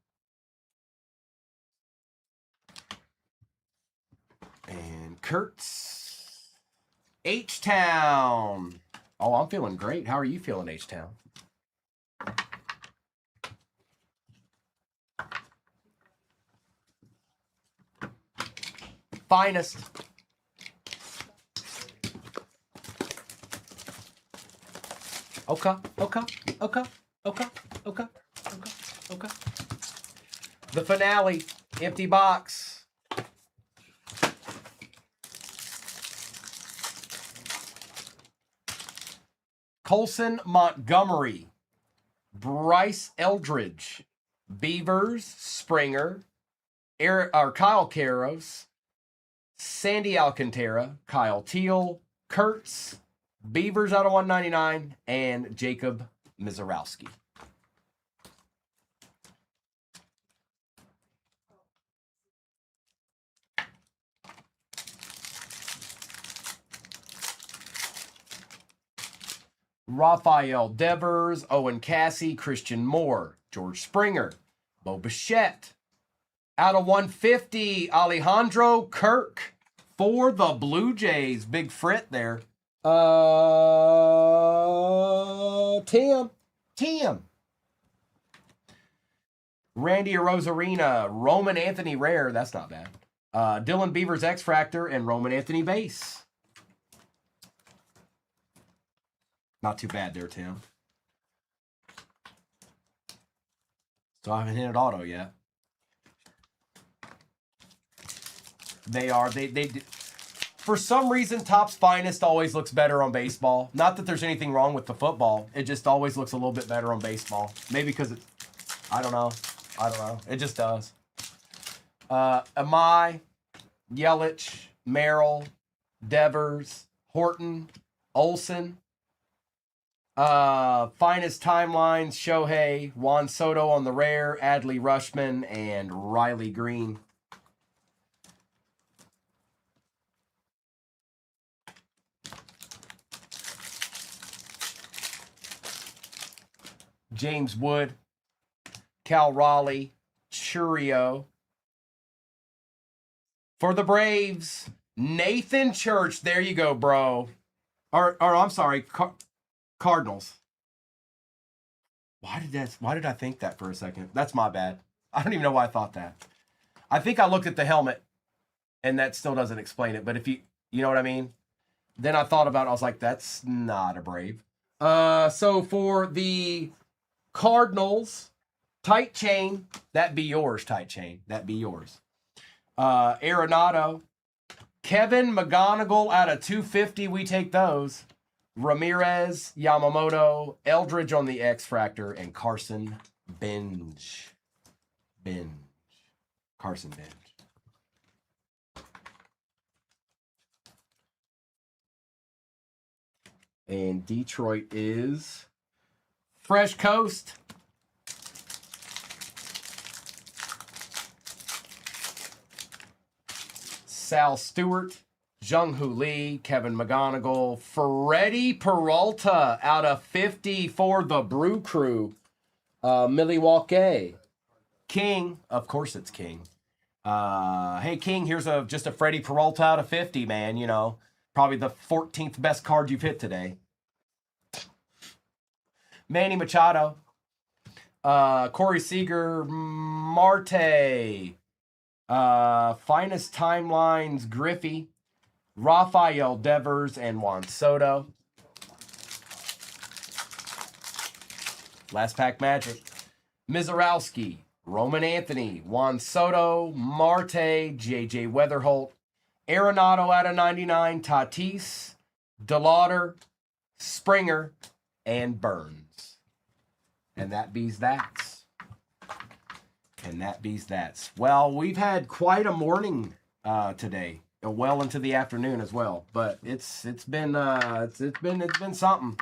And Kurtz. H-Town. Oh, I'm feeling great. How are you feeling, H-Town? Finest. Okay. The finale. Empty box. Colson Montgomery, Bryce Eldridge, Beavers, Springer, Kyle Karros, Sandy Alcantara, Kyle Teal, Kurtz, Beavers out of 199, and Jacob Mizorowski. Rafael Devers, Owen Cassie, Christian Moore, George Springer, Bo Bichette. Out of 150, Alejandro Kirk for the Blue Jays. Big Frit there. Tim. Randy Arozarena, Roman Anthony Rare. That's not bad. Dylan Beavers X-Fractor and Roman Anthony Base. Not too bad there, Tim. So I haven't hit auto yet. They for some reason, Topps Finest always looks better on baseball. Not that there's anything wrong with the football. It just always looks a little bit better on baseball. Maybe because I don't know. It just does. Amai, Yelich, Merrill, Devers, Horton, Olson. Finest timelines, Shohei, Juan Soto on the rare, Adley Rushman, and Riley Green. James Wood, Cal Raleigh, Churio. For the Braves, Nathan Church. There you go, bro. Or I'm sorry, Cardinals. Why did I think that for a second? That's my bad. I don't even know why I thought that. I think I looked at the helmet and that still doesn't explain it. But if you know what I mean? Then I thought about it. I was like, that's not a Brave. So for the Cardinals, tight chain. That be yours, tight chain. That be yours. Arenado. Kevin McGonigal out of 250. We take those. Ramirez, Yamamoto, Eldridge on the X-Fractor, and Carson Bench. Carson Bench. And Detroit is Fresh Coast. Sal Stewart, Jung-Hoo Lee, Kevin McGonigal, Freddie Peralta out of 50 for the Brew Crew. Milwaukee. King, of course it's King. Hey, King, here's just a Freddie Peralta out of 50, man. You know, probably the 14th best card you've hit today. Manny Machado. Corey Seager, Marte. Finest Timelines, Griffey, Rafael Devers, and Juan Soto. Last pack Magic. Mizorowski, Roman Anthony, Juan Soto, Marte, J.J. Weatherholt, Arenado out of 99, Tatis, DeLauder, Springer, and Burns. And that bees that. And that bees that. Well, we've had quite a morning today, well into the afternoon as well. But it's been something.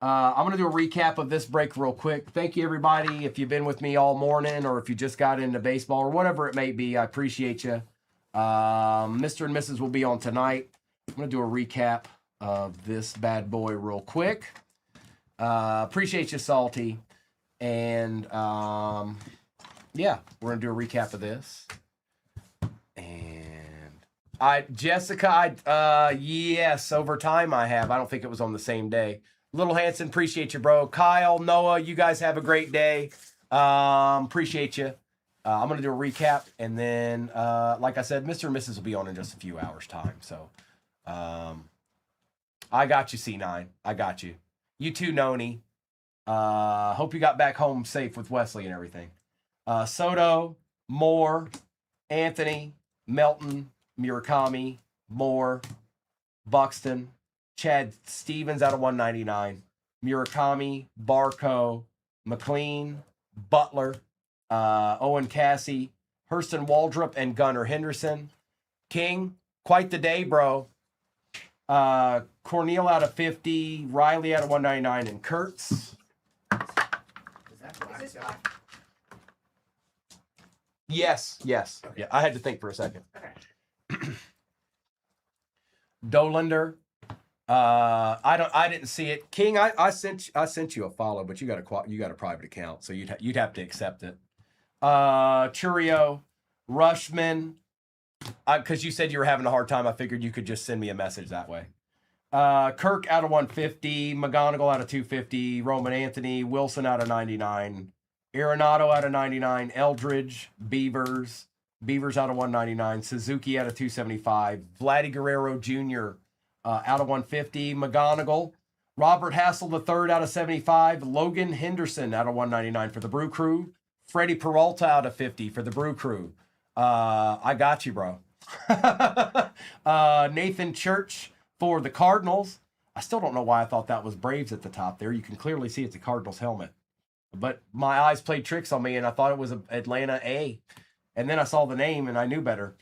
I'm gonna do a recap of this break real quick. Thank you everybody if you've been with me all morning, or if you just got into baseball or whatever it may be. I appreciate you. Mr. and Mrs. will be on tonight. I'm gonna do a recap of this bad boy real quick. Appreciate you, Salty, and yeah, we're gonna do a recap of this. And Jessica, yes, over time I have. I don't think it was on the same day. Little Hanson, appreciate you, bro. Kyle, Noah, you guys have a great day. Appreciate you. I'm gonna do a recap, and then, like I said, Mr. and Mrs. will be on in just a few hours' time. So, I got you, C9. I got you. You too, Noni. Hope you got back home safe with Wesley and everything. Soto, Moore, Anthony, Melton, Murakami, Moore, Buxton, Chad Stevens out of 199, Murakami, Barco, McLean, Butler, Owen Cassie, Hurston Waldrop, and Gunnar Henderson. King, quite the day, bro. Cornel out of 50, Riley out of 199, and Kurtz. Is this black? Yes. Okay. Yeah, I had to think for a second. Okay. Dolander. I didn't see it. King, I sent you a follow, but you got a private account, so you'd have to accept it. Churio, Rushman, because you said you were having a hard time, I figured you could just send me a message that way. Kirk out of 150, McGonigal out of 250, Roman Anthony, Wilson out of 99, Arenado out of 99, Eldridge, Beavers out of 199, Suzuki out of 275, Vladdy Guerrero Jr. Out of 150, McGonigal, Robert Hassel III out of 75, Logan Henderson out of 199 for the Brew Crew, Freddie Peralta out of 50 for the Brew Crew. I got you, bro. Nathan Church for the Cardinals. I still don't know why I thought that was Braves at the top there. You can clearly see it's a Cardinals helmet. But my eyes played tricks on me, and I thought it was Atlanta A. And then I saw the name, and I knew better.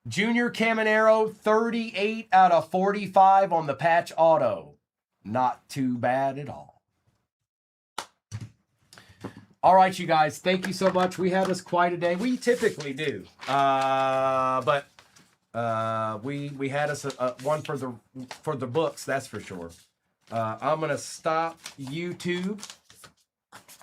Junior Caminero, 38 out of 45 on the patch auto. Not too bad at all. All right, you guys, thank you so much. We had us quite a day. We typically do. But we had us one for the books, that's for sure. I'm going to stop YouTube.